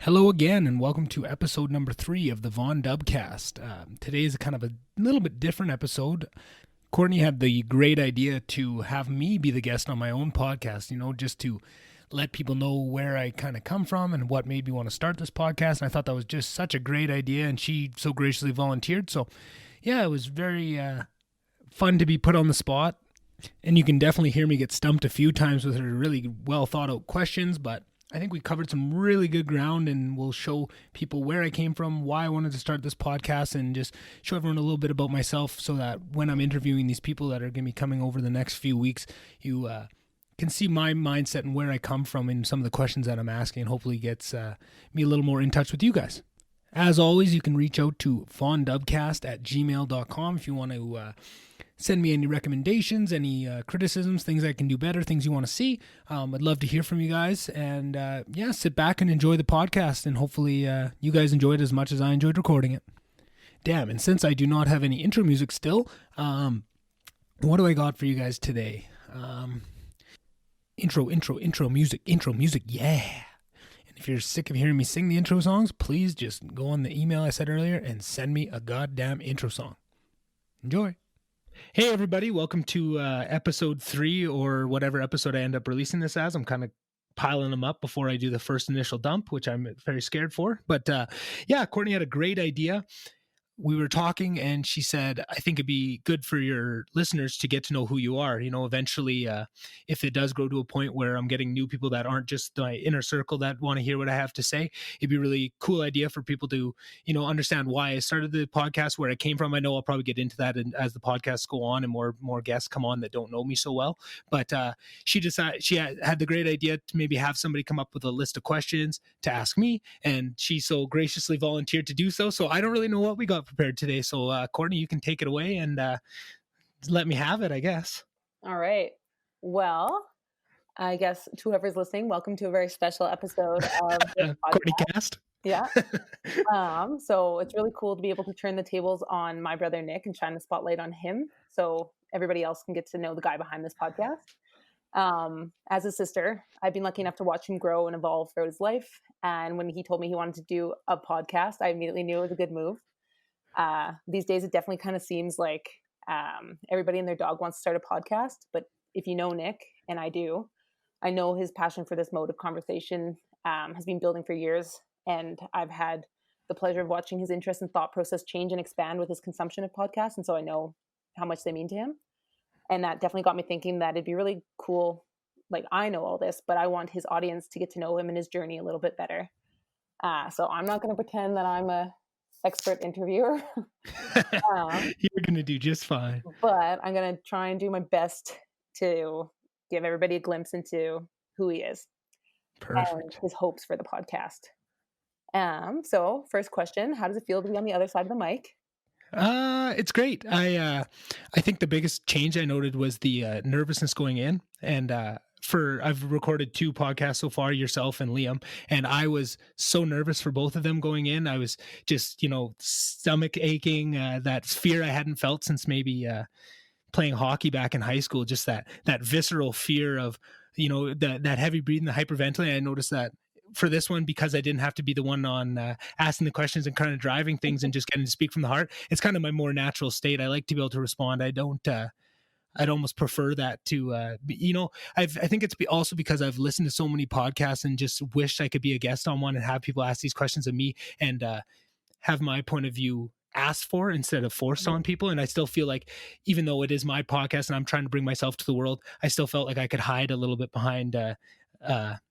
Hello again, and welcome to episode number 3 of the VonDubCast. Today is kind of a little bit different episode. Courtney had the great idea to have me be the guest on my own podcast, just to let people know where I kind of come from and what made me want to start this podcast. And I thought that was just such a great idea, and she so graciously volunteered. So, yeah, it was very fun to be put on the spot. And you can definitely hear me get stumped a few times with her really well thought out questions, but I think we covered some really good ground, and we'll show people where I came from, why I wanted to start this podcast, and just show everyone a little bit about myself so that when I'm interviewing these people that are going to be coming over the next few weeks, you can see my mindset and where I come from in some of the questions that I'm asking, and hopefully gets me a little more in touch with you guys. As always, you can reach out to VonDubCast@gmail.com if you want to send me any recommendations, any criticisms, things I can do better, things you want to see. I'd love to hear from you guys. And sit back and enjoy the podcast. And hopefully you guys enjoyed it as much as I enjoyed recording it. Damn, and since I do not have any intro music still, what do I got for you guys today? Intro music, yeah. And if you're sick of hearing me sing the intro songs, please just go on the email I said earlier and send me a goddamn intro song. Enjoy. Hey everybody, welcome to episode 3 or whatever episode I end up releasing this as. I'm kind of piling them up before I do the first initial dump, which I'm very scared for. But Courtney had a great idea. We were talking and she said, I think it'd be good for your listeners to get to know who you are. Eventually, if it does grow to a point where I'm getting new people that aren't just my inner circle that want to hear what I have to say, it'd be a really cool idea for people to, understand why I started the podcast, where I came from. I know I'll probably get into that as the podcasts go on and more guests come on that don't know me so well. But she decided she had the great idea to maybe have somebody come up with a list of questions to ask me, and she so graciously volunteered to do so. So I don't really know what we got prepared today. So Courtney, you can take it away and let me have it, I guess. All right. Well, I guess to whoever's listening, welcome to a very special episode of the Courtney Cast. Yeah. So it's really cool to be able to turn the tables on my brother Nick and shine the spotlight on him, so everybody else can get to know the guy behind this podcast. As a sister, I've been lucky enough to watch him grow and evolve throughout his life. And when he told me he wanted to do a podcast, I immediately knew it was a good move. These days, it definitely kind of seems like everybody and their dog wants to start a podcast. But if you know Nick, and I do, I know his passion for this mode of conversation has been building for years. And I've had the pleasure of watching his interest and thought process change and expand with his consumption of podcasts. And so I know how much they mean to him. And that definitely got me thinking that it'd be really cool. Like, I know all this, but I want his audience to get to know him and his journey a little bit better. So I'm not going to pretend that I'm a expert interviewer. You're going to do just fine. But I'm going to try and do my best to give everybody a glimpse into who he is. Perfect. And his hopes for the podcast. So first question, how does it feel to be on the other side of the mic? It's great. I think the biggest change I noted was the nervousness going in, and I've recorded 2 podcasts so far, yourself and Liam, and I was so nervous for both of them going in. I was just, stomach aching, that fear I hadn't felt since maybe playing hockey back in high school, just that visceral fear of, that heavy breathing, the hyperventilating. I noticed that for this one, because I didn't have to be the one on asking the questions and kind of driving things and just getting to speak from the heart. It's kind of my more natural state. I like to be able to respond. I'd almost prefer that to, I think it's also because I've listened to so many podcasts and just wished I could be a guest on one and have people ask these questions of me and have my point of view asked for instead of forced on people. And I still feel like, even though it is my podcast and I'm trying to bring myself to the world, I still felt like I could hide a little bit behind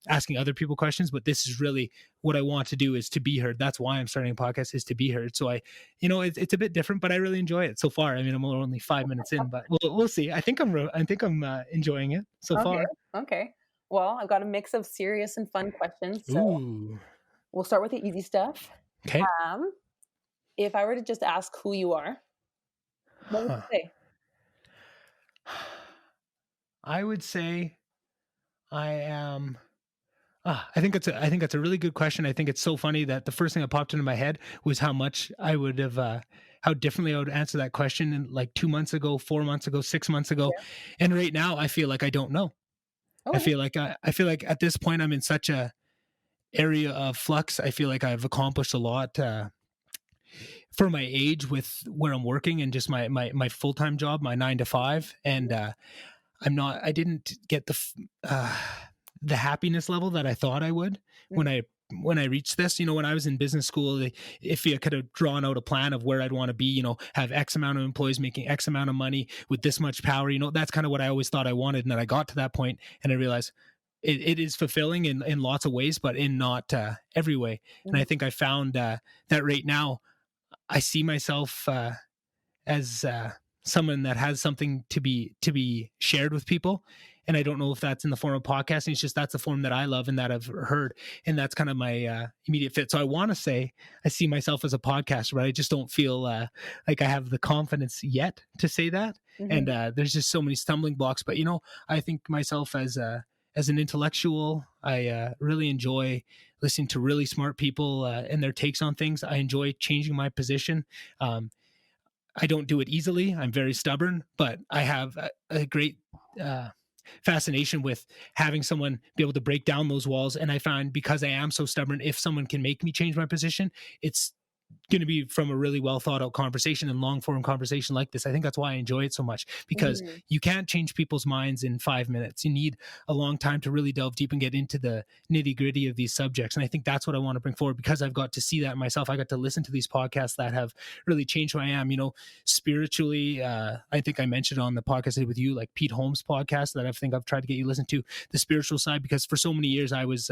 asking other people questions. But this is really what I want to do, is to be heard. That's why I'm starting a podcast, is to be heard. So it's a bit different, but I really enjoy it so far. I mean, I'm only 5 minutes in, but we'll see. I think I'm enjoying it so far. Okay. Well, I've got a mix of serious and fun questions. So we'll start with the easy stuff. Okay. If I were to just ask who you are, what would you say? I would say I am. I think that's a really good question. I think it's so funny that the first thing that popped into my head was how much I would have, how differently I would answer that question in like 2 months ago, 4 months ago, 6 months ago, and right now I feel like I don't know. I feel like at this point I'm in such a area of flux. I feel like I've accomplished a lot for my age with where I'm working and just my full time job, my 9 to 5, and I didn't get the happiness level that I thought I would when Mhm. I reached this. When I was in business school, if you could have drawn out a plan of where I'd want to be, have X amount of employees making X amount of money with this much power, that's kind of what I always thought I wanted. And then I got to that point and I realized it is fulfilling in lots of ways, but in not every way. And I Mhm. think I found that right now I see myself as someone that has something to be shared with people. And I don't know if that's in the form of podcasting. It's just that's the form that I love and that I've heard, and that's kind of my immediate fit. So I want to say I see myself as a podcaster, but I just don't feel like I have the confidence yet to say that. And Mhm. there's just so many stumbling blocks. But I think myself as an intellectual. I really enjoy listening to really smart people and their takes on things. I enjoy changing my position. Um, I don't do it easily. I'm very stubborn, but I have a great uh, fascination with having someone be able to break down those walls. And I find because I am so stubborn, if someone can make me change my position, it's going to be from a really well thought out conversation and long form conversation like this. I think that's why I enjoy it so much, because Mhm. you can't change people's minds in 5 minutes. You need a long time to really delve deep and get into the nitty gritty of these subjects. And I think that's what I want to bring forward, because I've got to see that myself. I got to listen to these podcasts that have really changed who I am, spiritually. I think I mentioned on the podcast I did with you, like Pete Holmes' podcast that I think I've tried to get you to listen to, the spiritual side, because for so many years I was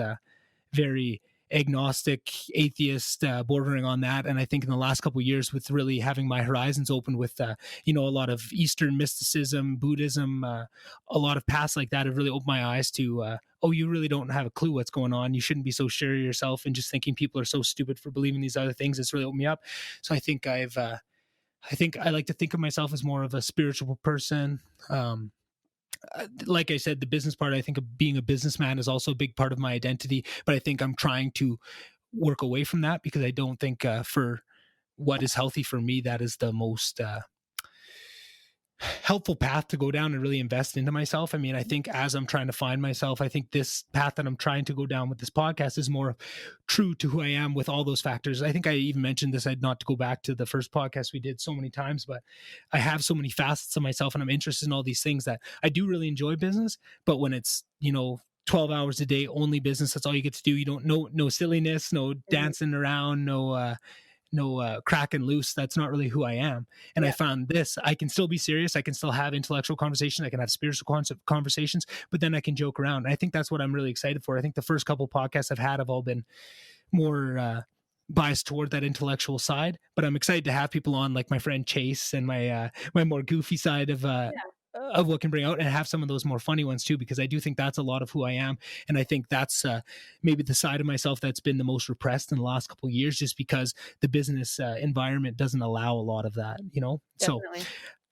very agnostic, atheist, bordering on that. And I think in the last couple of years, with really having my horizons open with, a lot of Eastern mysticism, Buddhism, a lot of paths like that have really opened my eyes to, oh, you really don't have a clue what's going on. You shouldn't be so sure of yourself and just thinking people are so stupid for believing these other things. It's really opened me up. So I think I like to think of myself as more of a spiritual person. Like I said, the business part, I think of being a businessman is also a big part of my identity, but I think I'm trying to work away from that, because I don't think for what is healthy for me, that is the most helpful path to go down and really invest into myself. I mean, I think as I'm trying to find myself, I think this path that I'm trying to go down with this podcast is more true to who I am with all those factors. I think I even mentioned this, I'd not to go back to the first podcast we did so many times, but I have so many facets of myself and I'm interested in all these things that I do really enjoy business. But when it's, 12 hours a day, only business, that's all you get to do. You don't, no silliness, no Mhm. dancing around, no cracking loose. That's not really who I am. And I Yeah. found this, I can still be serious, I can still have intellectual conversation, I can have spiritual conversations, but then I can joke around. And I think that's what I'm really excited for. I think the first couple podcasts I've had have all been more biased toward that intellectual side, but I'm excited to have people on like my friend Chase and my more goofy side Yeah. of what can bring out, and have some of those more funny ones too, because I do think that's a lot of who I am. And I think that's maybe the side of myself that's been the most repressed in the last couple of years, just because the business environment doesn't allow a lot of that. So Definitely.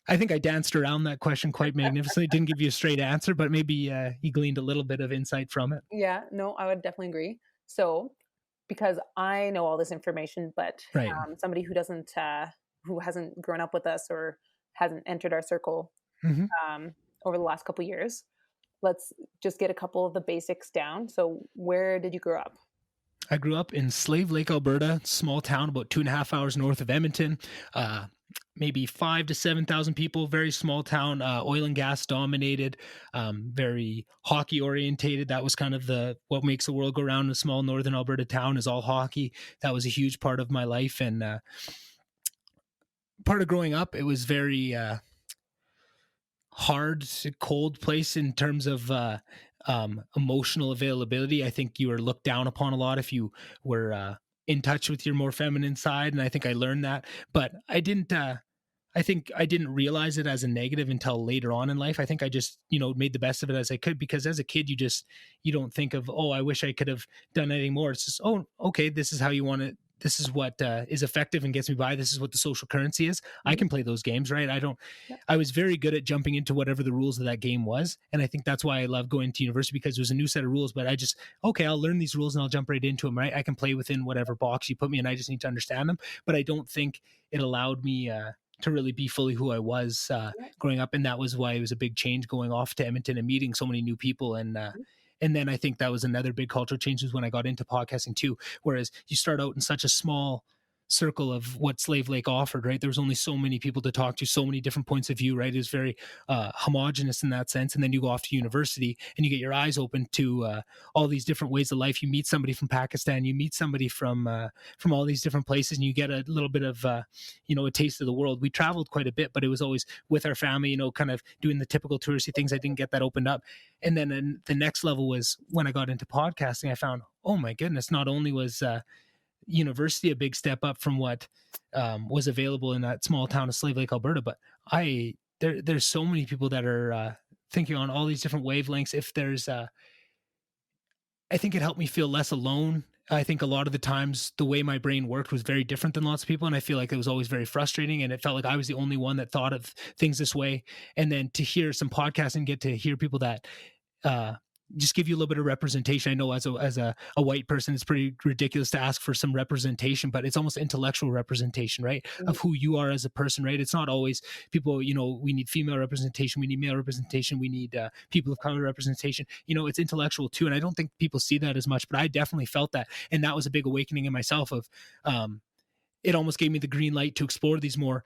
I think I danced around that question quite magnificently. Didn't give you a straight answer, but maybe you gleaned a little bit of insight from it. Yeah, no, I would definitely agree. So, because I know all this information, but Right. somebody who doesn't, who hasn't grown up with us or hasn't entered our circle Hmm. over the last couple years, let's just get a couple of the basics down. So, where did you grow up? I grew up in Slave Lake, Alberta, small town about 2.5 hours north of Edmonton. Uh, Maybe 5 to 7,000 people, very small town, oil and gas dominated, very hockey orientated. That was kind of the what makes the world go round in a small northern Alberta town, is all hockey. That was a huge part of my life, and part of growing up. It was very hard, cold place in terms of emotional availability. I think you were looked down upon a lot if you were in touch with your more feminine side, and I think I learned that. But I didn't. I think I didn't realize it as a negative until later on in life. I think I just, made the best of it as I could, because as a kid, you don't think of, oh, I wish I could have done anything more. It's just, oh, okay, this is how you want it. This is what is effective and gets me by. This is what the social currency is. I Mhm. can play those games, right? Yeah. I was very good at jumping into whatever the rules of that game was. And I think that's why I love going to university, because it was a new set of rules, but okay, I'll learn these rules and I'll jump right into them, right? I can play within whatever box you put me in. I just need to understand them. But I don't think it allowed me, to really be fully who I was Yeah. growing up, and that was why it was a big change going off to Edmonton and meeting so many new people, and Mhm. And then I think that was another big cultural change was when I got into podcasting too. Whereas you start out in such a small circle of what Slave Lake offered, right? There was only so many people to talk to, so many different points of view, right? It was very homogenous in that sense. And then you go off to university and you get your eyes open to all these different ways of life. You meet somebody from Pakistan, you meet somebody from all these different places, and you get a little bit of a taste of the world. We traveled quite a bit, but it was always with our family, kind of doing the typical touristy things. I didn't get that opened up. And then the next level was when I got into podcasting. I found, oh my goodness, not only was university a big step up from what was available in that small town of Slave Lake, Alberta, but there's so many people that are thinking on all these different wavelengths. If there's I think it helped me feel less alone. I think a lot of the times the way my brain worked was very different than lots of people, and I feel like it was always very frustrating, and it felt like I was the only one that thought of things this way. And then to hear some podcasts and get to hear people that just give you a little bit of representation. I know as a white person, it's pretty ridiculous to ask for some representation, but it's almost intellectual representation, right? Mhm. Of who you are as a person, right? It's not always people, we need female representation, we need male representation, we need people of color representation. It's intellectual too. And I don't think people see that as much, but I definitely felt that. And that was a big awakening in myself of, it almost gave me the green light to explore these more,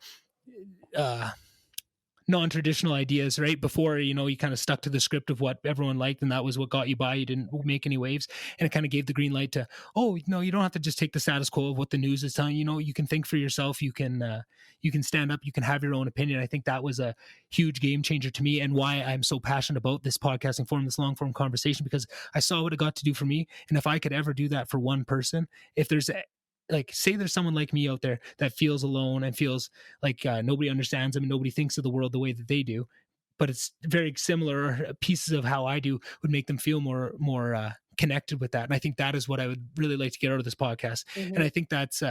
non-traditional ideas, right? Before, you kind of stuck to the script of what everyone liked, and that was what got you by. You didn't make any waves, and it kind of gave the green light to, oh, no, you don't have to just take the status quo of what the news is telling you. You can think for yourself. You can stand up. You can have your own opinion. I think that was a huge game changer to me, and why I'm so passionate about this podcasting form, this long form conversation, because I saw what it got to do for me, and if I could ever do that for one person, if there's say there's someone like me out there that feels alone and feels like nobody understands them and nobody thinks of the world the way that they do, but it's very similar pieces of how I do would make them feel more connected with that. And I think that is what I would really like to get out of this podcast. Mhm. And I think that's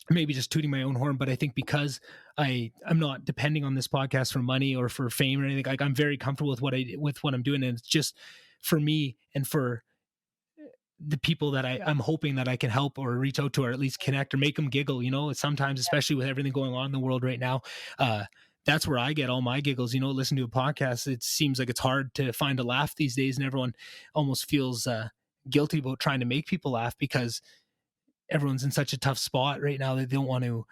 maybe just tooting my own horn, but I think because I'm not depending on this podcast for money or for fame or anything, like I'm very comfortable with what I'm doing, and it's just for me and for the people that I'm hoping that I can help or reach out to, or at least connect or make them giggle. Sometimes, especially with everything going on in the world right now, that's where I get all my giggles. Listen to a podcast. It seems like it's hard to find a laugh these days, and everyone almost feels guilty about trying to make people laugh because everyone's in such a tough spot right now that they don't want to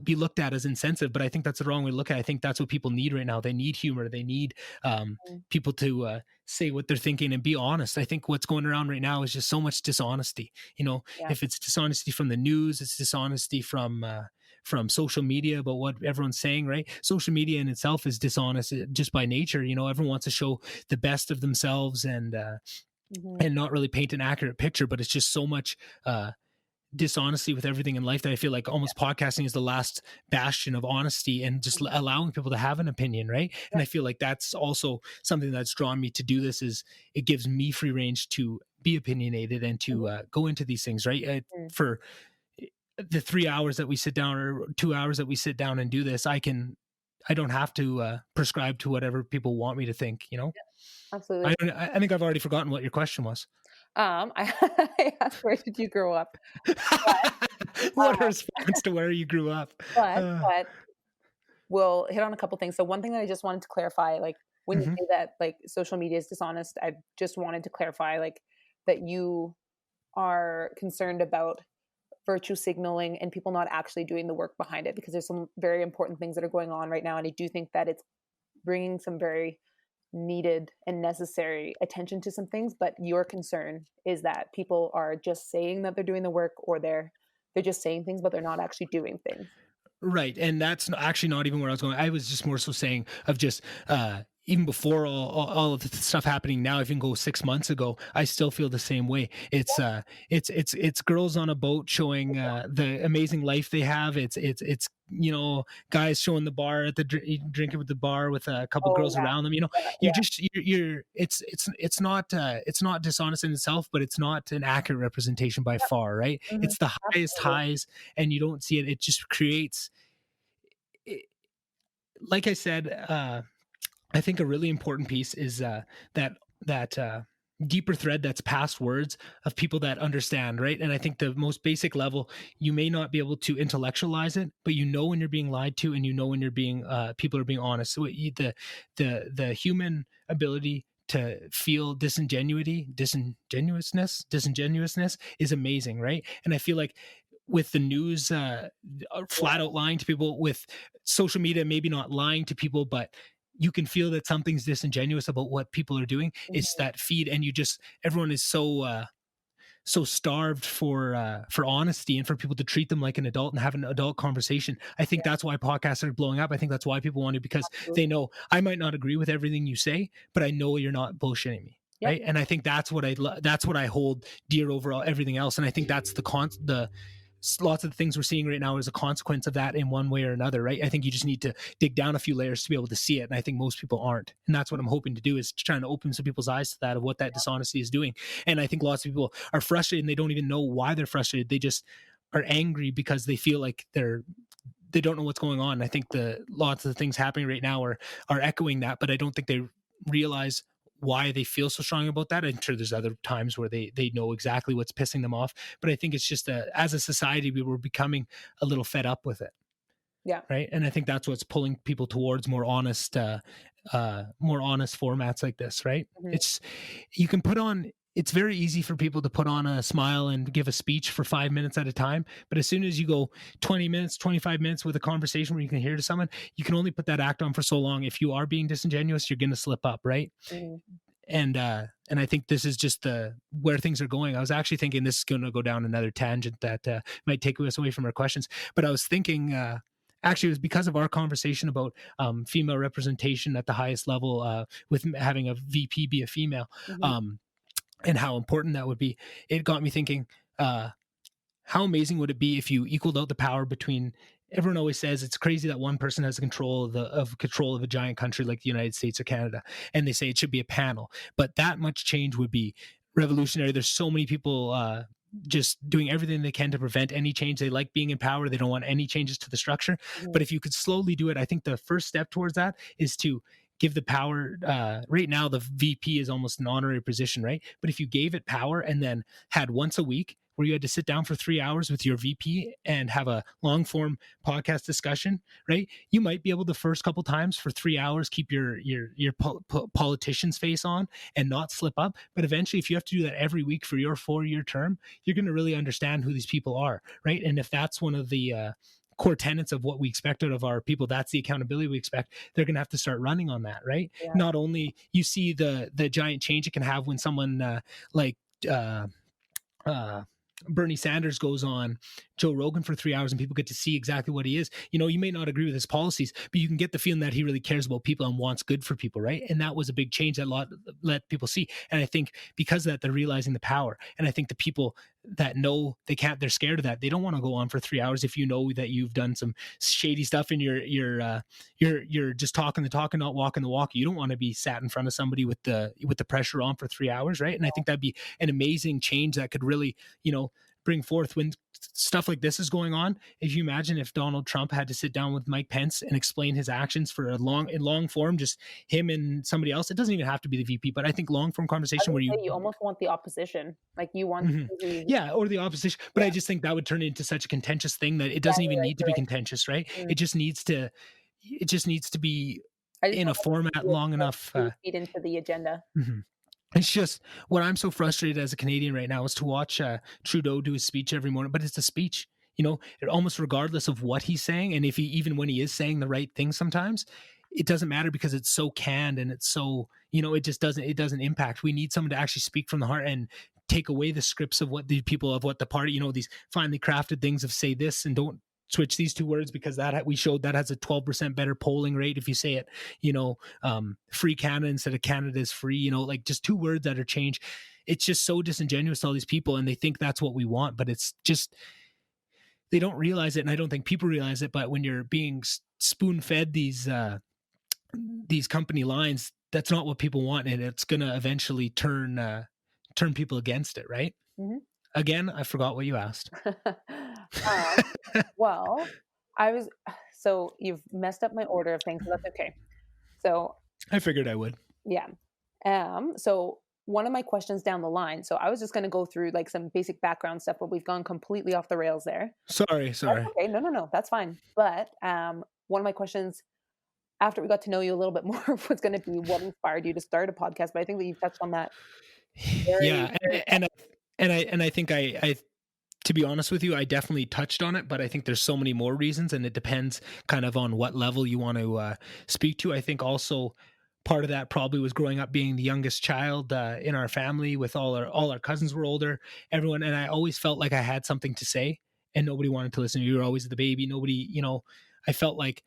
be looked at as insensitive. But I think that's the wrong way to look at it. I think that's what people need right now. They need humor. They need people to say what they're thinking and be honest. I think what's going around right now is just so much dishonesty. Yeah. If it's dishonesty from the news, it's dishonesty from social media about what everyone's saying, right? Social media in itself is dishonest just by nature. Everyone wants to show the best of themselves and Mhm. not really paint an accurate picture, but it's just so much dishonesty with everything in life that I feel like almost podcasting is the last bastion of honesty and just allowing people to have an opinion, right? And I feel like that's also something that's drawn me to do this. Is it gives me free range to be opinionated and to go into these things, right? Mhm. For the 3 hours that we sit down or 2 hours that we sit down and do this, I don't have to prescribe to whatever people want me to think. Absolutely. I think I've already forgotten what your question was. I I asked where did you grow up? What a Uh, response to where you grew up. but Uh, but we'll hit on a couple things. So one thing that I just wanted to clarify, like when you mhm. say that like social media is dishonest, I just wanted to clarify like that you are concerned about virtue signaling and people not actually doing the work behind it, because there's some very important things that are going on right now, and I do think that it's bringing some very needed and necessary attention to some things. But your concern is that people are just saying that they're doing the work, or they're just saying things but they're not actually doing things. Right. And that's actually not even where I was going. I was just more so saying of just, even before all of the stuff happening now, if you can go 6 months ago, I still feel the same way. It's girls on a boat showing the amazing life they have. It's guys showing the bar at the drinking with the bar with a couple Oh girls around them. yeah, You yeah. just it's not dishonest in itself, but it's not an accurate representation by far, right? Mhm. It's the highest Absolutely. highs, and you don't see it. It just creates, like I said, I think a really important piece is that deeper thread that's past words of people that understand, right? And I think the most basic level, you may not be able to intellectualize it, but when you're being lied to, and when you're being people are being honest. So the human ability feel disingenuousness is amazing, right? And I feel like with the news flat out lying to people, with social media maybe not lying to people, but you can feel that something's disingenuous about what people are doing. It's Mhm. that feed, and everyone is so starved for honesty and for people to treat them like an adult and have an adult conversation. I think Yeah, that's why podcasts are blowing up. I think that's why people want it, because they absolutely. know I might not agree with everything you say, but I know you're not bullshitting me. Yep. Right. And I think that's what that's what I hold dear over everything else. And I think that's the lots of the things we're seeing right now is a consequence of that in one way or another, right? I think you just need to dig down a few layers to be able to see it. And I think most people aren't. And that's what I'm hoping to do, is trying to open some people's eyes to that, of what that dishonesty is doing. And I think lots of people are frustrated and they don't even know why they're frustrated. They just are angry because they feel like they don't know what's going on. I think lots of the things happening right now are echoing that, but I don't think they realize why they feel so strong about that. I'm sure there's other times where they know exactly what's pissing them off, but I think it's just as a society we were becoming a little fed up with it, Yeah. right? And I think that's what's pulling people towards more honest formats like this, right? Mhm. It's you can put on it's very easy for people to put on a smile and give a speech for 5 minutes at a time. But as soon as you go 20 minutes, 25 minutes with a conversation where you can hear to someone, you can only put that act on for so long. If you are being disingenuous, you're going to slip up, right? Mhm. And I think this is just where things are going. I was actually thinking this is going to go down another tangent that might take us away from our questions. But I was thinking, actually, it was because of our conversation about female representation at the highest level, with having a VP be a female. Mhm. Um, and how important that would be. It got me thinking, how amazing would it be if you equaled out the power between, everyone always says it's crazy that one person has control of a giant country like the United States or Canada, and they say it should be a panel. But that much change would be revolutionary. There's so many people just doing everything they can to prevent any change. They like being in power. They don't want any changes to the structure. Mhm. But if you could slowly do it, I think the first step towards that is to give the power. Right now the VP is almost an honorary position, right? But if you gave it power and then had once a week where you had to sit down for 3 hours with your VP and have a long form podcast discussion, right? You might be able the first couple times for 3 hours keep your politician's face on and not slip up. But eventually, if you have to do that every week for your 4-year term, you're going to really understand who these people are, right? And if that's one of the core tenets of what we expect out of our people, that's the accountability we expect, they're going to have to start running on that, right? Yeah. Not only you see the giant change it can have when someone like uh Bernie Sanders goes on Joe Rogan for 3 hours and people get to see exactly what he is. You may not agree with his policies, but you can get the feeling that he really cares about people and wants good for people, right? And that was a big change that let people see. And I think because of that, they're realizing the power. And I think the people that know they can't, they're scared of that. They don't want to go on for 3 hours if you know that you've done some shady stuff and you're just talking the talk and not walking the walk. You don't want to be sat in front of somebody with the pressure on for 3 hours, right? And I think that'd be an amazing change that could really, bring forth when stuff like this is going on. If you imagine if Donald Trump had to sit down with Mike Pence and explain his actions for in long form, just him and somebody else, it doesn't even have to be the VP, but I think long form I conversation would where you say you almost want the opposition. Like, you want Mhm. who's Yeah, or the opposition. But yeah, I just think that would turn into such a contentious thing that it yeah, doesn't even need to you're be right. contentious, right? Mm. It just needs to be I just in a don't want format it long enough. to feed into the agenda. Mhm. It's just what I'm so frustrated as a Canadian right now is to watch Trudeau do his speech every morning, but it's a speech, almost regardless of what he's saying. And if even when he is saying the right thing, sometimes it doesn't matter because it's so canned and it's so, it doesn't impact. We need someone to actually speak from the heart and take away the scripts of what the people of what the party, these finely crafted things of say this and don't switch these two words because that we showed that has a 12% better polling rate if you say it, free Canada instead of Canada is free, like just two words that are changed. It's just so disingenuous to all these people and they think that's what we want, but it's just, they don't realize it. And I don't think people realize it, but when you're being spoon fed these company lines, that's not what people want. And it's going to eventually turn people against it. Right. Mhm. Again, I forgot what you asked. Well, I was so you've messed up my order of things, so that's okay. So, I figured I would. yeah. So one of my questions down the line, so I was just gonna go through, like, some basic background stuff, but we've gone completely off the rails there. Sorry. That's okay. No, no, no, that's fine. But, one of my questions, after we got to know you a little bit more, was going to be what inspired you to start a podcast. But I think that you've touched on that very, Yeah, very well. and I think I to be honest with you, I definitely touched on it, but I think there's so many more reasons, and it depends kind of on what level you want to speak to. I think also part of that probably was growing up being the youngest child in our family, with all our cousins were older, everyone, and I always felt like I had something to say, and nobody wanted to listen. You were always the baby. Nobody, I felt like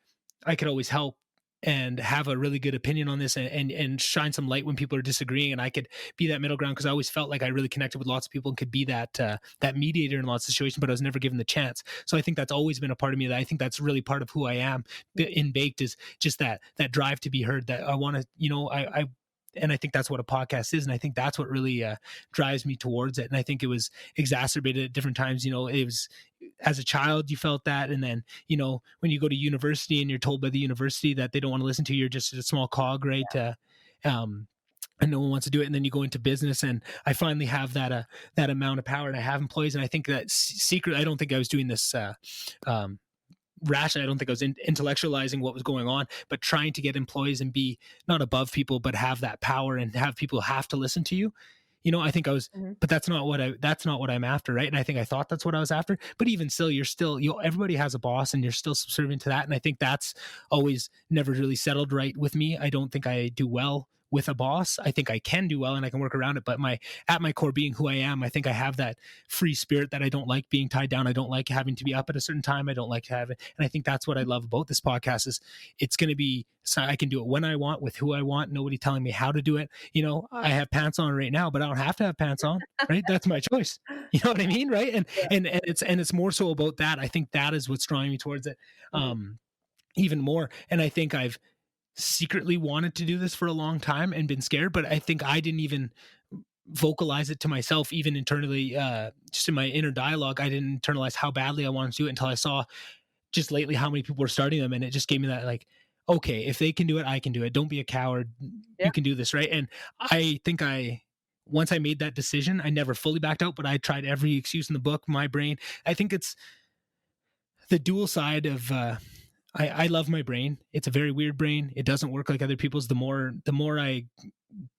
I could always help and have a really good opinion on this, and shine some light when people are disagreeing, and I could be that middle ground, because I always felt like I really connected with lots of people and could be that mediator in lots of situations, but I was never given the chance. So I think that's always been a part of me, that I think that's really part of who I am in baked, is just that drive to be heard, that I want to, I and I think that's what a podcast is, and I think that's what really drives me towards it. And I think it was exacerbated at different times. It was, as a child you felt that, and then when you go to university and you're told by the university that they don't want to listen to you, you're just a small cog, right? And no one wants to do it, and then you go into business, and I finally have that amount of power, and I have employees, and I think that secret, I don't think I was doing this rationally. I don't think I was intellectualizing what was going on, but trying to get employees and be not above people, but have that power and have people have to listen to you. I think I was, Mhm. but that's not what I'm after, right? And I think I thought that's what I was after, but even still, everybody has a boss, and you're still subservient to that. And I think that's always never really settled right with me. I don't think I do well with a boss. I think I can do well, and I can work around it, but at my core, being who I am, I think I have that free spirit that I don't like being tied down. I don't like having to be up at a certain time. I don't like having, and I think that's what I love about this podcast, is it's going to be, so I can do it when I want, with who I want, nobody telling me how to do it. I have pants on right now, but I don't have to have pants on, right? That's my choice. You know what I mean? Right. And, Yeah. and it's more so about that. I think that is what's drawing me towards it. Mhm. Even more. And I think I've secretly wanted to do this for a long time and been scared, but I think I didn't even vocalize it to myself, even internally, just in my inner dialogue. I didn't internalize how badly I wanted to do it until I saw just lately how many people were starting them, and it just gave me that, like, okay, if they can do it, I can do it. Don't be a coward. Yeah. You can do this, right? And I think once I made that decision, I never fully backed out, but I tried every excuse in the book. My brain, I think it's the dual side of I love my brain. It's a very weird brain. It doesn't work like other people's. The more I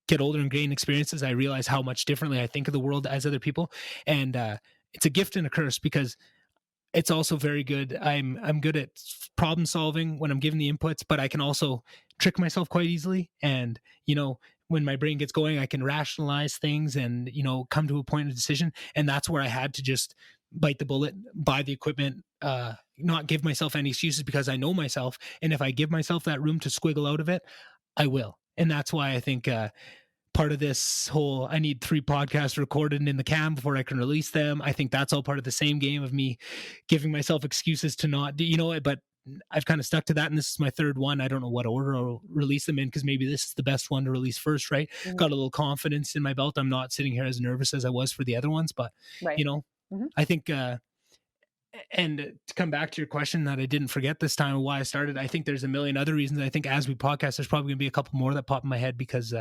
get older and gain experiences, I realize how much differently I think of the world as other people. And it's a gift and a curse, because it's also very good. I'm good at problem solving when I'm given the inputs, but I can also trick myself quite easily. And when my brain gets going, I can rationalize things and come to a point of decision. And that's where I had to just bite the bullet, buy the equipment, not give myself any excuses, because I know myself. And if I give myself that room to squiggle out of it, I will. And that's why I think part of this whole, I need 3 podcasts recorded in the cam before I can release them. I think that's all part of the same game of me giving myself excuses to not do, but I've kind of stuck to that. And this is my 3rd one. I don't know what order I'll release them in, because maybe this is the best one to release first, right? Mhm. Got a little confidence in my belt. I'm not sitting here as nervous as I was for the other ones, but Right. Mhm. I think, and to come back to your question that I didn't forget this time, why I started, I think there's a million other reasons. I think as we podcast, there's probably gonna be a couple more that pop in my head, because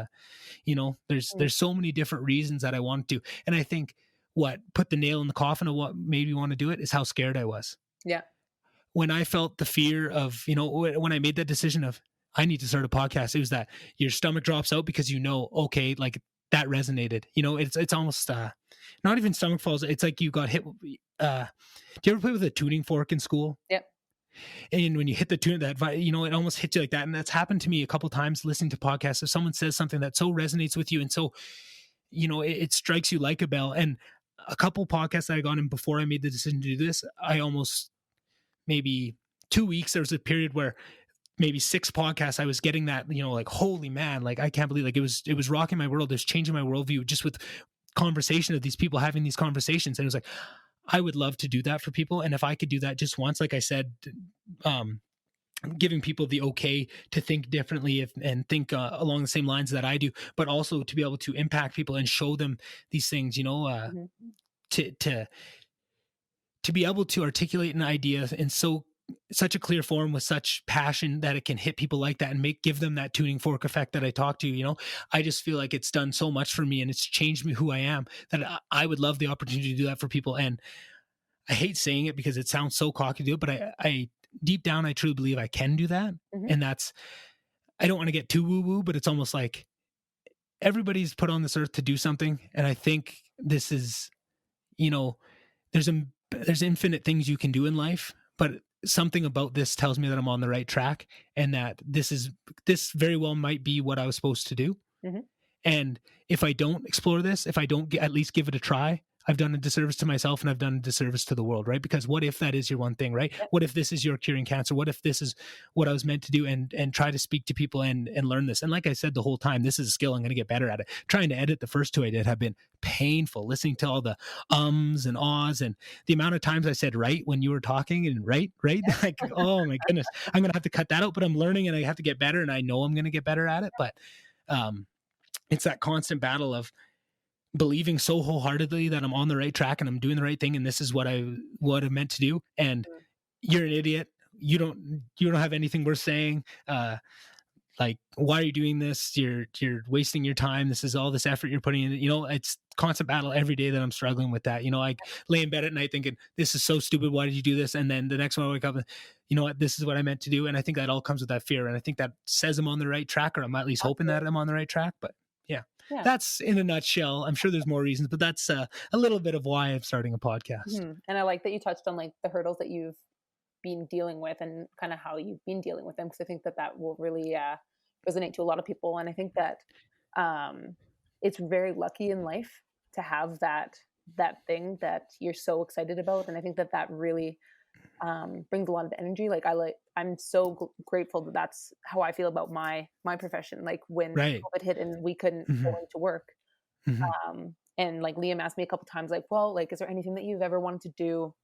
there's so many different reasons that I want to. And I think what put the nail in the coffin of what made me want to do it is how scared I was Yeah. when I felt the fear of, when I made that decision of, I need to start a podcast. It was that your stomach drops out, because okay, like that resonated. It's almost not even stomach falls. It's like you got hit. Do you ever play with a tuning fork in school? Yep. And when you hit the tune, it almost hits you like that. And that's happened to me a couple times listening to podcasts. If someone says something that so resonates with you, and so, it strikes you like a bell. And a couple podcasts that I got in before I made the decision to do this, I almost, maybe 2 weeks, there was a period where maybe 6 podcasts, I was getting that, like, holy man, like, I can't believe, like, it was rocking my world. It was changing my worldview just with conversation of these people having these conversations. And it was like, I would love to do that for people. And if I could do that just once, like I said, giving people the okay to think differently, and think along the same lines that I do, but also to be able to impact people and show them these things, Mhm. to be able to articulate an idea in such a clear form with such passion that it can hit people like that and give them that tuning fork effect that I talked to. I just feel like it's done so much for me, and it's changed me who I am, that I would love the opportunity to do that for people. And I hate saying it because it sounds so cocky to do it, but deep down, I truly believe I can do that. Mhm. And I don't want to get too woo woo, but it's almost like everybody's put on this earth to do something. And I think this is, you know, there's infinite things you can do in life, but something about this tells me that I'm on the right track, and that this very well might be what I was supposed to do. Mhm. And if I don't explore this, if I don't at least give it a try, I've done a disservice to myself and I've done a disservice to the world, right? Because what if that is your one thing, right? Yep. What if this is your curing cancer? What if this is what I was meant to do, and try to speak to people and learn this? And like I said the whole time, this is a skill I'm going to get better at it. Trying to edit the first two I did have been painful. Listening to all the ums and ahs and the amount of times I said right when you were talking and right, like, oh my goodness, I'm going to have to cut that out, but I'm learning and I have to get better, and I know I'm going to get better at it. But it's that constant battle of believing so wholeheartedly that I'm on the right track and I'm doing the right thing and this is what I'm meant to do. And you're an idiot. You don't have anything worth saying. Like, why are you doing this? You're wasting your time. This is all this effort you're putting in. It's constant battle every day that I'm struggling with that. I lay in bed at night thinking, this is so stupid. Why did you do this? And then the next one I wake up and, you know what, this is what I meant to do. And I think that all comes with that fear. And I think that says I'm on the right track, or I'm at least hoping that I'm on the right track. But yeah. That's in a nutshell. I'm sure there's more reasons, but that's a little bit of why I'm starting a podcast. Mm-hmm. And I like that you touched on like the hurdles that you've been dealing with and kind of how you've been dealing with them, because I think that will really resonate to a lot of people. And I think that it's very lucky in life to have that thing that you're so excited about. And I think that really brings a lot of energy. Like I'm so grateful that that's how I feel about my profession. Like when COVID hit and we couldn't go into work, and like Liam asked me a couple times, like, well, like, is there anything that you've ever wanted to do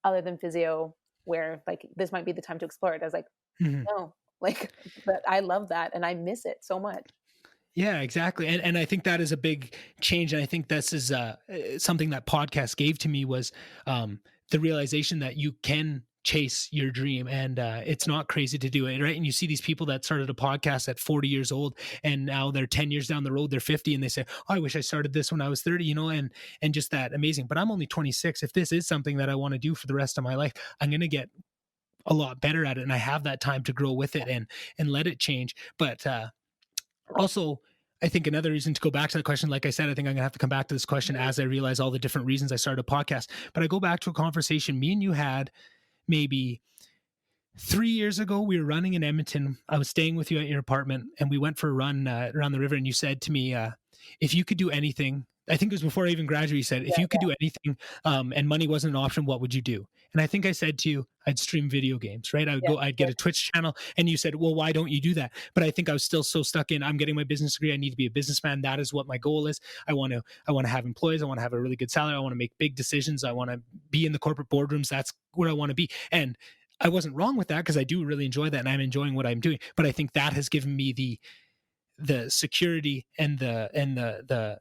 other than physio, where like this might be the time to explore it? I was like, no, like, but I love that and I miss it so much. Yeah, exactly. And I think that is a big change. And I think this is something that podcast gave to me was the realization that you can chase your dream, and it's not crazy to do it, right? And you see these people that started a podcast at 40 years old and now they're 10 years down the road, they're 50, and they say, oh, I wish I started this when I was 30, and just that amazing. But I'm only 26. If this is something that I want to do for the rest of my life, I'm going to get a lot better at it, and I have that time to grow with it and let it change. But also, I think another reason to go back to the question, like I said, I think I'm going to have to come back to this question as I realize all the different reasons I started a podcast. But I go back to a conversation me and you had maybe 3 years ago. We were running in Edmonton. I was staying with you at your apartment, and we went for a run around the river. And you said to me, if you could do anything, I think it was before I even graduated, you said, if you could do anything and money wasn't an option, what would you do? And I think I said to you, I'd stream video games, right? I'd get a Twitch channel. And you said, well, why don't you do that? But I think I was still so stuck in, I'm getting my business degree. I need to be a businessman. That is what my goal is. I want to have employees. I want to have a really good salary. I want to make big decisions. I want to be in the corporate boardrooms. That's where I want to be. And I wasn't wrong with that, because I do really enjoy that and I'm enjoying what I'm doing. But I think that has given me the security and the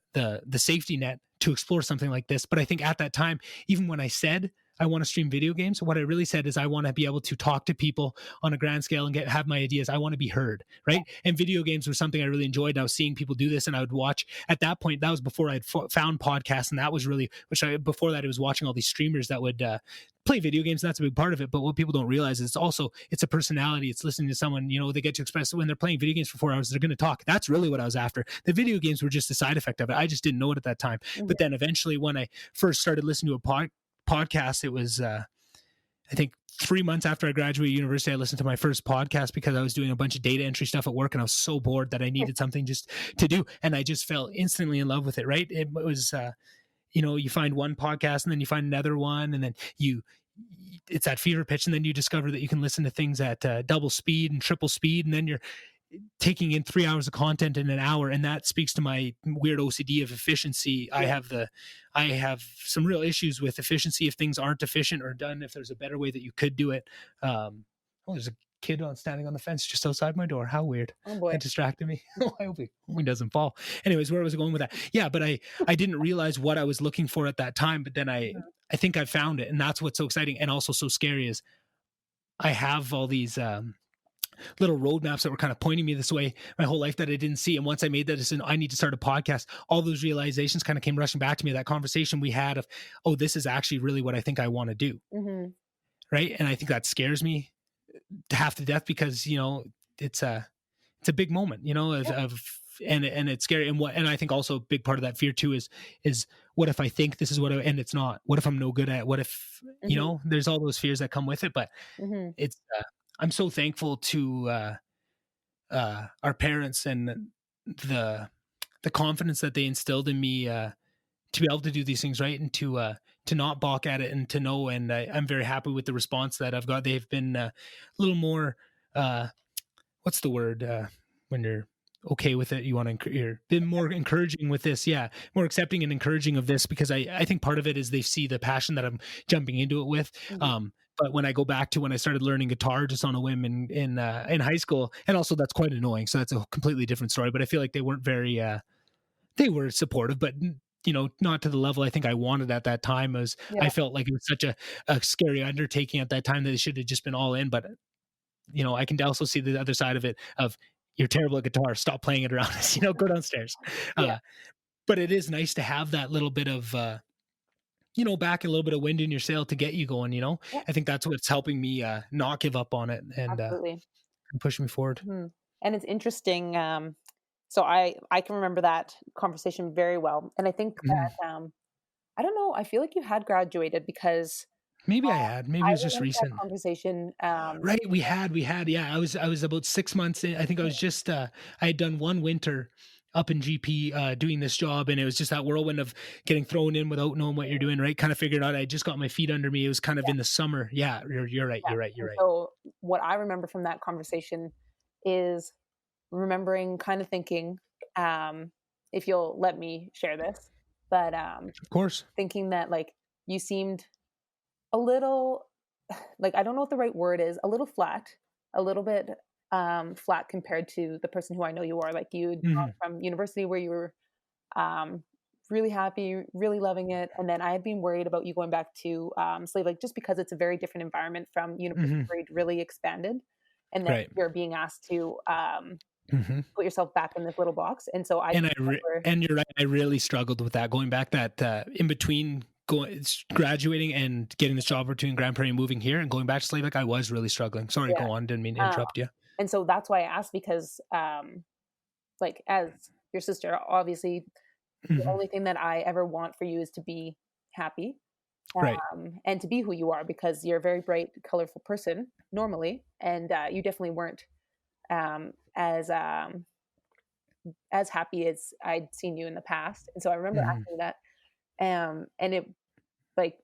safety net to explore something like this. But I think at that time, even when I said I want to stream video games, what I really said is I want to be able to talk to people on a grand scale and have my ideas. I want to be heard, right? And video games were something I really enjoyed. And I was seeing people do this, and I would watch. At that point, that was before I'd found podcasts, and that was really, before that, I was watching all these streamers that would play video games. And that's a big part of it. But what people don't realize is it's a personality. It's listening to someone, they get to express when they're playing video games for 4 hours, they're going to talk. That's really what I was after. The video games were just a side effect of it. I just didn't know it at that time. But then eventually, when I first started listening to a podcast, it was, I think 3 months after I graduated university, I listened to my first podcast because I was doing a bunch of data entry stuff at work, and I was so bored that I needed something just to do. And I just fell instantly in love with it, right? It was, you find one podcast and then you find another one, and then it's that fever pitch. And then you discover that you can listen to things at double speed and triple speed. And then you're taking in 3 hours of content in an hour. And that speaks to my weird OCD of efficiency. Yeah. I have some real issues with efficiency. If things aren't efficient or done, if there's a better way that you could do it. There's a kid standing on the fence just outside my door. How weird. Oh boy. That distracted me. I hope he doesn't fall. Anyways, where was I going with that? Yeah, but I didn't realize what I was looking for at that time. But then I think I found it. And that's what's so exciting and also so scary is I have all these little roadmaps that were kind of pointing me this way my whole life that I didn't see. And once I made that decision, I need to start a podcast, all those realizations kind of came rushing back to me. That conversation we had of, oh, this is actually really what I think I want to do. Mm-hmm. Right. And I think that scares me half to death because, it's a big moment, Yeah. and it's scary. And I think also a big part of that fear too is what if I think this is and it's not? What if I'm no good at it? What if, Mhm. there's all those fears that come with it. But Mhm. it's, I'm so thankful to, our parents and the, the confidence that they instilled in me, to be able to do these things right and to not balk at it and to know. And I'm very happy with the response that I've got. They've been a little more, uh, what's the word, when you're okay with it, you want to, you're been more encouraging with this. Yeah. More accepting and encouraging of this, because I think part of it is they see the passion that I'm jumping into it with. Mhm. But when I go back to when I started learning guitar just on a whim in high school, and also that's quite annoying. So that's a completely different story, but I feel like they weren't very, they were supportive, but not to the level I think I wanted at that time. As I Yeah. felt like it was such a scary undertaking at that time that they should have just been all in. But I can also see the other side of it of you're terrible at guitar, stop playing it around us, go downstairs. Yeah. Uh, but it is nice to have that little bit of back a little bit of wind in your sail to get you going. Yeah. I think that's what's helping me not give up on it Absolutely. and push me forward. Mhm. And it's interesting, so I can remember that conversation very well, and I think Mhm. that, I don't know, I feel like you had graduated because Maybe it I was just remember that recent. conversation, Right, we had, yeah. I was about 6 months in. I think I was just I had done one winter up in GP doing this job, and it was just that whirlwind of getting thrown in without knowing what you're doing, right? Kind of figured out. I just got my feet under me. It was kind of yeah, in the summer. Yeah, you're right. yeah, You're right. You're and right. so what I remember from that conversation is remembering kind of thinking, um, if you'll let me share this, but, Of course. thinking that, like, you seemed a little like, I don't know what the right word is, a little flat, a little bit, flat compared to the person who I know you are. Like, you'd gone Hmm. from university where you were, um, really happy, really loving it, and then I had been worried about you going back to, Slave Lake just because it's a very different environment from university Hmm. where you'd really expanded, and then Right. you're being asked to, Hmm. put yourself back in this little box, and so I just remember. And you're right. I really struggled with that going back that in between graduating and getting this job opportunity in Grand Prairie and moving here and going back to Slave. Like I was really struggling. Sorry, Yeah, go on. Didn't mean to um, interrupt you. and so that's why I asked because, like, as your sister, obviously, the Hmm. only thing that I ever want for you is to be happy, Right. and to be who you are because you're a very bright, colorful person normally, and you definitely weren't um, as um, as happy as I'd seen you in the past. And so I remember Hmm. asking that, and it like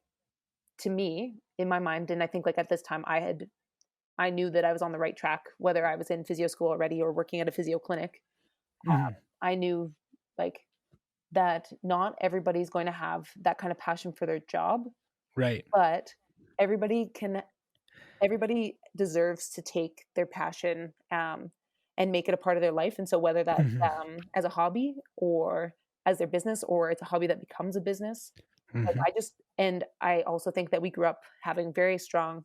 to me in my mind, and I think like at this time I knew that I was on the right track, whether I was in physio school already or working at a physio clinic. Hmm. I knew like that not everybody's going to have that kind of passion for their job, Right. but everybody can everybody deserves to take their passion, and make it a part of their life. And so whether that's, Hmm. as a hobby or as their business or it's a hobby that becomes a business, like Hmm. and I also think that we grew up having very strong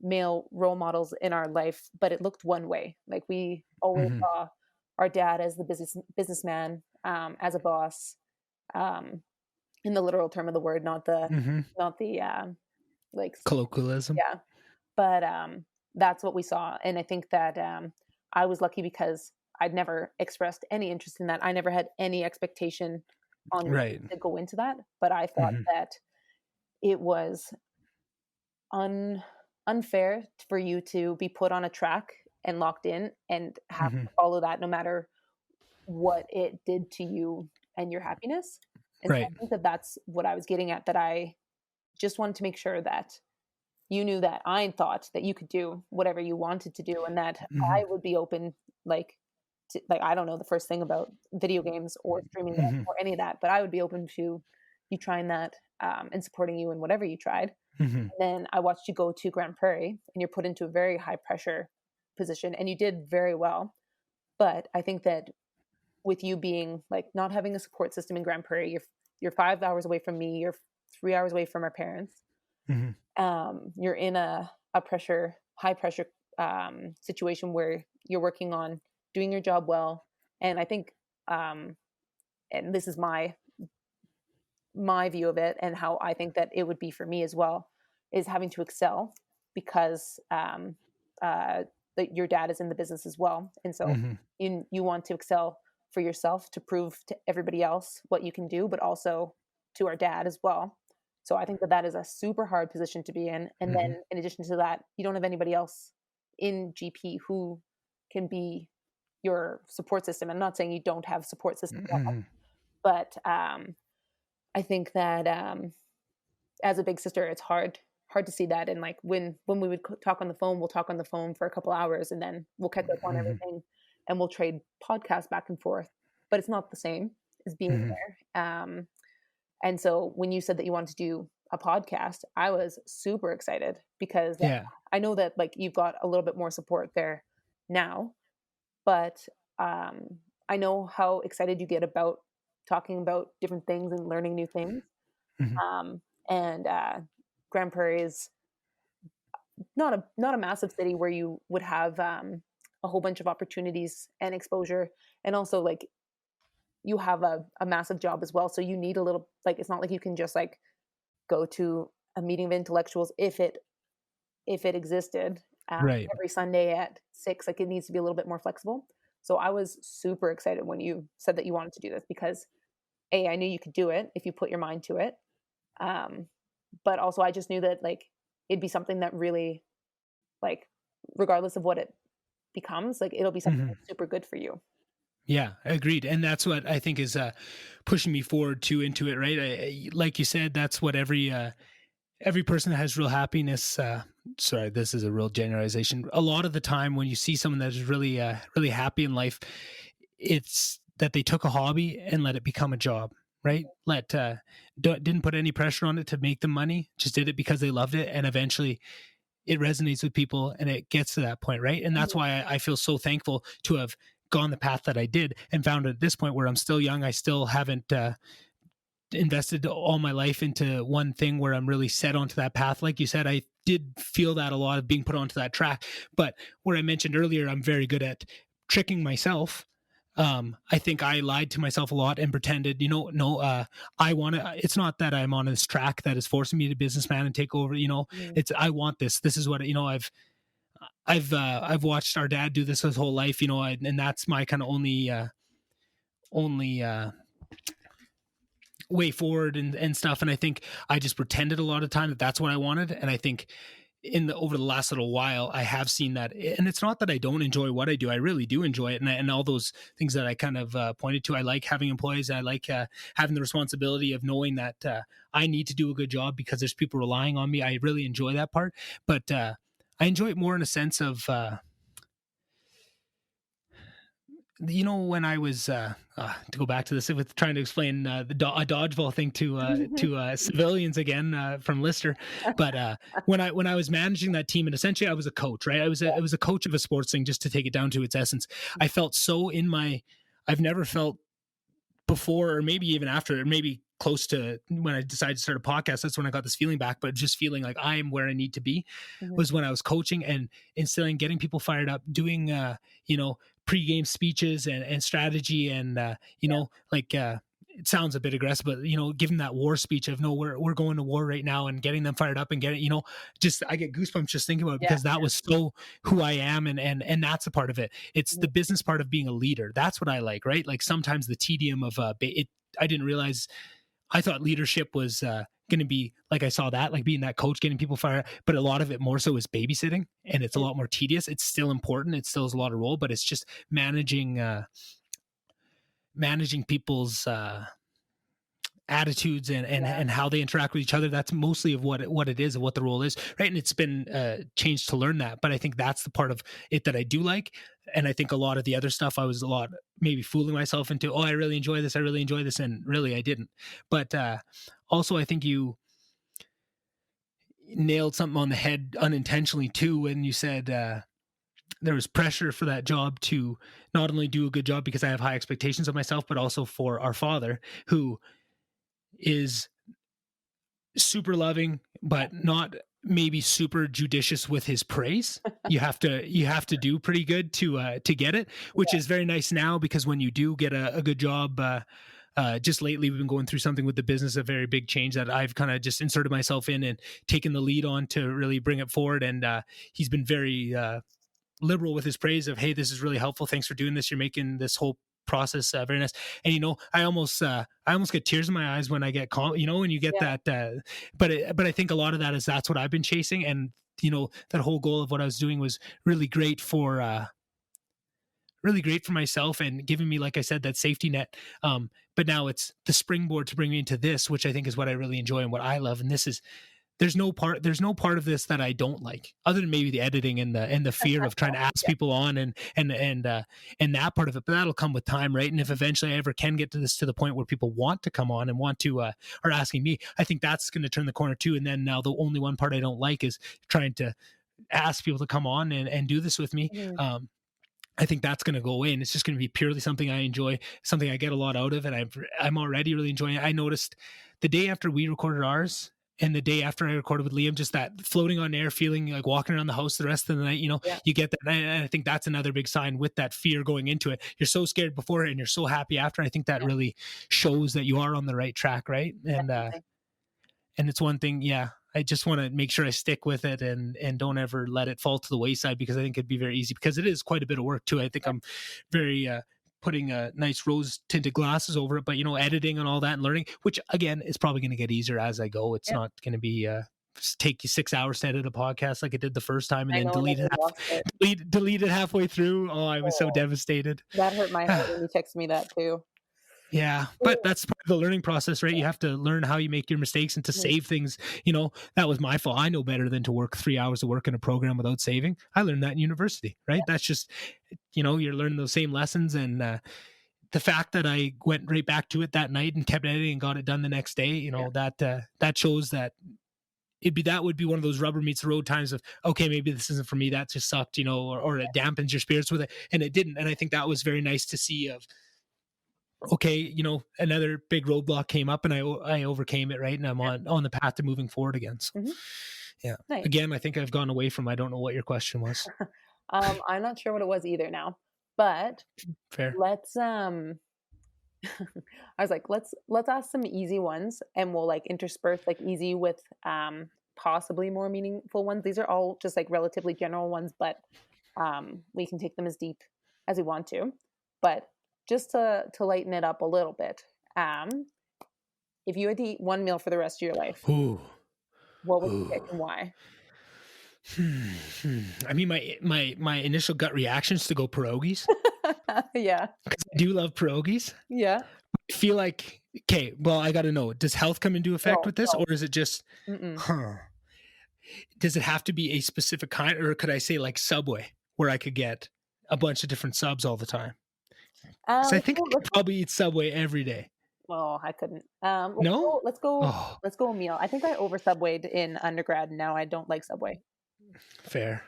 male role models in our life, but it looked one way. Like we always Hmm. saw our dad as the businessman, as a boss, um, in the literal term of the word, Hmm. not the like Colloquialism. yeah. But that's what we saw, and I think that I was lucky because I'd never expressed any interest in that. I never had any expectation on wanting Right. to go into that, but I thought Hmm. that it was un unfair for you to be put on a track and locked in and have Hmm. to follow that no matter what it did to you and your happiness. And so Right. I think that that's what I was getting at, that I just wanted to make sure that you knew that I thought that you could do whatever you wanted to do and that Hmm. I would be open, like, like, I don't know the first thing about video games or streaming Hmm. or any of that, but I would be open to you trying that, and supporting you in whatever you tried. Hmm. And then I watched you go to Grand Prairie and you're put into a very high pressure position and you did very well. But I think that with you being like not having a support system in Grand Prairie, you're 5 hours away from me, you're 3 hours away from our parents. Hmm. You're in a high pressure, situation where you're working on doing your job well. And I think, um, and this is my view of it and how I think that it would be for me as well, is having to excel because, that your dad is in the business as well, and so Hmm. you want to excel for yourself to prove to everybody else what you can do, but also to our dad as well. So I think that that is a super hard position to be in. And Hmm. then in addition to that, you don't have anybody else in GP who can be your support system. I'm not saying you don't have support system, Hmm. but I think that as a big sister, it's hard to see that. And like when we would talk on the phone, we'll talk on the phone for a couple hours, and then we'll catch up on Hmm. everything, and we'll trade podcasts back and forth. But it's not the same as being Hmm. there. And so when you said that you wanted to do a podcast, I was super excited because Yeah. I know that like you've got a little bit more support there now, but I know how excited you get about talking about different things and learning new things. Hmm. And Grand Prairie is not a massive city where you would have a whole bunch of opportunities and exposure, and also like you have a massive job as well, so you need a little, like, it's not like you can just like go to a meeting of intellectuals if it existed Right. every Sunday at 6. Like, it needs to be a little bit more flexible. So I was super excited when you said that you wanted to do this because I knew you could do it if you put your mind to it. Um, but also I just knew that like it'd be something that really, like, regardless of what it becomes, like it'll be something Hmm. that's super good for you. Yeah, agreed. And that's what I think is pushing me forward too into it. Right. Like you said, that's what every person that has real happiness. Sorry, this is a real generalization. A lot of the time, when you see someone that is really, really happy in life, it's that they took a hobby and let it become a job. Right? Didn't put any pressure on it to make them money. Just did it because they loved it, and eventually it resonates with people, and it gets to that point. Right? And that's Mhm. why I feel so thankful to have gone the path that I did and found at this point where I'm still young. I still haven't invested all my life into one thing where I'm really set onto that path. Like you said, I did feel that a lot of being put onto that track. But where I mentioned earlier, I'm very good at tricking myself. I think I lied to myself a lot and pretended, no, I want to. It's not that I'm on this track that is forcing me to businessman and take over. Mhm. It's I want this. This is what I've watched our dad do this his whole life. And that's my kind of only way forward and stuff. And I think I just pretended a lot of time that that's what I wanted. And I think over the last little while, I have seen that. And it's not that I don't enjoy what I do. I really do enjoy it. And all those things that I kind of pointed to, I like having employees. I like having the responsibility of knowing that I need to do a good job because there's people relying on me. I really enjoy that part. But I enjoy it more in a sense of, when I was to go back to this with trying to explain a dodgeball thing to civilians again from Lister, but when I was managing that team, and essentially I was a coach, right? I was a coach of a sports thing, just to take it down to its essence. I felt so I've never felt before, or maybe even after, or maybe close to when I decided to start a podcast. That's when I got this feeling back, but just feeling like I am where I need to be Mhm. was when I was coaching and instilling, getting people fired up, doing, pre-game speeches and strategy and, it sounds a bit aggressive, but give them that war speech of no, we're going to war right now, and getting them fired up and getting, just I get goosebumps just thinking about it Yeah. because that was so who I am, and that's a part of it. It's Mhm. the business part of being a leader. That's what I like, right? Like sometimes the tedium of it. I didn't realize. I thought leadership was going to be like I saw that, like being that coach, getting people fired, but a lot of it more so is babysitting, and it's a lot more tedious. It's still important. It still has a lot of role, but it's just managing people's attitudes Yeah. and how they interact with each other. That's mostly of what it is and what the role is, right? And it's been changed to learn that, but I think that's the part of it that I do like. And I think a lot of the other stuff I was a lot maybe fooling myself into, oh, I really enjoy this, and really I didn't. But also I think you nailed something on the head unintentionally too when you said there was pressure for that job to not only do a good job because I have high expectations of myself, but also for our father, who is super loving, but not maybe super judicious with his praise. You have to do pretty good to get it, which is very nice now, because when you do get a good job, just lately we've been going through something with the business, a very big change that I've kind of just inserted myself in and taken the lead on to really bring it forward. And he's been very liberal with his praise of, hey, this is really helpful. Thanks for doing this. You're making this whole process very nice. And I almost get tears in my eyes when I get when you get that. But I think a lot of that is that's what I've been chasing, and that whole goal of what I was doing was really great for myself and giving me, like I said, that safety net. But now it's the springboard to bring me into this, which I think is what I really enjoy and what I love. And this is, there's no part of this that I don't like, other than maybe the editing and the fear of trying to ask people on and that part of it. But that'll come with time, right? And if eventually I ever can get to the point where people want to come on and want to are asking me, I think that's going to turn the corner too. And then now the only one part I don't like is trying to ask people to come on and do this with me. Mm-hmm. I think that's going to go away, and it's just going to be purely something I enjoy, something I get a lot out of, and I'm already really enjoying it. I noticed the day after we recorded ours and the day after I recorded with Liam, just that floating on air feeling, like walking around the house the rest of the night, you get that. And I think that's another big sign with that fear going into it. You're so scared before and you're so happy after. I think that really shows that you are on the right track, right? And it's one thing, I just want to make sure I stick with it and don't ever let it fall to the wayside, because I think it'd be very easy, because it is quite a bit of work too. I think I'm very putting nice rose tinted glasses over it, but editing and all that and learning, which again is probably going to get easier as I go. It's not going to be take you 6 hours to edit a podcast like it did the first time and then delete it halfway through. Oh, I was so devastated. That hurt my heart when you texted me that too. Yeah, but that's part of the learning process, right? You have to learn how you make your mistakes and to save things. That was my fault. I know better than to work 3 hours of work in a program without saving. I learned that in university, right? Yeah. That's just, you're learning those same lessons. And the fact that I went right back to it that night and kept editing and got it done the next day, that shows that that would be one of those rubber meets the road times of, okay, maybe this isn't for me. That just sucked, or it dampens your spirits with it. And it didn't. And I think that was very nice to see of, okay, another big roadblock came up and I overcame it, right? And I'm on the path to moving forward again. So, nice. Again, I think I've gone away from, I don't know what your question was. I'm not sure what it was either now, but fair. Let's, I was like, let's ask some easy ones, and we'll intersperse easy with possibly more meaningful ones. These are all just relatively general ones, but we can take them as deep as we want to. But just to lighten it up a little bit, if you had to eat one meal for the rest of your life, what would you pick and why? I mean, my initial gut reaction is to go pierogies. Yeah. Because I do love pierogies. Yeah. I feel like, okay, well, I got to know, does health come into effect with this? Or is it just, does it have to be a specific kind? Or could I say Subway, where I could get a bunch of different subs all the time? So I think I could probably eat Subway every day. Oh, I couldn't. Let's go a meal. I think I over Subwayed in undergrad, and now I don't like Subway. Fair.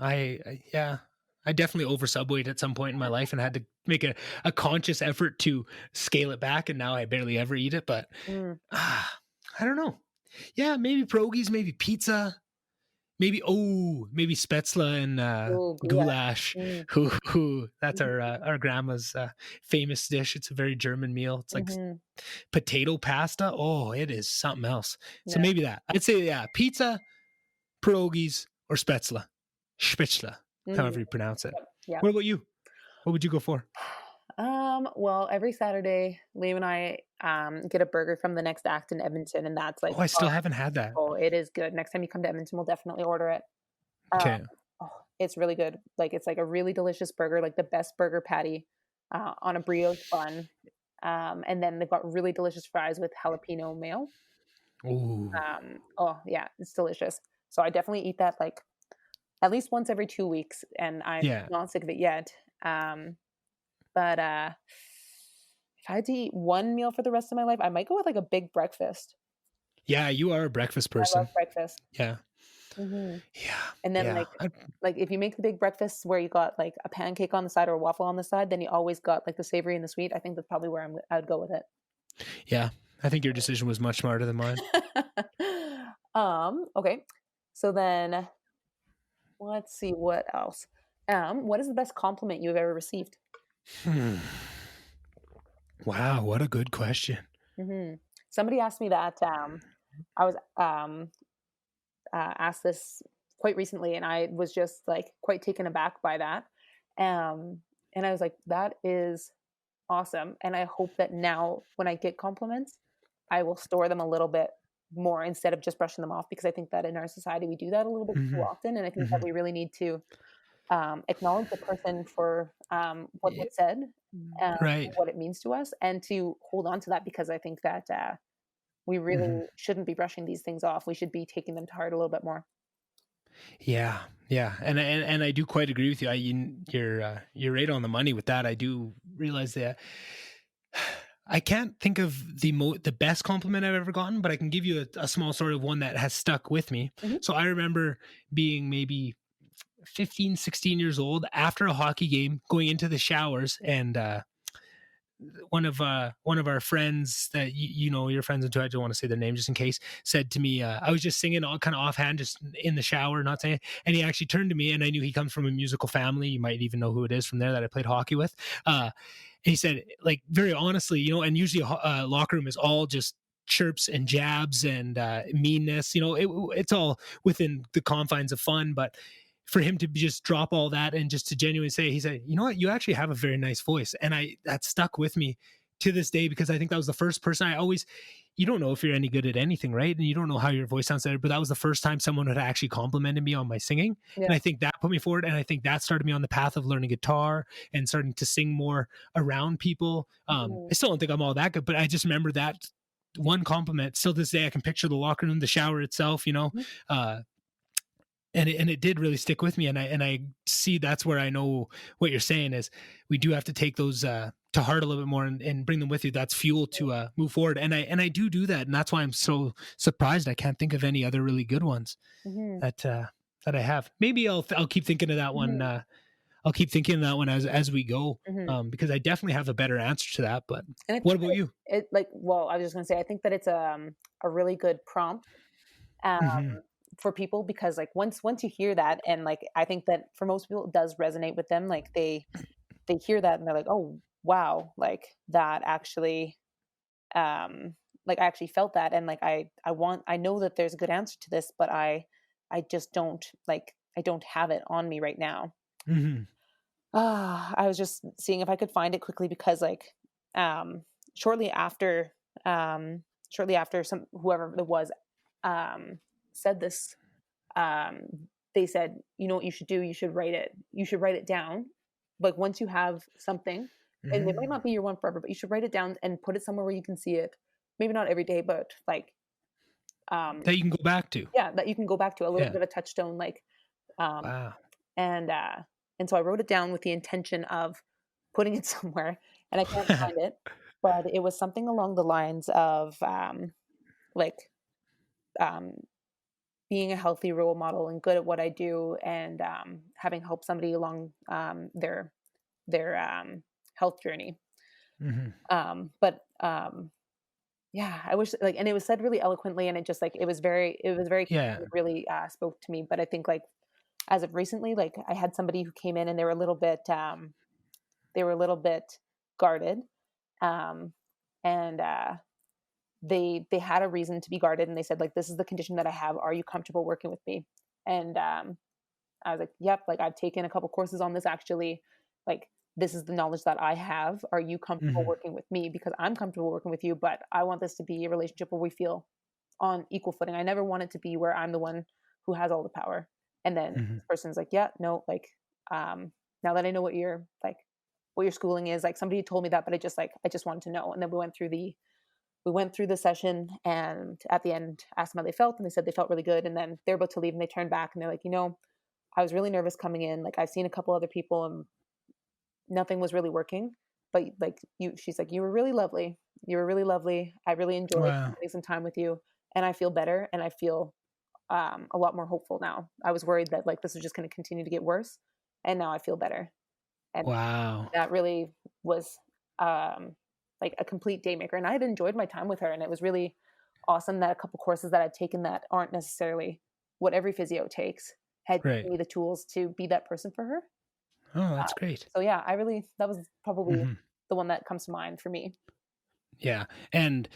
I definitely over Subwayed at some point in my life and had to make a conscious effort to scale it back, and now I barely ever eat it. But I don't know. Yeah, maybe pierogies, maybe pizza. Maybe spätzle and goulash. That's our grandma's famous dish. It's a very German meal. It's like potato pasta. Oh, it is something else. So maybe that. I'd say pizza, pierogies, or spätzle, however you pronounce it. Yeah. What about you? What would you go for? Well, every Saturday, Liam and I get a burger from the Next Act in Edmonton, and that's I still haven't had that. Oh, it is good. Next time you come to Edmonton, we'll definitely order it. Okay. It's really good. It's a really delicious burger, the best burger patty on a brioche bun. And then they've got really delicious fries with jalapeno mayo. Ooh. Yeah, it's delicious. So I definitely eat that at least once every 2 weeks, and I'm not sick of it yet. But if I had to eat one meal for the rest of my life, I might go with a big breakfast. Yeah, you are a breakfast person. I love breakfast. Yeah. Mm-hmm. Yeah. And then if you make the big breakfast where you got a pancake on the side or a waffle on the side, then you always got the savory and the sweet. I think that's probably where I'd go with it. Yeah. I think your decision was much smarter than mine. Okay. So then let's see what else. What is the best compliment you've ever received? Wow, what a good question. Hmm. Somebody asked me that. I was asked this quite recently, and I was just like quite taken aback by that. Um, and I was like, that is awesome. And I hope that now when I get compliments, I will store them a little bit more instead of just brushing them off, because I think that in our society we do that a little bit too Hmm. often. And I think that Hmm. we really need to acknowledge the person for what they said, Right. what it means to us, and to hold on to that, because I think that we Hmm. really shouldn't be brushing these things off. We should be taking them to heart a little bit more. Yeah, yeah, and I do quite agree with you. You're right on the money with that. I do realize that I can't think of the best compliment I've ever gotten, but I can give you a small sort of one that has stuck with me. Hmm. So I remember being maybe 15, 16 years old after a hockey game, going into the showers, and one of our friends that you know your friends into, I don't want to say their name just in case, said to me, I was just singing all kind of offhand, just in the shower, not saying, and he actually turned to me, and I knew he comes from a musical family. You might even know who it is from there that I played hockey with. And he said, like, very honestly, and usually a locker room is all just chirps and jabs and meanness. It's all within the confines of fun, but for him to just drop all that and just to genuinely say, he said, you know what, you actually have a very nice voice. And that stuck with me to this day, because I think that was the first person you don't know if you're any good at anything, right? And you don't know how your voice sounds there, but that was the first time someone had actually complimented me on my singing. Yeah. And I think that put me forward. And I think that started me on the path of learning guitar and starting to sing more around people. I Mhm. still don't think I'm all that good, but I just remember that one compliment. Still to this day, I can picture the locker room, the shower itself, Mhm. uh, and it did really stick with me, and I see that's where I know what you're saying is we do have to take those to heart a little bit more, and bring them with you. That's fuel to move forward, and I do that, and that's why I'm so surprised I can't think of any other really good ones Mhm. that that I have. Maybe I'll keep thinking of that one. Mhm. I'll keep thinking of that one as we go, Mhm. because I definitely have a better answer to that. But And I think what about that you? well, I was just gonna say, I think that it's a really good prompt um, Hmm. for people, because like once you hear that, and like I think that for most people it does resonate with them. Like they hear that and they're like, oh wow, like that actually, um, like I actually felt that, and like I know that there's a good answer to this, but I just don't like I don't have it on me right now. Hmm. I was just seeing if I could find it quickly, because like um shortly after shortly after some whoever it was um said this, um they said, you know what you should do, you should write it down. Like once you have something, and it might Hmm. not be your one forever, but you should write it down and put it somewhere where you can see it. Maybe not every day, but like um That you can go back to. yeah, that you can go back to, a little Yeah. bit of a touchstone, like um Wow. and so I wrote it down with the intention of putting it somewhere, and I can't find it, but it was something along the lines of like um, being a healthy role model and good at what I do, and having helped somebody along their health journey. Hmm. But yeah, I wish, like, and it was said really eloquently, and it just like it was very Yeah. it really spoke to me. But I think like as of recently, like I had somebody who came in and they were a little bit guarded, um, and they had a reason to be guarded, and they said like, this is the condition that I have, are you comfortable working with me? And I was like, yep, like I've taken a couple courses on this actually, like this is the knowledge that I have, are you comfortable Hmm. working with me? Because I'm comfortable working with you, but I want this to be a relationship where we feel on equal footing. I never want it to be where I'm the one who has all the power, and then Hmm. this person's like, yeah, no, like um now that I know what your schooling is, like somebody told me that, but I just wanted to know. And then we went through the session, and at the end asked them how they felt, and they said they felt really good. And then they're about to leave, and they turned back and they're like, I was really nervous coming in, like I've seen a couple other people and nothing was really working, but like she's like, you were really lovely, I really enjoyed Wow. spending some time with you, and I feel better, and I feel a lot more hopeful now. I was worried that like this was just going to continue to get worse, and now I feel better. And Wow. that really was um, like a complete day maker. And I had enjoyed my time with her, and it was really awesome that a couple courses that I'd taken that aren't necessarily what every physio takes had Right. given me the tools to be that person for her. Oh, that's great. So yeah, that was probably Hmm. the one that comes to mind for me. Yeah. And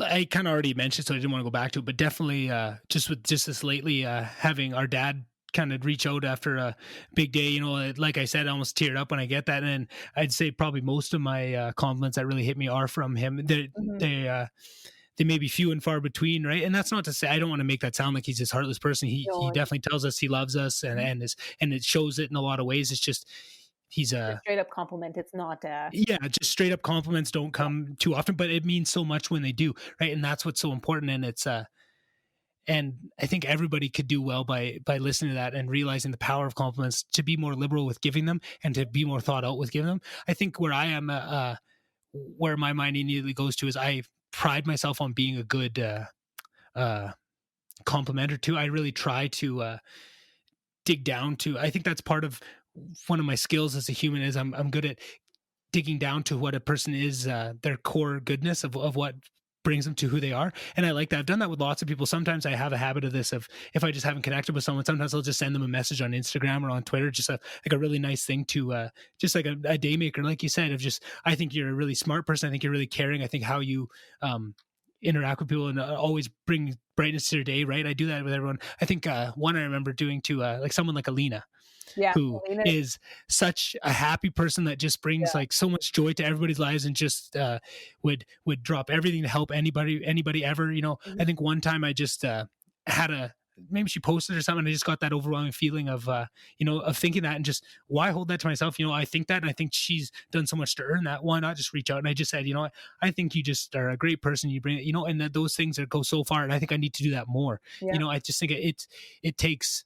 I kind of already mentioned, so I didn't want to go back to it, but definitely just with just this lately, having our dad kind of reach out after a big day, like I said, I almost teared up when I get that. And I'd say probably most of my compliments that really hit me are from him. Mhm. They may be few and far between, right? And that's not to say I don't want to make that sound like he's this heartless person. He No, definitely tells us he loves us, mhm. and it shows it in a lot of ways. It's just he's A a straight up compliment. It's not, yeah, just straight up compliments don't yeah, come too often, but it means so much when they do, right? And that's what's so important. And it's and I think everybody could do well by listening to that and realizing the power of compliments to be more liberal with giving them and to be more thought out with giving them. I think where I am, where my mind immediately goes to is I pride myself on being a good uh, complimenter too. I really try to dig down to. I think that's part of one of my skills as a human is I'm good at digging down to what a person is, their core goodness of what brings them to who they are. And I like that. I've done that with lots of people. Sometimes I have a habit of this of if I just haven't connected with someone, sometimes I'll just send them a message on Instagram or on Twitter, just like a really nice thing to just like a day maker, like you said, of just I think you're a really smart person. I think you're really caring. I think how you interact with people and always bring brightness to your day, right? I do that with everyone. I think one I remember doing to like someone like Alina, yeah, who Alina, is such a happy person that just brings yeah, like so much joy to everybody's lives and just would drop everything to help anybody ever. mhm, I think one time I just had a maybe she posted or something. I just got that overwhelming feeling of of thinking that and just why hold that to myself. I think that and I think she's done so much to earn that. Why not just reach out? And I just said, what, I think you just are a great person. You bring it, and that those things that go so far. And I think I need to do that more. yeah, I just think it takes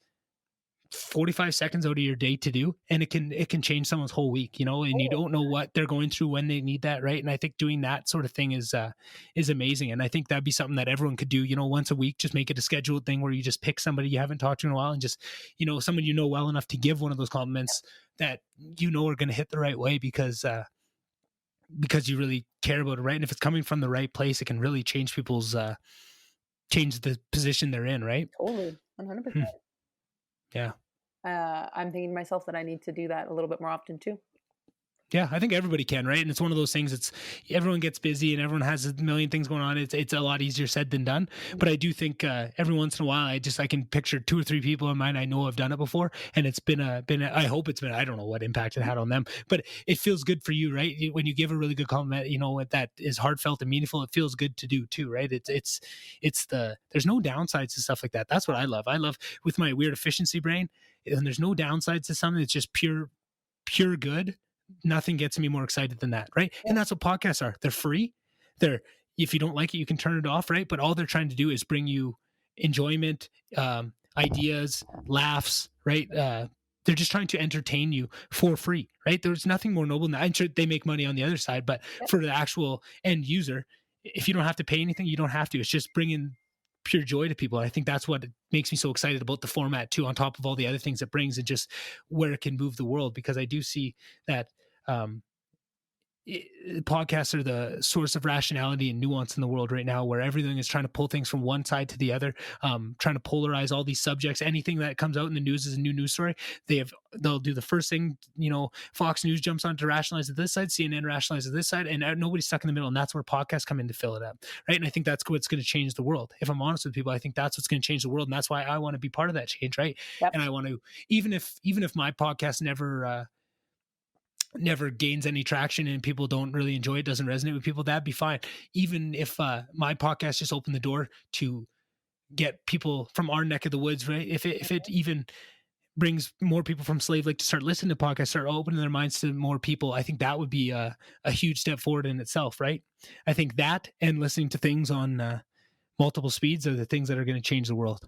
45 seconds out of your day to do, and it can change someone's whole week, and you totally, don't know what they're going through when they need that, right? And I think doing that sort of thing is amazing, and I think that'd be something that everyone could do, once a week. Just make it a scheduled thing where you just pick somebody you haven't talked to in a while and just someone well enough to give one of those compliments that are going to hit the right way because you really care about it, right? And if it's coming from the right place, it can really change people's change the position they're in, right? totally, Hmm. 100%. Yeah. I'm thinking to myself that I need to do that a little bit more often too. Yeah, I think everybody can, right? And it's one of those things. It's everyone gets busy and everyone has a million things going on. It's a lot easier said than done. Mhm, But I do think every once in a while, I can picture two or three people in mind I know have done it before, and it's I hope it's been. I don't know what impact it mhm, had on them, but it feels good for you, right? When you give a really good compliment, that is heartfelt and meaningful. It feels good to do too, right? It's there's no downsides to stuff like that. That's what I love. I love with my weird efficiency brain, and there's no downsides to something. It's just pure good. Nothing gets me more excited than that, right? yeah, And that's what podcasts are. They're free. They're if you don't like it, you can turn it off, right? But all they're trying to do is bring you enjoyment, ideas, laughs, right? They're just trying to entertain you for free, right? There's nothing more noble than that. I'm sure they make money on the other side, but yep, for the actual end user, if you don't have to pay anything, you don't have to. It's just bringing pure joy to people. And I think that's what makes me so excited about the format too, on top of all the other things it brings and just where it can move the world. Because I do see that um, podcasts are the source of rationality and nuance in the world right now, where everything is trying to pull things from one side to the other, trying to polarize all these subjects. Anything that comes out in the news is a new news story. They'll do the first thing, Fox News jumps on to rationalize it this side, CNN rationalizes this side, and nobody's stuck in the middle. And that's where podcasts come in to fill it up, right? And I think that's what's going to change the world. If I'm honest with people, I think that's what's going to change the world, and that's why I want to be part of that change, right? yep, And I want to, even if my podcast never gains any traction and people don't really enjoy it, doesn't resonate with people, that'd be fine. Even if my podcast just opened the door to get people from our neck of the woods, right? If it even brings more people from Slave Lake to start listening to podcasts, start opening their minds to more people, I think that would be a huge step forward in itself, right? I think that and listening to things on multiple speeds are the things that are going to change the world.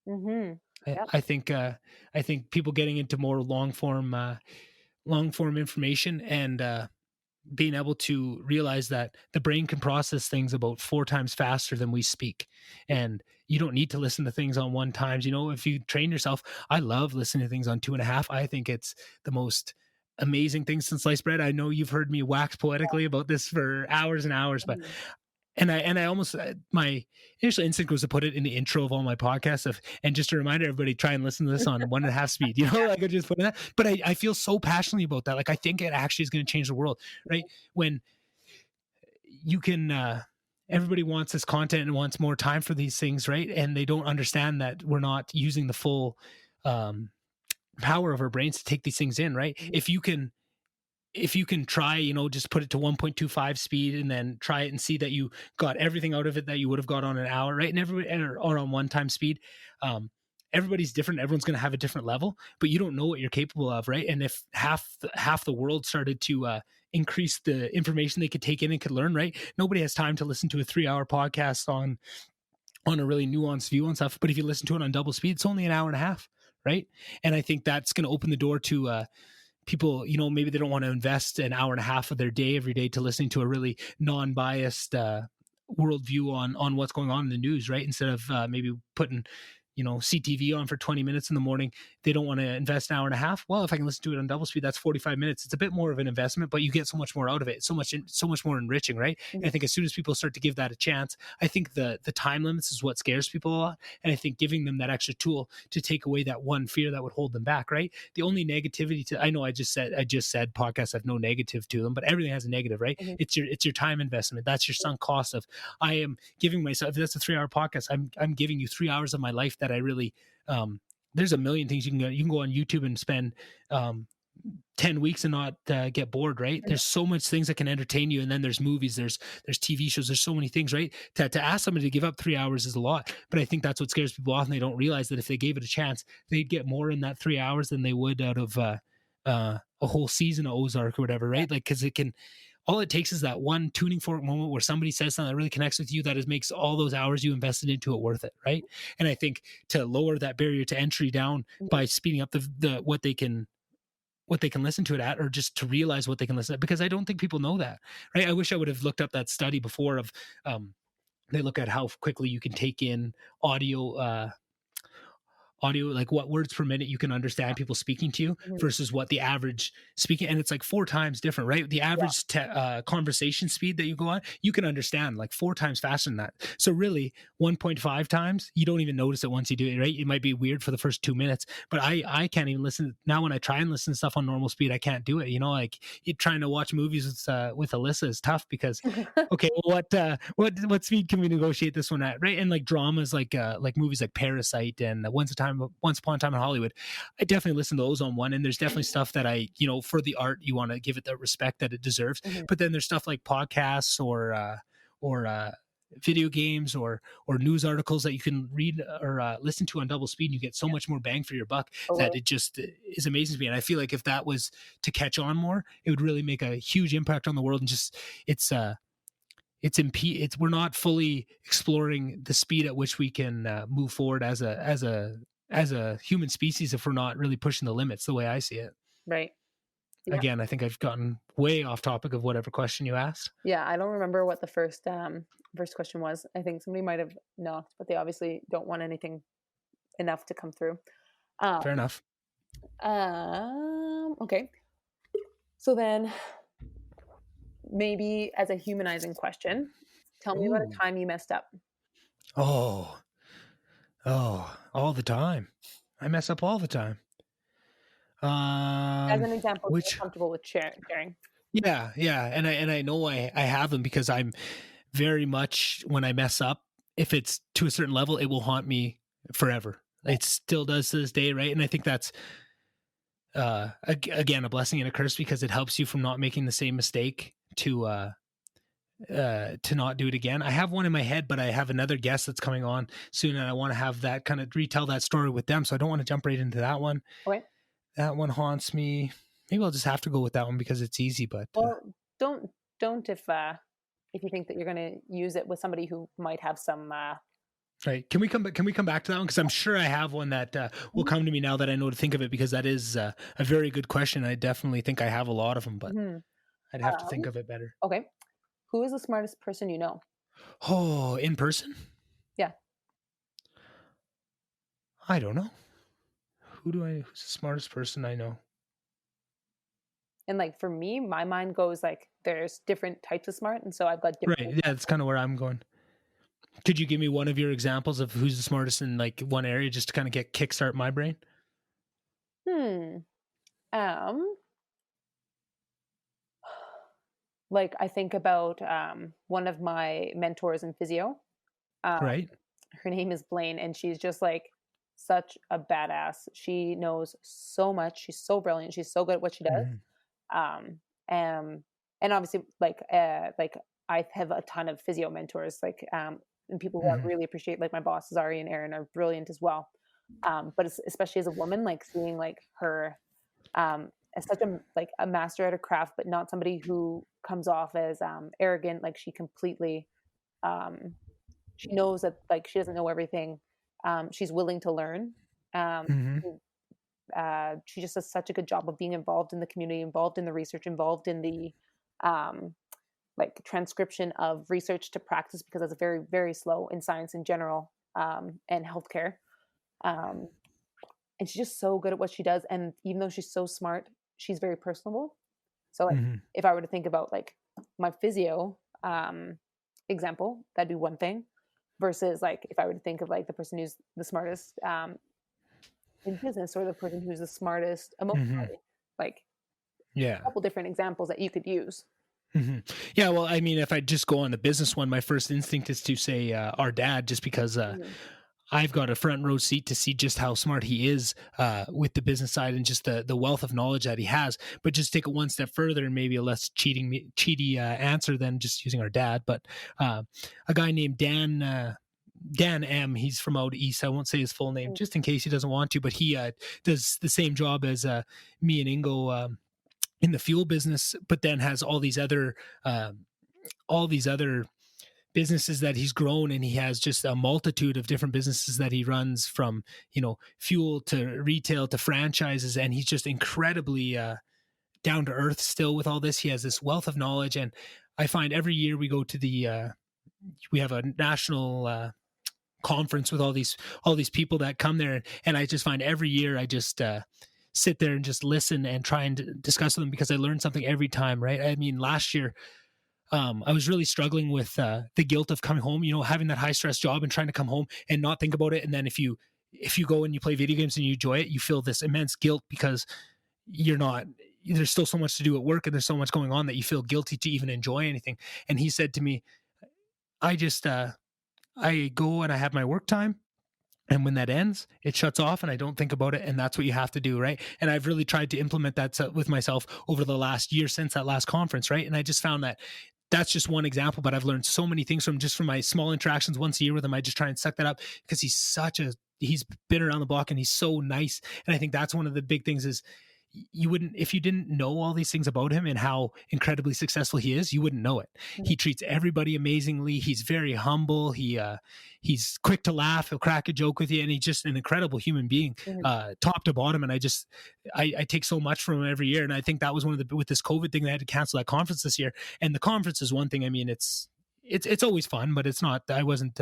mhm, I, yep, I think uh, I think people getting into more long form information and being able to realize that the brain can process things about 4 times faster than we speak. And you don't need to listen to things on 1 times. If you train yourself, I love listening to things on 2.5. I think it's the most amazing thing since sliced bread. I know you've heard me wax poetically about this for hours and hours, but mhm, and I almost my initial instinct was to put it in the intro of all my podcasts and just to remind everybody try and listen to this on 1.5 speed, like I just put in that. But I feel so passionately about that. Like I think it actually is going to change the world, right? When you can, everybody wants this content and wants more time for these things, right? And they don't understand that we're not using the full power of our brains to take these things in, right? Mhm. If you can try, just put it to 1.25 speed and then try it and see that you got everything out of it that you would have got on an hour, right? And everybody or on one time speed. Everybody's different. Everyone's going to have a different level, but you don't know what you're capable of, right? And if half the world started to increase the information they could take in and could learn, right? Nobody has time to listen to a 3-hour podcast on a really nuanced view on stuff. But if you listen to it on double speed, it's only an hour and a half, right? And I think that's going to open the door to people, maybe they don't want to invest an hour and a half of their day every day to listening to a really non-biased worldview on what's going on in the news, right? Instead of maybe putting CTV on for 20 minutes in the morning, they don't want to invest an hour and a half. Well, if I can listen to it on double speed, that's 45 minutes. It's a bit more of an investment, but you get so much more out of it. So much more enriching, right? Mhm. And I think as soon as people start to give that a chance, I think the time limits is what scares people a lot. And I think giving them that extra tool to take away that one fear that would hold them back, right? The only negativity I know I just said podcasts have no negative to them, but everything has a negative, right? Mhm. It's your time investment. That's your sunk cost of, I am giving myself, if that's a 3-hour podcast, I'm giving you 3 hours of my life that I really, there's a million things you can go on YouTube and spend 10 weeks and not get bored, right? There's so much things that can entertain you. And then there's movies, there's TV shows, there's so many things, right? To ask somebody to give up 3 hours is a lot, but I think that's what scares people off. And they don't realize that if they gave it a chance, they'd get more in that 3 hours than they would out of a whole season of Ozark or whatever, right? Like, cause all it takes is that one tuning fork moment where somebody says something that really connects with you, that makes all those hours you invested into it worth it, right? And I think to lower that barrier to entry down by speeding up the what they can listen to it at, or just to realize what they can listen at, because I don't think people know that, right? I wish I would have looked up that study before of they look at how quickly you can take in audio, like what words per minute you can understand people speaking to you Mhm. versus what the average speaking, and it's like 4 times different, right? The average conversation speed that you go on, you can understand like 4 times faster than that. So really 1.5 times, you don't even notice it once you do it, right? It might be weird for the first 2 minutes, but I can't even listen now. When I try and listen to stuff on normal speed, I can't do it, like trying to watch movies with Alyssa is tough, because okay, well, what speed can we negotiate this one at, right? And like dramas like movies like Parasite and Once Upon a Time in Hollywood, I definitely listen to those on one. And there's definitely stuff that I, for the art, you want to give it the respect that it deserves. Mhm. But then there's stuff like podcasts or video games or news articles that you can read or listen to on double speed, and you get so much more bang for your buck that it just is amazing to me. And I feel like if that was to catch on more, it would really make a huge impact on the world. And just we're not fully exploring the speed at which we can move forward as a human species if we're not really pushing the limits, the way I see it. Right. Yeah. Again, I think I've gotten way off topic of whatever question you asked. Yeah, I don't remember what the first question was. I think somebody might have knocked, but they obviously don't want anything enough to come through. Fair enough. Okay. So then maybe as a humanizing question, tell me about a Ooh. time you messed up. Oh, all the time. I mess up all the time. As an example, if Which you're comfortable with sharing. yeah, and I know I have them, because I'm very much, when I mess up, if it's to a certain level, it will haunt me forever. It still does to this day, right? And I think that's again a blessing and a curse, because it helps you from not making the same mistake to not do it again. I have one in my head, but I have another guest that's coming on soon, and I want to have that kind of retell that story with them. So I don't want to jump right into that one. Okay. That one haunts me. Maybe I'll just have to go with that one because it's easy. But Well, don't if you think that you're going to use it with somebody who might have some. right. Can we come back to that one? Because I'm sure I have one that will come to me now that I know to think of it, because that is a very good question. I definitely think I have a lot of them, but I'd have to think of it better. Okay. Who is the smartest person you know? Oh, in person? Yeah. I don't know. Who's the smartest person I know? And like for me, my mind goes like there's different types of smart, and so I've got different. Right. Yeah, that's kind of where I'm going. Could you give me one of your examples of who's the smartest in like one area, just to kind of kickstart my brain? like I think about one of my mentors in physio. Um, Right. her name is Blaine, and she's just like such a badass. She knows so much. She's so brilliant. She's so good at what she does. Hmm. Um, and and obviously, like I have a ton of physio mentors, and people who I Hmm. really appreciate, like my bosses Ari and Aaron are brilliant as well. But especially as a woman, like seeing like her as such a like a master at her craft, but not somebody who comes off as arrogant. Like she completely um, she knows that like she doesn't know everything. She's willing to learn. Um, Hmm. she just does such a good job of being involved in the community, involved in the research, involved in the um, like transcription of research to practice because that's very very slow in science in general and healthcare. Um, and she's just so good at what she does. And even though she's so smart, she's very personable. So like Hmm. if I were to think about like my physio example, that'd be one thing. Versus like if I were to think of like the person who's the smartest in business or the person who's the smartest Hmm. emotionally, like Yeah. a couple different examples that you could use. Hmm. Yeah. Well, I mean, if I just go on the business one, my first instinct is to say our dad, just because Mhm. I've got a front row seat to see just how smart he is with the business side and just the wealth of knowledge that he has. But just take it one step further and maybe a less cheaty answer than just using our dad. But a guy named Dan M. He's from out east. I won't say his full name just in case he doesn't want to, but he does the same job as me and Ingo in the fuel business, but then has um, all these other businesses that he's grown, and he has just a multitude of different businesses that he runs, from fuel to retail to franchises, and he's just incredibly down to earth still with all this. He has this wealth of knowledge, and I find every year we go to we have a national conference with all these people that come there, and I just find every year I just sit there and just listen and try and discuss with them, because I learn something every time, right? I mean, last year I was really struggling with the guilt of coming home, having that high stress job and trying to come home and not think about it. And then if you go and you play video games and you enjoy it, you feel this immense guilt because you're not. There's still so much to do at work, and there's so much going on that you feel guilty to even enjoy anything. And he said to me, "I just I go and I have my work time, and when that ends, it shuts off and I don't think about it. And that's what you have to do." Right. And I've really tried to implement that with myself over the last year since that last conference. Right. And I just found that that's just one example, but I've learned so many things from my small interactions once a year with him. I just try and suck that up because he's been around the block and he's so nice. And I think that's one of the big things is you wouldn't, if you didn't know all these things about him and how incredibly successful he is, you wouldn't know it. Mhm. He treats everybody amazingly. He's very humble. He's quick to laugh. He'll crack a joke with you, and he's just an incredible human being, Mhm. top to bottom. And I take so much from him every year. And I think that was one of the with this COVID thing, they had to cancel that conference this year. And the conference is one thing. I mean, it's always fun, but it's not. I wasn't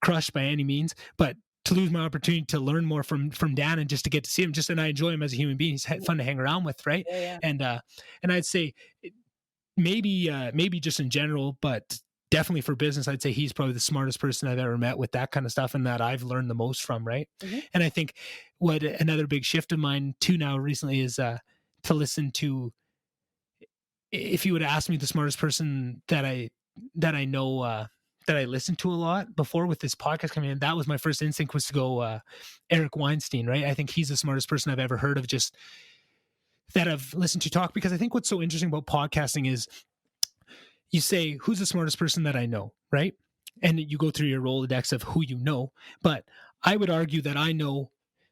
crushed by any means, but to lose my opportunity to learn more from Dan and just to get to see him, and I enjoy him as a human being. He's fun to hang around with, right? Yeah, yeah. And I'd say maybe just in general, but definitely for business, I'd say he's probably the smartest person I've ever met with that kind of stuff, and that I've learned the most from, right? Mhm. And I think what another big shift of mine too now recently is to listen to. If you would ask me the smartest person that I know, that I listened to a lot before with this podcast coming in, that was my first instinct, was to go Eric Weinstein, right? I think he's the smartest person I've ever heard of, just that I've listened to talk, because I think what's so interesting about podcasting is you say, who's the smartest person that I know, right? And you go through your Rolodex of who you know. But I would argue that I know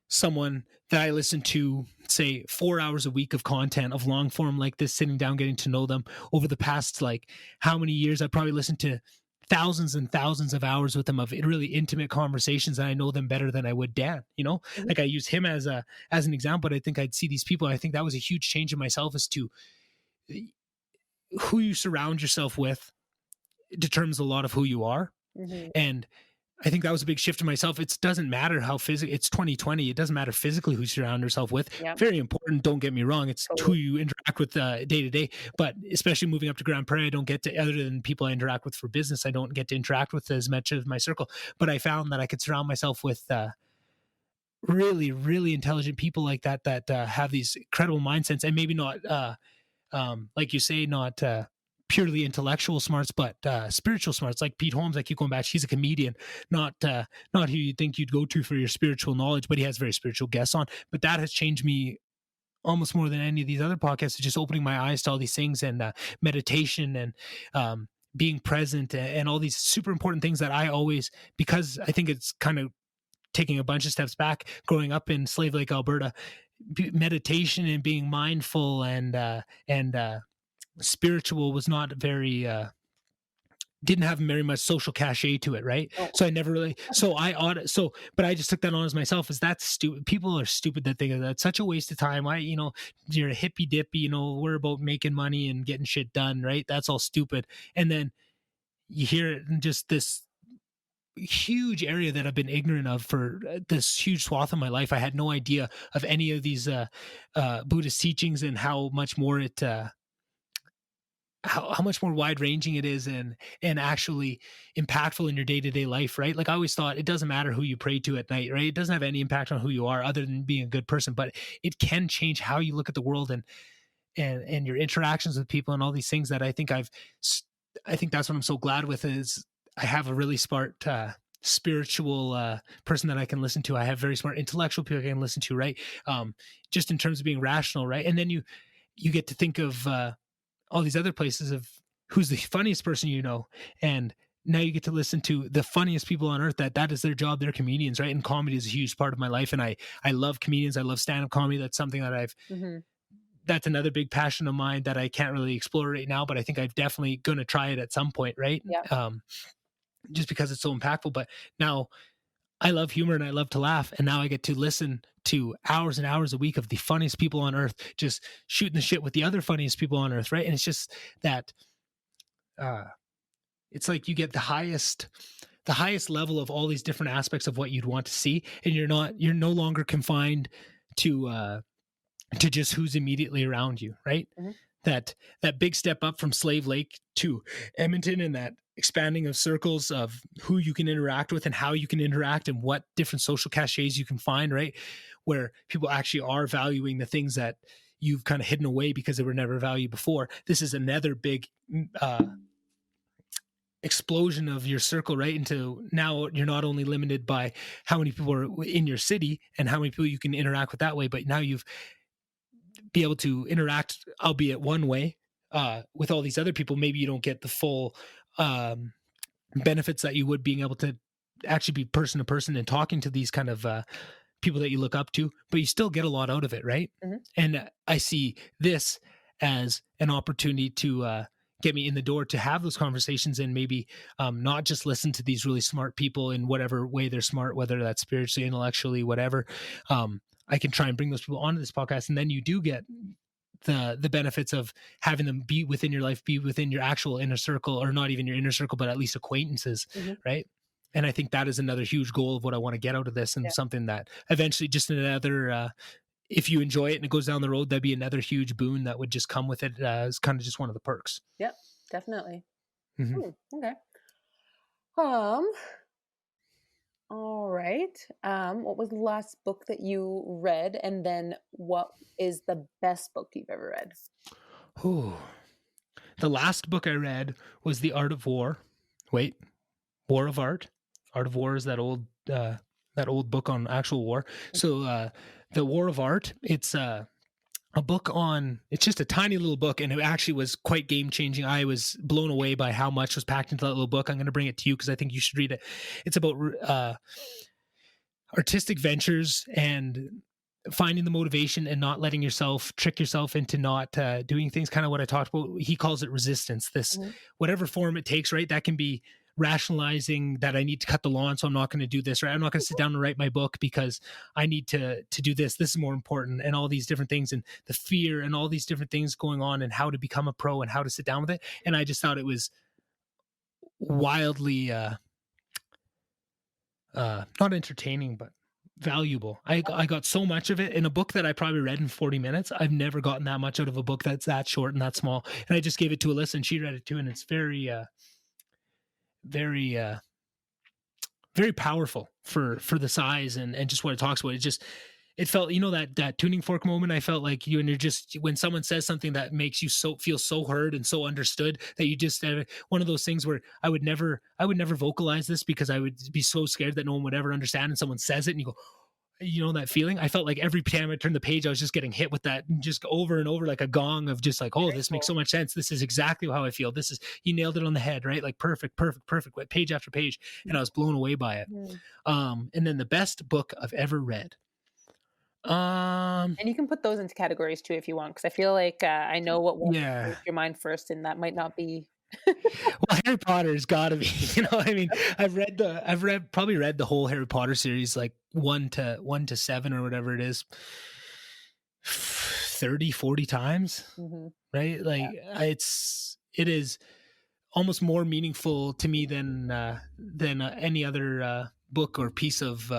someone that I listen to, say, 4 hours a week of content of long form like this, sitting down, getting to know them over the past, like, how many years? I probably listened to thousands and thousands of hours with them of really intimate conversations, and I know them better than I would Dan. Mhm. Like, I use him as an example, but I think I'd see these people, and I think that was a huge change in myself, as to who you surround yourself with determines a lot of who you are. Mhm. And I think that was a big shift in myself. It doesn't matter how physical, it's 2020. It doesn't matter physically who you surround yourself with. Yeah, Very important. Don't get me wrong. It's who totally. you interact with day to day. But especially moving up to Grand Prairie, I don't get to, other than people I interact with for business, I don't get to interact with as much of my circle. But I found that I could surround myself with really, really intelligent people like that, that have these incredible mindsets, and maybe not, like you say, not purely intellectual smarts, but spiritual smarts. Like Pete Holmes, I keep going back. He's a comedian, not who you think you'd go to for your spiritual knowledge, but he has very spiritual guests on. But that has changed me almost more than any of these other podcasts, just opening my eyes to all these things, and meditation, and being present, and all these super important things that I always, because I think it's kind of taking a bunch of steps back, growing up in Slave Lake, Alberta, meditation and being mindful and spiritual was not very didn't have very much social cachet to it, right? Oh. So I never really, but I just took that on as myself. Is that stupid? People are stupid that think of that. Such a waste of time. You're a hippy dippy, we're about making money and getting shit done, right? That's all stupid. And then you hear it in just this huge area that I've been ignorant of for this huge swath of my life. I had no idea of any of these Buddhist teachings, and how much more it, how much more wide ranging it is, and actually impactful in your day-to-day life, right? Like I always thought it doesn't matter who you pray to at night, right? It doesn't have any impact on who you are other than being a good person, but it can change how you look at the world, and your interactions with people, and all these things that I think that's what I'm so glad with, is I have a really smart spiritual person that I can listen to. I have very smart intellectual people I can listen to, right? Just in terms of being rational, right? And then you get to think of all these other places of who's the funniest person, and now you get to listen to the funniest people on earth. That is their job. They're comedians, right? And comedy is a huge part of my life, and I love comedians. I love stand-up comedy. That's something that that's another big passion of mine that I can't really explore right now, but I think I'm definitely going to try it at some point, right? Yeah. Just because it's so impactful. But now I love humor and I love to laugh, and now I get to listen to hours and hours a week of the funniest people on earth, just shooting the shit with the other funniest people on earth, right? And it's just that it's like you get the highest level of all these different aspects of what you'd want to see, and you're no longer confined to just who's immediately around you, right? That big step up from Slave Lake to Edmonton, and that expanding of circles of who you can interact with and how you can interact, and what different social cachets you can find, right? Where people actually are valuing the things that you've kind of hidden away because they were never valued before. This is another big explosion of your circle, right? Into now you're not only limited by how many people are in your city and how many people you can interact with that way, but now you've be able to interact, albeit one way, with all these other people. Maybe you don't get the full benefits that you would being able to actually be person to person and talking to these kind of people that you look up to, but you still get a lot out of it, right? And I see this as an opportunity to get me in the door to have those conversations, and maybe not just listen to these really smart people in whatever way they're smart, whether that's spiritually, intellectually, whatever. I can try and bring those people onto this podcast, and then you do get the benefits of having them be within your life, be within your actual inner circle, or not even your inner circle, but at least acquaintances, right? And I think that is another huge goal of what I want to get out of this, and something that eventually just another, if you enjoy it and it goes down the road, that'd be another huge boon that would just come with it as kind of just one of the perks. Yep, definitely. Okay. All right. What was the last book that you read? And then what is the best book you've ever read? Oh, the last book I read was The Art of War. Wait, War of Art. Art of War is that old book on actual war. So The War of Art, it's a book on, it's just a tiny little book, and it actually was quite game changing. I was blown away by how much was packed into that little book. I'm going to bring it to you because I think you should read it. It's about artistic ventures and finding the motivation and not letting yourself trick yourself into not doing things. Kind of what I talked about. He calls it resistance. This, whatever form it takes, right? That can be rationalizing that I need to cut the lawn, so I'm not going to do this, right? I'm not going to sit down and write my book because I need to do this. This is more important, and all these different things, and the fear and all these different things going on, and how to become a pro and how to sit down with it. And I just thought it was wildly not entertaining, but valuable. I got so much of it in a book that I probably read in 40 minutes. I've never gotten that much out of a book that's that short and that small. And I just gave it to Alyssa, and she read it too, and it's very very powerful for the size and just what it talks about. It just, it felt, that tuning fork moment. I felt like you're just, when someone says something that makes you feel so heard and so understood, that you just one of those things where I would never vocalize this because I would be so scared that no one would ever understand, and someone says it and you go, that feeling. I felt like every time I turned the page, I was just getting hit with that, and just over and over like a gong of just like, oh, Very this makes cool. so much sense. This is exactly how I feel. This is, you nailed it on the head, right? Like perfect, perfect, perfect, page after page. And I was blown away by it. Mhm. And then the best book I've ever read. Um, And you can put those into categories too if you want, because I feel like I know what one yeah. comes to your mind first, and that might not be. Well, Harry Potter's got to be. I mean, probably read the whole Harry Potter series, like 1 to 7 or whatever it is, 30, 40 times, Mhm. right? Like it is almost more meaningful to me than any other book or piece of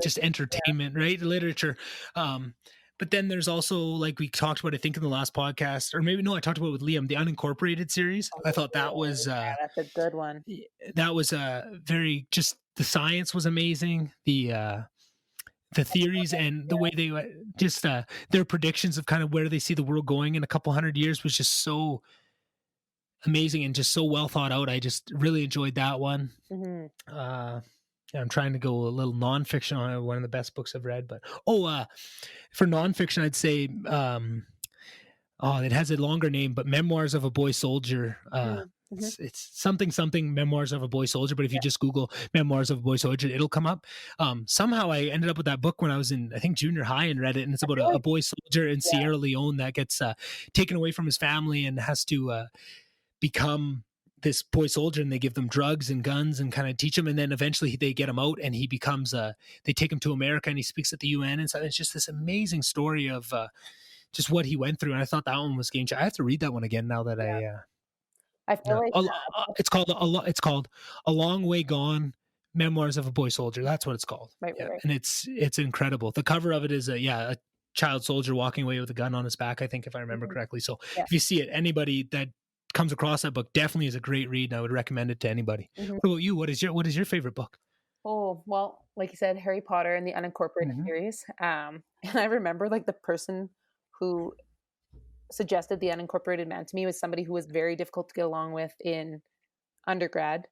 just Literature. Yeah. entertainment, right? Literature. Um, but then there's also, like we talked about, I think in the last podcast, or maybe no, I talked about with Liam, the unincorporated series. I thought Oh, yeah, that's a good one. that was very, just the science was amazing. The theories and the way they just their predictions of kind of where they see the world going in a couple hundred years was just so amazing and just so well thought out. I just really enjoyed that one. Mhm. Yeah, I'm trying to go a little nonfiction on one of the best books I've read, but for nonfiction, I'd say it has a longer name, but Memoirs of a Boy Soldier. Mhm. Mhm. It's something Memoirs of a Boy Soldier, but if you Yeah. just Google Memoirs of a Boy Soldier, it'll come up. Somehow I ended up with that book when I was in, I think, junior high, and read it, and it's I about feel a like boy soldier in yeah. Sierra Leone that gets taken away from his family and has to become this boy soldier, and they give them drugs and guns and kind of teach him, and then eventually they get him out and he becomes they take him to America and he speaks at the UN and stuff. It's just this amazing story of just what he went through, and I thought that one was game changer. I have to read that one again now that Yeah. I I feel like it's called A Long Way Gone, Memoirs of a Boy Soldier. That's what it's called. right, right, Yeah, right. and it's incredible. The cover of it is a child soldier walking away with a gun on his back, I think, if I remember Mhm. correctly. So Yeah. if you see it, anybody that comes across that book definitely is a great read, and I would recommend it to anybody. Mhm. What about you? What is your favorite book? Oh, well, like you said, Harry Potter and the unincorporated Mm-hmm. series. And I remember like the person who suggested the unincorporated man to me was somebody who was very difficult to get along with in undergrad.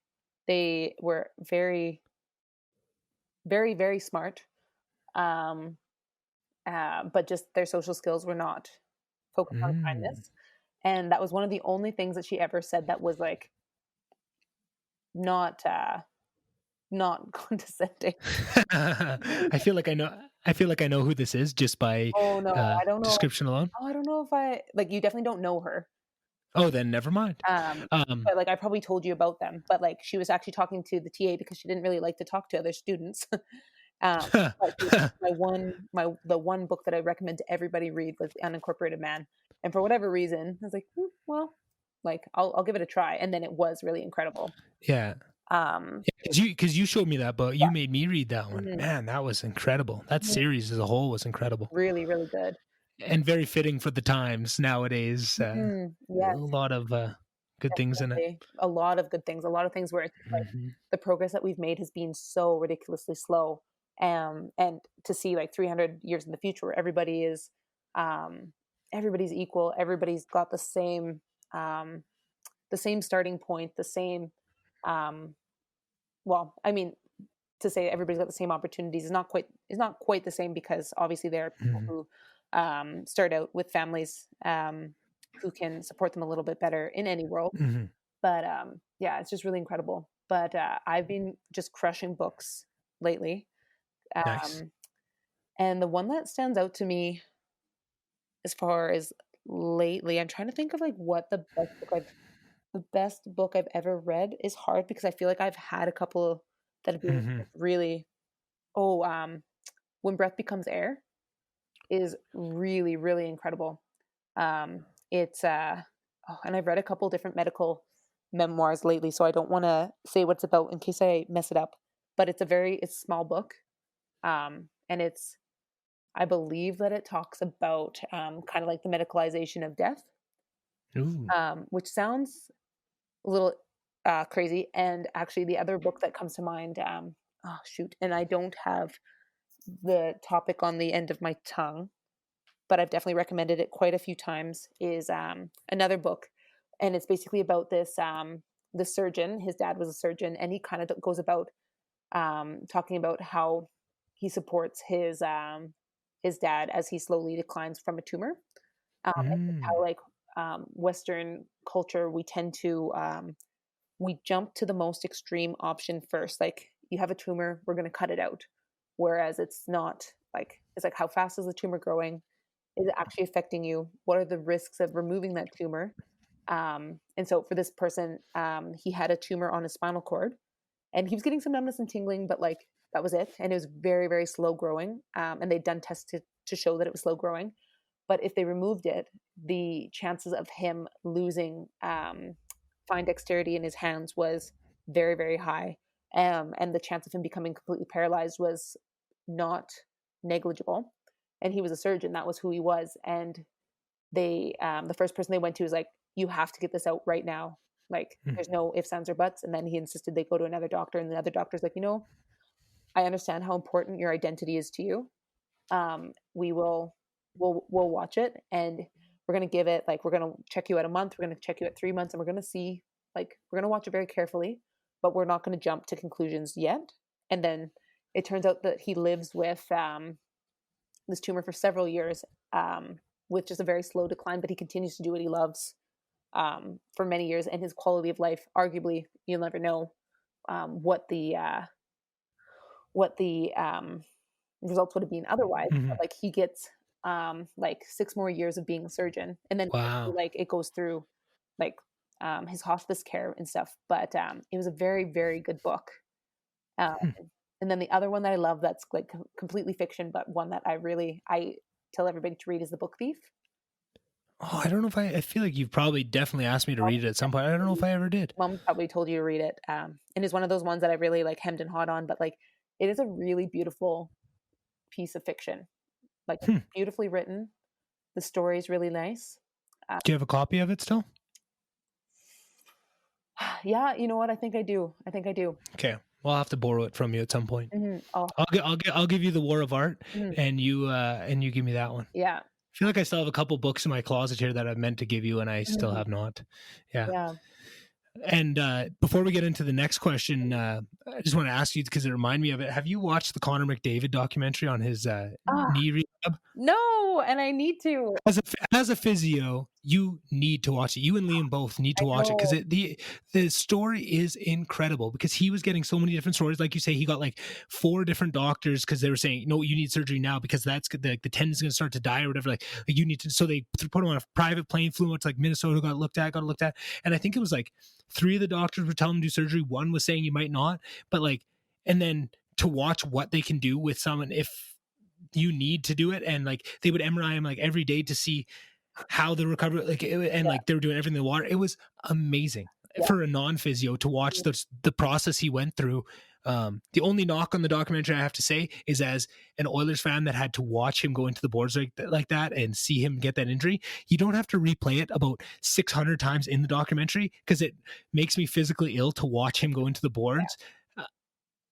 They were very, very, very smart, um, but just their social skills were not focused on Mm. kindness. And that was one of the only things that she ever said that was like not not condescending. I feel like I know. I feel like I know who this is just by Oh no, I don't know. description alone. Oh, I don't know if I like you definitely don't know her. Oh, then never mind. Um, Um, but like I probably told you about them, but like she was actually talking to the TA because she didn't really like to talk to other students. But she was the one book that I recommend to everybody read was The Unincorporated Man. And for whatever reason, I was like, well, like I'll give it a try. And then it was really incredible. yeah, Um, because you showed me that book. You made me read that one. mhm, Man, that was incredible. That mhm, series as a whole was incredible really, really good. and very fitting for the times nowadays. Mhm, A yes, lot of good things in it. definitely. A lot of good things. A lot of things where it's like Hmm. the progress that we've made has been so ridiculously slow. And to see like 300 years in the future where um, everybody's equal, everybody's got the same starting point, the same, um, well, I mean, to say everybody's got the same opportunities is not quite the same because obviously there are people Hmm. who start out with families who can support them a little bit better in any world. Hmm. But yeah, it's just really incredible. But I've been just crushing books lately. Nice. Um, and the one that stands out to me as far as lately, I'm trying to think of like what the best book I've ever read is hard because I feel like I've had a couple that have been Hmm. really oh When Breath Becomes Air is really really incredible. It's and I've read a couple different medical memoirs lately, so I don't want to say what it's about in case I mess it up. But it's a small book, and it's I believe that it talks about kind of like the medicalization of death, Ooh. which sounds a little crazy. And actually, the other book that comes to mind, oh shoot, and I don't have the topic on the end of my tongue, but I've definitely recommended it quite a few times, is another book. And it's basically about this the surgeon. His dad was a surgeon, and he kind of goes about talking about how he supports his dad as he slowly declines from a tumor. And just Mm. how like Western culture, we tend to we jump to the most extreme option first. Like, you have a tumor, we're going to cut it out. Whereas it's not like, it's like, how fast is the tumor growing? Is it actually affecting you? What are the risks of removing that tumor? And so for this person, he had a tumor on his spinal cord, and he was getting some numbness and tingling, but like that was it. And it was very, very slow growing. And they'd done tests to show that it was slow growing. But if they removed it, the chances of him losing fine dexterity in his hands was very, very high. And the chance of him becoming completely paralyzed was not negligible. And he was a surgeon. That was who he was. And they, the first person they went to was like, you have to get this out right now. Like, Mm. there's no ifs, ands, or buts. And then he insisted they go to another doctor. And the other doctor's like, I understand how important your identity is to you. We'll watch it, and we're going to give it, like, we're going to check you at a month, we're going to check you at 3 months, and we're going to see, like, we're going to watch it very carefully, but we're not going to jump to conclusions yet. And then it turns out that he lives with this tumor for several years, with just a very slow decline, but he continues to do what he loves for many years, and his quality of life, arguably, you'll never know what the results would have been otherwise. But Mhm. like, he gets like 6 more years of being a surgeon, and then Wow. like it goes through like his hospice care and stuff. But it was a very, very good book. Um, Hmm. and then the other one that I love, that's like completely fiction, but one that I tell everybody to read, is The Book Thief. Oh, I don't know if I feel like you've probably definitely asked me to read it at some point. I don't know if I ever did. Mom probably told you to read it. And it's one of those ones that I really like hemmed and hawed on, but like, it is a really beautiful piece of fiction. Like, Hmm. beautifully written. The story is really nice. Do you have a copy of it still? Yeah, you know what? I think I do. I think I do. Okay. Well, I'll have to borrow it from you at some point. Oh, I'll give you the War of Art, mhm. and you give me that one. Yeah. I feel like I still have a couple books in my closet here that I meant to give you, and I still Mhm. have not. Yeah. Yeah. And before we get into the next question, I just want to ask you, because it reminded me of it. Have you watched the Connor McDavid documentary on his Ah, knee rehab? no, and I need to. As a physio, you need to watch it. You and Liam both need I to watch it, because know. the story is incredible, because he was getting so many different stories. Like you say, he got like 4 different doctors, because they were saying, no, you need surgery now, because that's the tendon's going to start to die or whatever. Like you need to. So they put him on a private plane, flew him out to like Minnesota, got looked at. And I think it was like 3 of the doctors were telling him to do surgery. 1 was saying you might not, but like, and then to watch what they can do with someone if you need to do it. And like they would MRI him like every day to see how the recovery, and Yeah. like they were doing everything in the water. It was amazing Yeah. for a non-physio to watch the process he went through. The only knock on the documentary I have to say is, as an Oilers fan that had to watch him go into the boards like that and see him get that injury, you don't have to replay it about 600 times in the documentary, because it makes me physically ill to watch him go into the boards.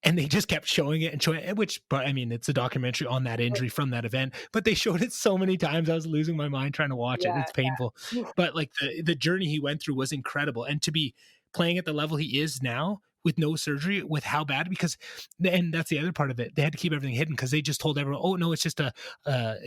And they just kept showing it and showing it, which, but I mean, it's a documentary on that injury from that event, but they showed it so many times. I was losing my mind trying to watch it. Yeah. It's painful, Yeah. but like the journey he went through was incredible. And to be playing at the level he is now with no surgery, with how bad, because, and that's the other part of it. They had to keep everything hidden, because they just told everyone, oh no, it's just a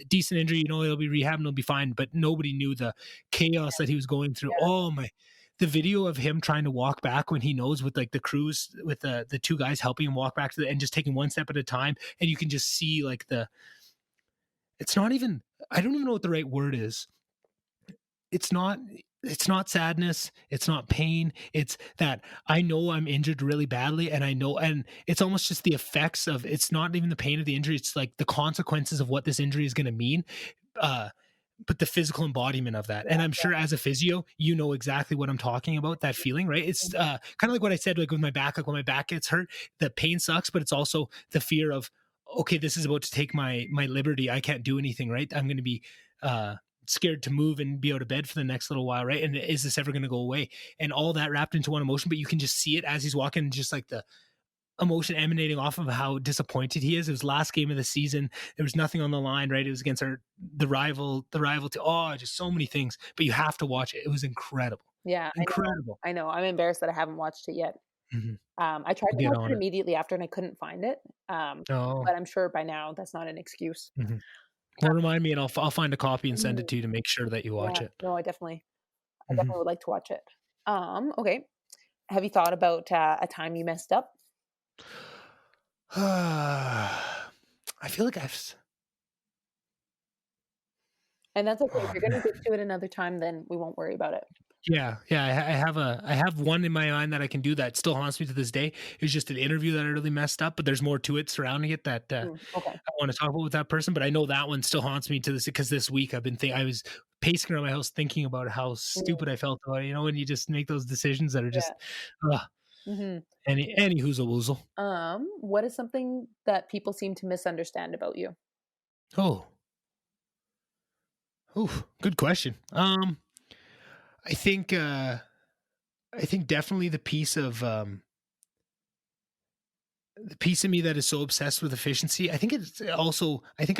decent injury. It'll be rehab and it'll be fine. But nobody knew the chaos that he was going through. Yeah. Oh my, the video of him trying to walk back when he knows, with like the crews, with the 2 guys helping him walk back to and just taking one step at a time. And you can just see like it's not even, I don't even know what the right word is. It's not, it's not sadness. It's not pain. It's that I know I'm injured really badly. And I know, and it's almost just the effects of, it's not even the pain of the injury. It's like the consequences of what this injury is going to mean. But the physical embodiment of that. And I'm sure as a physio, you know exactly what I'm talking about, that feeling, right? It's kind of like what I said, like with my back, like when my back gets hurt, the pain sucks, but it's also the fear of, okay, this is about to take my liberty. I can't do anything, right? I'm going to be scared to move and be out of bed for the next little while, right? And is this ever going to go away? And all that wrapped into one emotion, but you can just see it as he's walking, just like emotion emanating off of how disappointed he is. It was last game of the season. There was nothing on the line, right? It was against the rival to just so many things. But you have to watch it. It was incredible. Yeah, I know. Incredible. I know. I'm embarrassed that I haven't watched it yet. Mhm. I tried to Get watch it on it. immediately after and I couldn't find it. Oh. But I'm sure by now that's not an excuse. Mhm. Well, remind me, and I'll find a copy and send it Mhm. to you to make sure that you watch Yeah, it. no, I definitely Mhm. would like to watch it. Okay. Have you thought about a time you messed up? I feel like I've And that's okay. If oh, you're gonna man. get to it another time, then we won't worry about it. Yeah, yeah, I have one in my mind that I can do that still haunts me to this day. It's just an interview that I really messed up, but there's more to it surrounding it that, Okay. I wanna talk about with that person, but I know that one still haunts me to this because this week I was pacing around my house thinking about how Mm, stupid I felt about it, when you just make those decisions that are yeah. just, ugh, Mhm. any whoozle woozle. What is something that people seem to misunderstand about you? Oh, good question. I think, I think definitely the piece of me that is so obsessed with efficiency. I think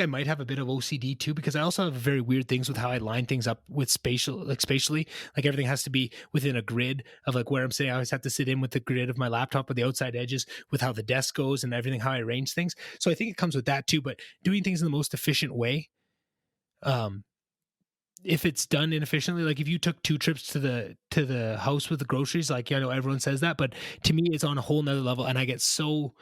I might have a bit of OCD too, because I also have very weird things with how I line things up with spatially. Like everything has to be within a grid of like where I'm sitting. I always have to sit in with the grid of my laptop with the outside edges with how the desk goes and everything, how I arrange things. So I think it comes with that too, but doing things in the most efficient way. Um, if it's done inefficiently, like if you took 2 trips to the house with the groceries, like, everyone says that, but to me it's on a whole nother level, and I get so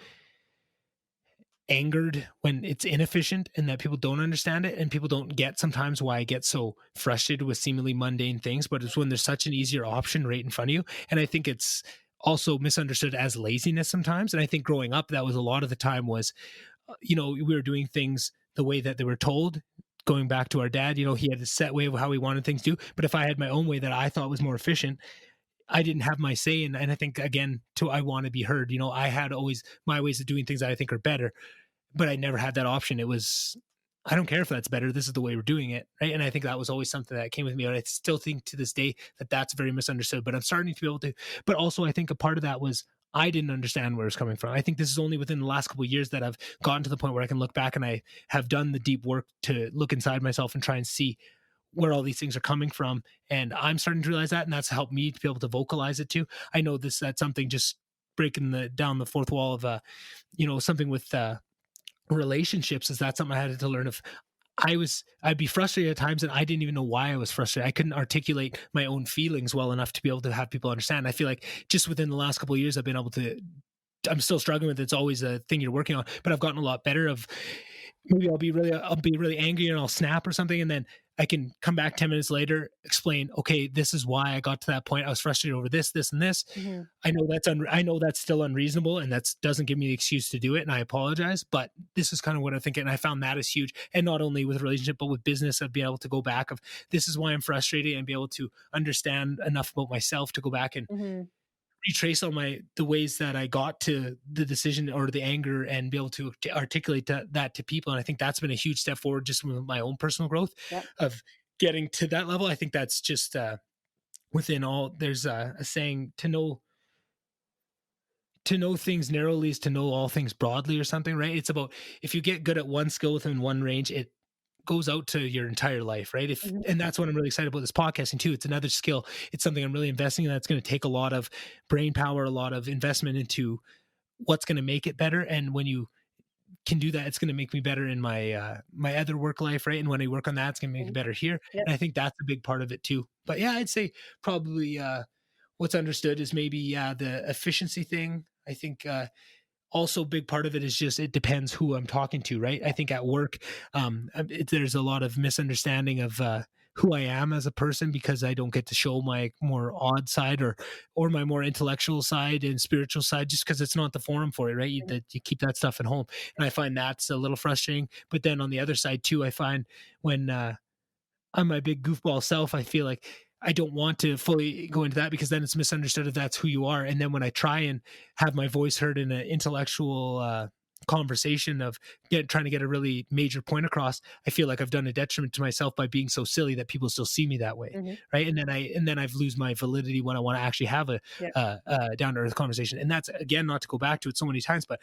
angered when it's inefficient and that people don't understand it, and people don't get sometimes why I get so frustrated with seemingly mundane things, but it's when there's such an easier option right in front of you. And I think it's also misunderstood as laziness sometimes. And I think growing up, that was a lot of the time was, we were doing things the way that they were told. Going back to our dad, he had a set way of how he wanted things to do. But if I had my own way that I thought was more efficient, I didn't have my say. And I think, again, I want to be heard. I had always my ways of doing things that I think are better, but I never had that option. It was, I don't care if that's better. This is the way we're doing it, right? And I think that was always something that came with me. And I still think to this day that that's very misunderstood. But I'm starting to be able to. But also, I think a part of that was I didn't understand where it's coming from. I think this is only within the last couple of years that I've gotten to the point where I can look back and I have done the deep work to look inside myself and try and see where all these things are coming from. And I'm starting to realize that, and that's helped me to be able to vocalize it too. I know that's something just breaking down the fourth wall of something with relationships. Is that something I had to learn? If I'd be frustrated at times and I didn't even know why I was frustrated. I couldn't articulate my own feelings well enough to be able to have people understand. I feel like just within the last couple of years I've been able to, I'm still struggling with it. It's always a thing you're working on, but I've gotten a lot better of, maybe I'll be really angry and I'll snap or something, and then I can come back 10 minutes later, explain, okay, this is why I got to that point. I was frustrated over this and this. Mhm. I know that's still unreasonable, and that doesn't give me the excuse to do it, and I apologize, but this is kind of what I'm thinking. And I found that is huge. And not only with relationship, but with business, I've been able to go back of, this is why I'm frustrated, and be able to understand enough about myself to go back and Mhm. retrace all the ways that I got to the decision or the anger, and be able to articulate that to people. And I think that's been a huge step forward just with my own personal growth Yep. of getting to that level. I think that's just within all, there's a saying, to know things narrowly is to know all things broadly, or something, right? It's about, if you get good at one skill within one range, it goes out to your entire life, right? Mhm. And that's what I'm really excited about this podcasting too. It's another skill. It's something I'm really investing in. That's going to take a lot of brain power, a lot of investment into what's going to make it better. And when you can do that, it's going to make me better in my other work life, right? And when I work on that, it's going to make me Mhm. better here. Yep. And I think that's a big part of it too. But yeah, I'd say probably what's understood is maybe the efficiency thing. I think also a big part of it is just, it depends who I'm talking to, right? I think at work, there's a lot of misunderstanding of who I am as a person, because I don't get to show my more odd side, or my more intellectual side and spiritual side, just because it's not the forum for it, right? You keep that stuff at home, and I find that's a little frustrating. But then on the other side too, I find when I'm my big goofball self, I feel like I don't want to fully go into that, because then it's misunderstood if that's who you are. And then when I try and have my voice heard in an intellectual conversation of trying to get a really major point across, I feel like I've done a detriment to myself by being so silly that people still see me that way, Mhm. right? And then I've lose my validity when I want to actually have a Yeah. down to earth conversation. And that's, again, not to go back to it so many times, but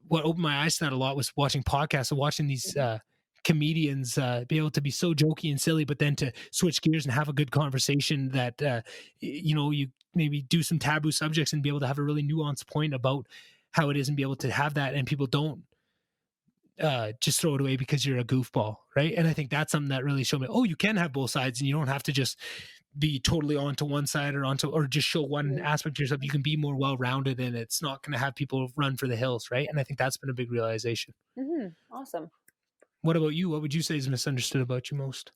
what opened my eyes to that a lot was watching podcasts and watching these Mhm. comedians be able to be so jokey and silly, but then to switch gears and have a good conversation that you maybe do some taboo subjects and be able to have a really nuanced point about how it is and be able to have that, and people don't just throw it away because you're a goofball, right? And I think that's something that really showed me, oh, you can have both sides, and you don't have to just be totally onto one side or just show one Mhm. aspect of yourself. You can be more well-rounded, and it's not going to have people run for the hills, right? And I think that's been a big realization. Mhm. Awesome. What about you? What would you say is misunderstood about you most?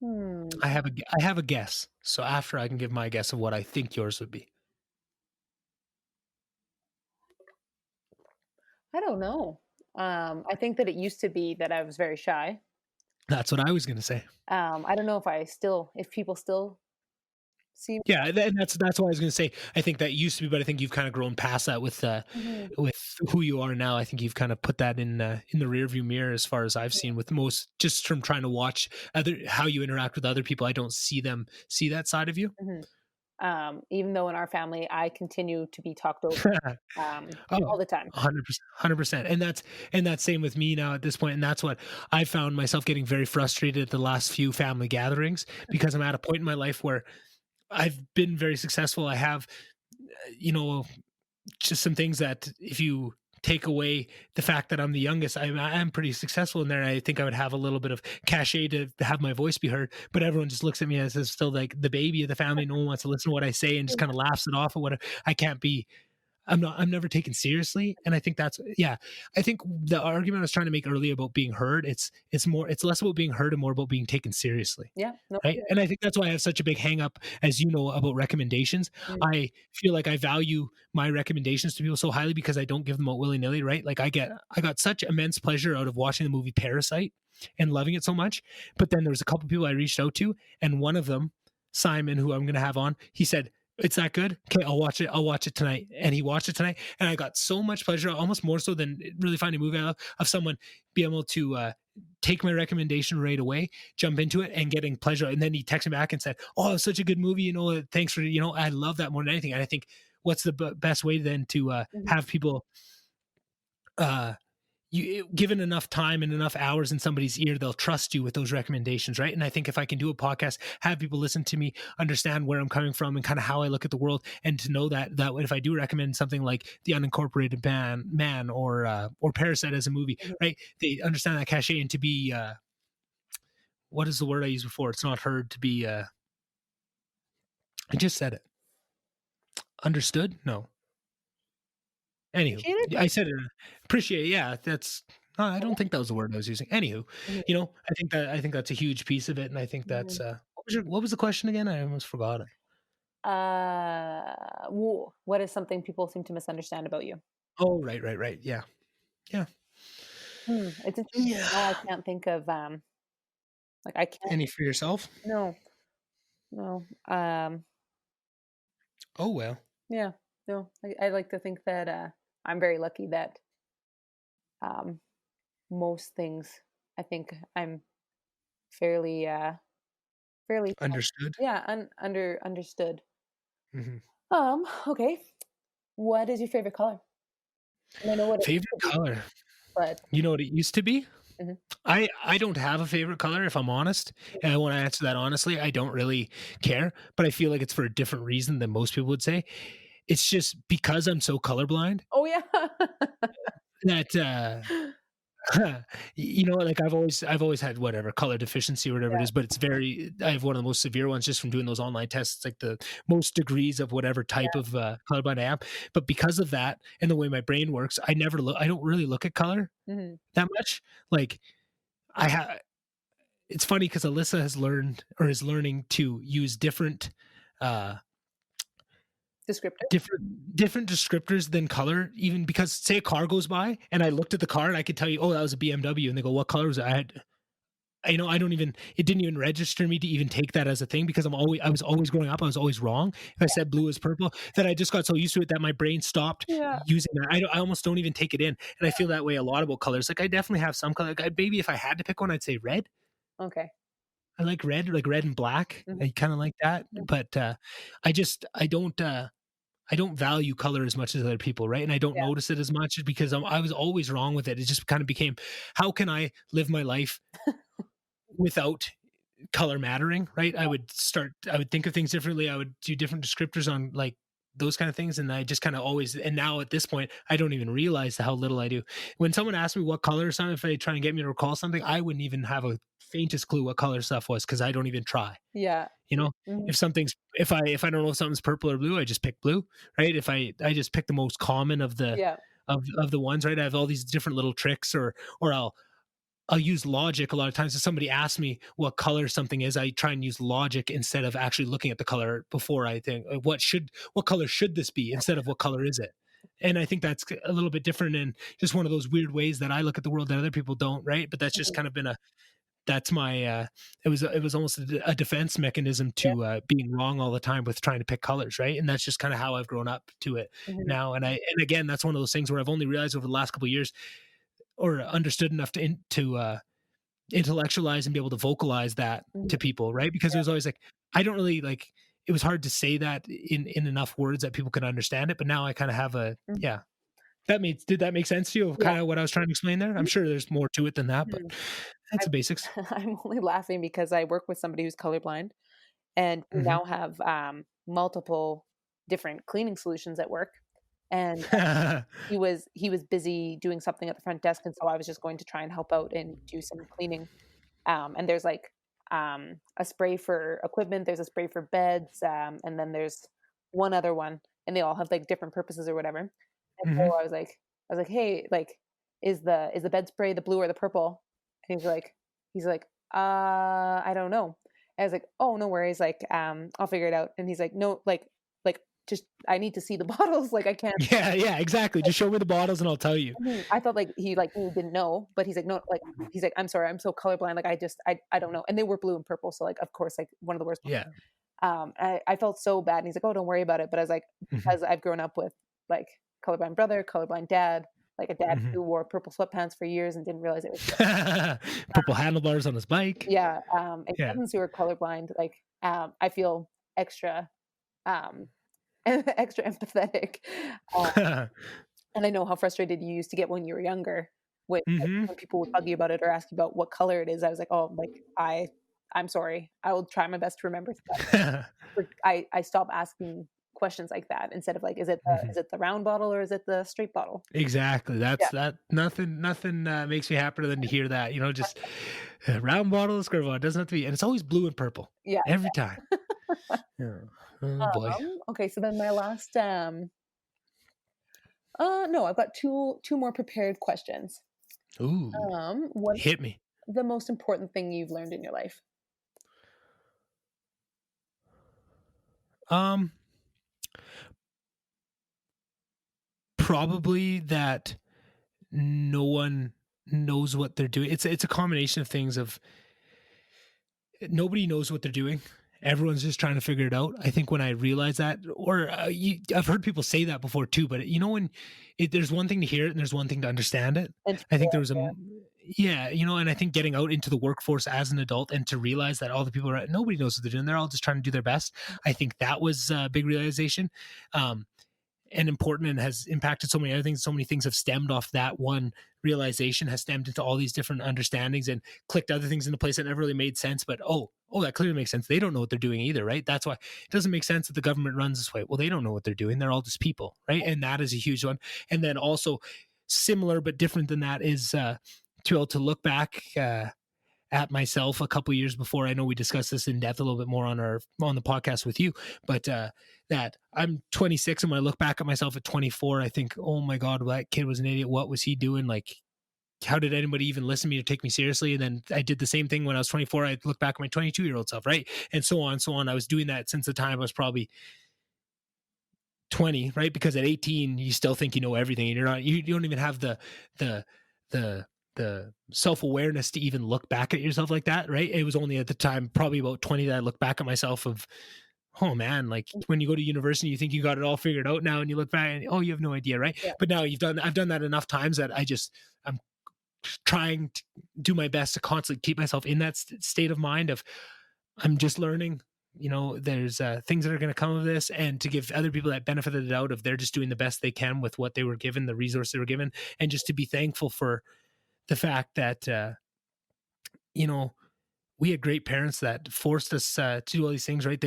Hmm. I have a guess, so after I can give my guess of what I think yours would be. I don't know. I think that it used to be that I was very shy. That's what I was going to say. I don't know if people still see. Yeah, and that's what I was going to say. I think that used to be, but I think you've kind of grown past that Mhm. with who you are now. I think you've kind of put that in the rearview mirror, as far as I've seen. With most, just from trying to watch other how you interact with other people, I don't see them see that side of you. Mhm. Even though in our family, I continue to be talked over Oh, all the time. 100%, 100%. And that's same with me now at this point. And that's what I found myself getting very frustrated at the last few family gatherings, because I'm at a point in my life where I've been very successful. I have, you know, just some things that if you take away the fact that I'm the youngest, I'm pretty successful in there. And I think I would have a little bit of cachet to have my voice be heard, but everyone just looks at me as still like the baby of the family. No one wants to listen to what I say and just kind of laughs it off or whatever. I can't be I'm never taken seriously. And I think that's, yeah, I think the argument I was trying to make earlier about being heard, it's less about being heard and more about being taken seriously. Yeah. No. Right. And I think that's why I have such a big hang up, as you know, about recommendations. Mhm. I feel like I value my recommendations to people so highly because I don't give them out willy-nilly, right? Like I got such immense pleasure out of watching the movie Parasite and loving it so much. But then there was a couple people I reached out to, and one of them, Simon, who I'm gonna have on, he said, it's that good. Okay, I'll watch it. I'll watch it tonight. And he watched it tonight. And I got so much pleasure, almost more so than really finding a movie I love, of someone being able to take my recommendation right away, jump into it, and getting pleasure. And then he texted me back and said, "Oh, it's such a good movie. Thanks for, I love that more than anything." And I think what's the best way then to Mhm. have people uh, given enough time and enough hours in somebody's ear, they'll trust you with those recommendations, right? And I think if I can do a podcast, have people listen to me, understand where I'm coming from and kind of how I look at the world, and to know that if I do recommend something like The Unincorporated Man or Parasite as a movie, Mhm. right? They understand that cachet, and to be what is the word I used before? It's not heard, to be I just said it. Understood? No. Anywho, Appreciate it. I said it. Appreciate. Yeah, that's. I don't think that was the word I was using. Anywho, Mhm. I think that's a huge piece of it, and I think that's. Mhm. What was the question again? I almost forgot it. What is something people seem to misunderstand about you? Oh, right. Yeah, yeah, It's interesting. yeah. Now I can't think of like I can't. Any for yourself? No, no. Oh well. Yeah, no. I like to think that I'm very lucky that um, most things. I think I'm fairly fairly Understood. yeah understood. Hmm. Okay. What is your favorite color? And I know what it used Favorite to be, color? but You know what it used to be? mhm. I don't have a favorite color, if I'm honest. And I want to answer that honestly. I don't really care, but I feel like it's for a different reason than most people would say. It's just because I'm so colorblind Oh yeah. that like I've always had whatever color deficiency or whatever it Yeah. is, but I have one of the most severe ones just from doing those online tests. It's like the most degrees of whatever type of colorblind I am. But because of that and the way my brain works, I don't really look at color Mhm. that much. Like I have it's funny because Alyssa has learned or is learning to use uh Descriptor. different descriptors than color, even because say a car goes by and I looked at the car and I could tell you, oh, that was a BMW, and they go, what color was it? I don't even, it didn't even register me to even take that as a thing, because I was always growing up, I was always wrong. If I said blue is purple, that I just got so used to it that my brain stopped Yeah. using that. I almost don't even take it in. And I feel that way a lot about colors. Like I definitely have some color. Like maybe if I had to pick one, I'd say red. Okay. I like red and black. Mhm. I kind of like that. But I don't value color as much as other people, right? And I don't Yeah. notice it as much because I was always wrong with it. It just kind of became, how can I live my life without color mattering, right? I would think of things differently. I would do different descriptors on like those kind of things. And I just kind of always, and now at this point, I don't even realize how little I do. When someone asks me what color or something, if they try and get me to recall something, I wouldn't even have a faintest clue what color stuff was, because I don't even try. Yeah. You know, Mhm. if I don't know if something's purple or blue, I just pick blue, right? If I just pick the most common of the Yeah. of the ones, right? I have all these different little tricks, or I'll use logic a lot of times. If somebody asks me what color something is, I try and use logic instead of actually looking at the color before I think what color should this be, instead of what color is it. And I think that's a little bit different, and just one of those weird ways that I look at the world that other people don't, right? But that's just Mhm. kind of been that's my it was almost a defense mechanism Yeah. to being wrong all the time with trying to pick colors, right? And that's just kind of how I've grown up to it Mhm. now. And again, that's one of those things where I've only realized over the last couple of years, or understood enough to intellectualize and be able to vocalize that Mhm. to people, right? Because it was always like, I don't really like, it was hard to say that in enough words that people could understand it. But now I kind of have a, Mhm. yeah. Did that make sense to you of Yeah. kind of what I was trying to explain there? I'm sure there's more to it than that, but Mhm. that's I'm the basics. I'm only laughing because I work with somebody who's colorblind, and we Hmm. now have, multiple different cleaning solutions at work, and he was busy doing something at the front desk, and so I was just going to try and help out and do some cleaning. And there's like a spray for equipment, there's a spray for beds, and then there's one other one, and they all have like different purposes or whatever. And Hmm. so I was like, hey, like, is the bed spray the blue or the purple? And he's like, I don't know. And I was like, oh, no worries, like, I'll figure it out. And he's like, no, like, just I need to see the bottles, like I can't. Yeah, exactly. Just show me the bottles and I'll tell you. Mhm. I thought he didn't know, but he's like, "No," like, he's like, "I'm sorry, I'm so colorblind, like, I don't know." And they were blue and purple, so, like, of course, like, one of the worst ones. Yeah. I felt so bad, and he's like, "Oh, don't worry about it." But I was like, Hmm. because I've grown up with, like, colorblind brother, colorblind dad, like, a dad Hmm. who wore purple sweatpants for years and didn't realize it was. Purple handlebars on his bike. Yeah, and Yeah. cousins who are colorblind, like, I feel extra, um, extra empathetic, uh and I know how frustrated you used to get when you were younger, with, like, Hmm. when people would bug you about it or ask you about what color it is. I was like, "Oh, like, I'm sorry. I will try my best to remember stuff." I stopped asking questions like that, instead of like, is it the round bottle or is it the straight bottle?" Exactly. Yeah, That nothing makes me happier than to hear that. Just round bottle, square bottle. It doesn't have to be, and it's always blue and purple yeah. every time. Yeah. Oh boy. Okay, so then my last, no, I've got two more prepared questions. Ooh, What's hit me. the most important thing you've learned in your life? Um, Probably that no one knows what they're doing. It's a combination of things of nobody knows what they're doing. Everyone's just trying to figure it out. I think when I realized that, or I've heard people say that before too, but when there's one thing to hear it and there's one thing to understand it. And I think there was yeah, yeah, and I think getting out into the workforce as an adult and to realize that all the people nobody knows what they're doing. They're all just trying to do their best. I think that was a big realization. And important, and has impacted so many other things. So many things have stemmed off that one realization, has stemmed into all these different understandings and clicked other things into place that never really made sense. But that clearly makes sense. They don't know what they're doing either, right? That's why it doesn't make sense that the government runs this way. Well, they don't know what they're doing. They're all just people, right? And that is a huge one. And then also similar but different than that is to be able to look back at myself a couple years before. I know we discussed this in depth a little bit more on the podcast with you, but that I'm 26, and when I look back at myself at 24, I think, oh my God, that kid was an idiot. What was he doing? Like, how did anybody even listen to me or take me seriously? And then I did the same thing when I was 24. I look back at my 22-year-old self, right? And so on, so on. I was doing that since the time I was probably 20, right? Because at 18, you still think you know everything, and you don't even have the the self-awareness to even look back at yourself like that, right? It was only at the time, probably about 20, that I looked back at myself of, oh man, like when you go to university, you think you got it all figured out now, and you look back and, oh, you have no idea, right? Yeah. But now I've done that enough times that I'm trying to do my best to constantly keep myself in that state of mind of, I'm just learning. There's things that are going to come of this, and to give other people that benefit of the doubt of they're just doing the best they can with what they were given, the resource they were given, and just to be thankful for the fact that, we had great parents that forced us to do all these things, right?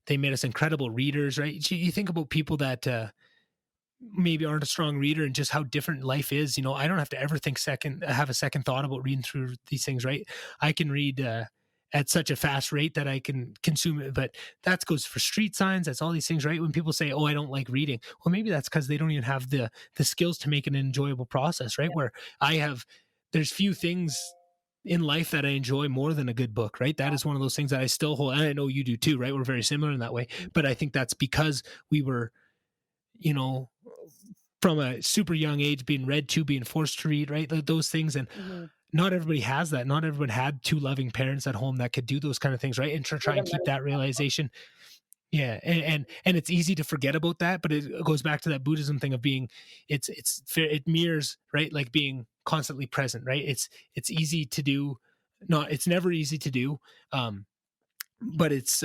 They made us incredible readers, right? You think about people that maybe aren't a strong reader, and just how different life is. I don't have to ever have a second thought about reading through these things, right? I can read at such a fast rate that I can consume it. But that goes for street signs. That's all these things, right? When people say, oh, I don't like reading. Well, maybe that's because they don't even have the skills to make an enjoyable process, right? Yeah. Where there's few things in life that I enjoy more than a good book, right? That is one of those things that I still hold. And I know you do too, right? We're very similar in that way. But I think that's because we were, from a super young age, being read to, being forced to read, right? Those things. And not everybody has that. Not everyone had two loving parents at home that could do those kind of things, right? And try and keep that realization. Yeah. And it's easy to forget about that, but it goes back to that Buddhism thing of being, it mirrors, right? Like being constantly present, right? It's easy to do. It's never easy to do. But it's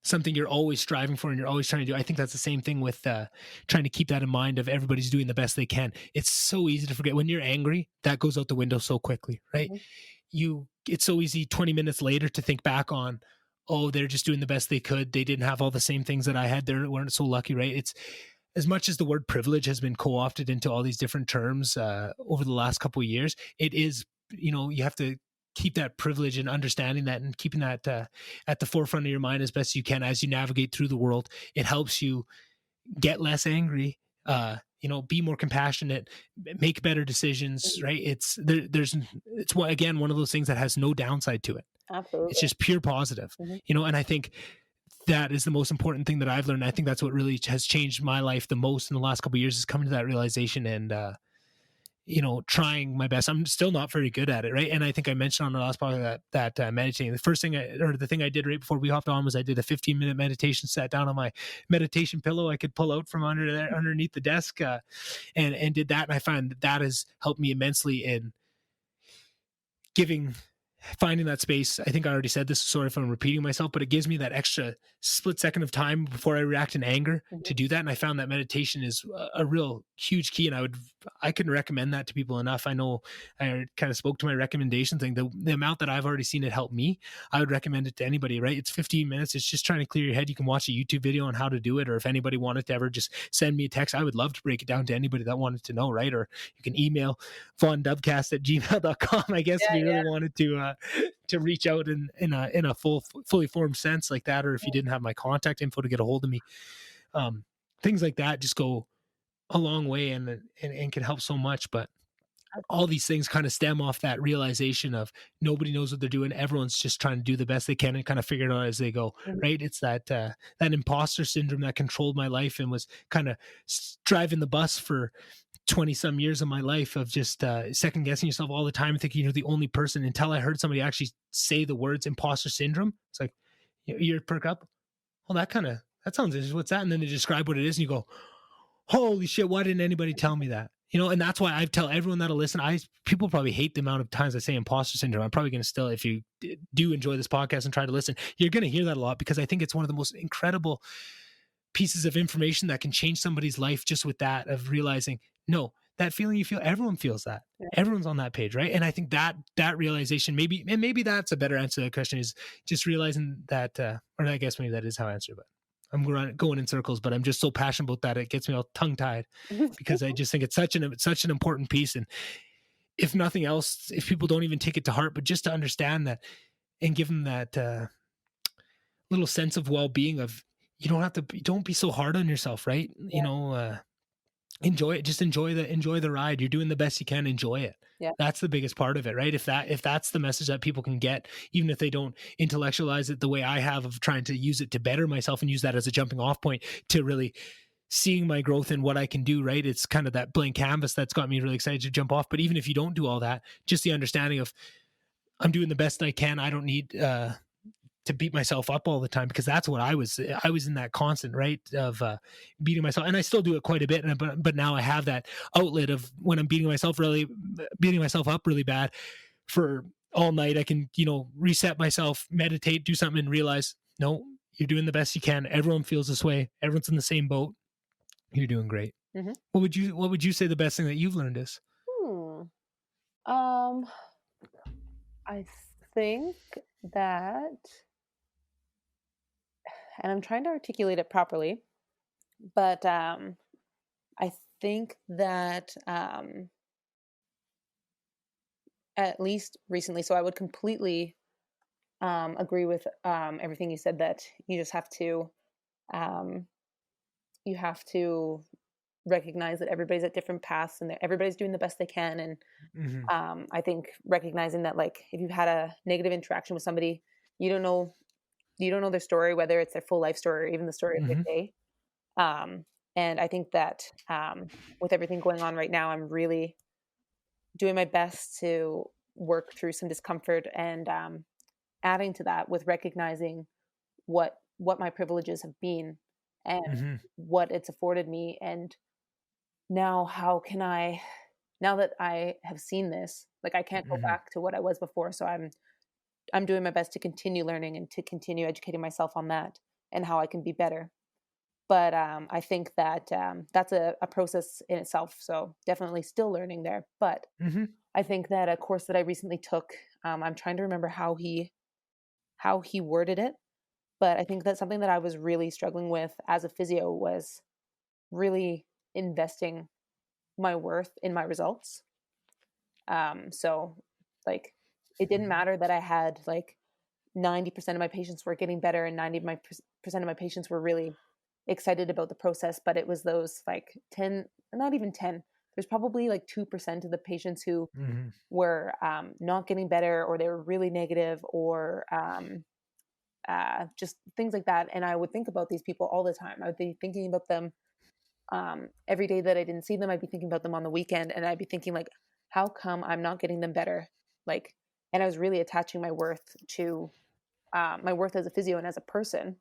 something you're always striving for and you're always trying to do. I think that's the same thing with trying to keep that in mind of everybody's doing the best they can. It's so easy to forget. When you're angry, that goes out the window so quickly, right? It's so easy 20 minutes later to think back on, oh, they're just doing the best they could. They didn't have all the same things that I had. They weren't so lucky, right? It's as much as the word privilege has been co-opted into all these different terms over the last couple of years. It is, you have to keep that privilege and understanding that and keeping that at the forefront of your mind as best you can as you navigate through the world. It helps you get less angry, be more compassionate, make better decisions, right? It's again, one of those things that has no downside to it. Absolutely. It's just pure positive, and I think that is the most important thing that I've learned. I think that's what really has changed my life the most in the last couple of years, is coming to that realization and, trying my best. I'm still not very good at it, right? And I think I mentioned on the last part that meditating. The first thing the thing I did right before we hopped on was I did a 15-minute meditation, sat down on my meditation pillow I could pull out from underneath the desk, and did that. And I find that has helped me immensely in finding that space. I think I already said this, sorry if I'm repeating myself, but it gives me that extra split second of time before I react in anger to do that. And I found that meditation is a real huge key. And I couldn't recommend that to people enough. I know I kind of spoke to my recommendation thing. The amount that I've already seen it help me, I would recommend it to anybody, right? It's 15 minutes. It's just trying to clear your head. You can watch a YouTube video on how to do it. Or if anybody wanted to ever just send me a text, I would love to break it down to anybody that wanted to know, right? Or you can email VonDubCast@gmail.com, I guess, if you really wanted to reach out in a fully formed sense like that, or if you didn't have my contact info to get a hold of me. Things like that just go a long way and can help so much. But all these things kind of stem off that realization of nobody knows what they're doing. Everyone's just trying to do the best they can and kind of figure it out as they go, right? It's that imposter syndrome that controlled my life and was kind of driving the bus for 20 some years of my life, of just second guessing yourself all the time and thinking you're the only person, until I heard somebody actually say the words imposter syndrome. It's like, you perk up. Well, that sounds interesting. What's that? And then they describe what it is and you go, holy shit, why didn't anybody tell me that? And that's why I tell everyone that'll listen. People probably hate the amount of times I say imposter syndrome. I'm probably going to still, if you do enjoy this podcast and try to listen, you're going to hear that a lot, because I think it's one of the most incredible pieces of information that can change somebody's life, just with that, of realizing, no, that feeling you feel, everyone feels that. Yeah. Everyone's on that page, right? And I think that realization, maybe that's a better answer to the question, is just realizing that, or I guess maybe that is how I answer it, but I'm going in circles. But I'm just so passionate about that, it gets me all tongue-tied, because I just think it's such an important piece. And if nothing else, if people don't even take it to heart, but just to understand that and give them that little sense of well-being of, don't be so hard on yourself, right? Yeah. Enjoy it. Just enjoy the ride. You're doing the best you can. Enjoy it. Yeah. That's the biggest part of it, right? If that's the message that people can get, even if they don't intellectualize it the way I have, of trying to use it to better myself and use that as a jumping off point to really seeing my growth and what I can do, right? It's kind of that blank canvas that's got me really excited to jump off. But even if you don't do all that, just the understanding of I'm doing the best I can. I don't need to beat myself up all the time, because that's what I was in that constant, right, of beating myself. And I still do it quite a bit, but now I have that outlet of when I'm beating myself up really bad for all night. I can, reset myself, meditate, do something, and realize, no, you're doing the best you can. Everyone feels this way. Everyone's in the same boat. You're doing great. Mm-hmm. What would you say the best thing that you've learned is? I think that, and I'm trying to articulate it properly, but I think that at least recently, so I would completely agree with everything you said, that you just have to recognize that everybody's at different paths and that everybody's doing the best they can. And I think recognizing that, like, if you've had a negative interaction with somebody, you don't know their story, whether it's their full life story or even the story of their day. And I think that with everything going on right now, I'm really doing my best to work through some discomfort, and adding to that with recognizing what my privileges have been and what it's afforded me. And now now that I have seen this, like, I can't go back to what I was before. So I'm doing my best to continue learning and to continue educating myself on that and how I can be better. But I think that that's a process in itself. So definitely still learning there. But I think that a course that I recently took, I'm trying to remember how he worded it, but I think that something that I was really struggling with as a physio was really investing my worth in my results. So, like, it didn't matter that I had, like, 90% of my patients were getting better and 90% of my patients were really excited about the process, but it was those, like, 10, not even 10, there's probably like 2% of the patients who were not getting better, or they were really negative, or just things like that. And I would think about these people all the time. I would be thinking about them every day that I didn't see them. I'd be thinking about them on the weekend, and I'd be thinking, like, how come I'm not getting them better? Like, and I was really attaching my worth to my worth as a physio and as a person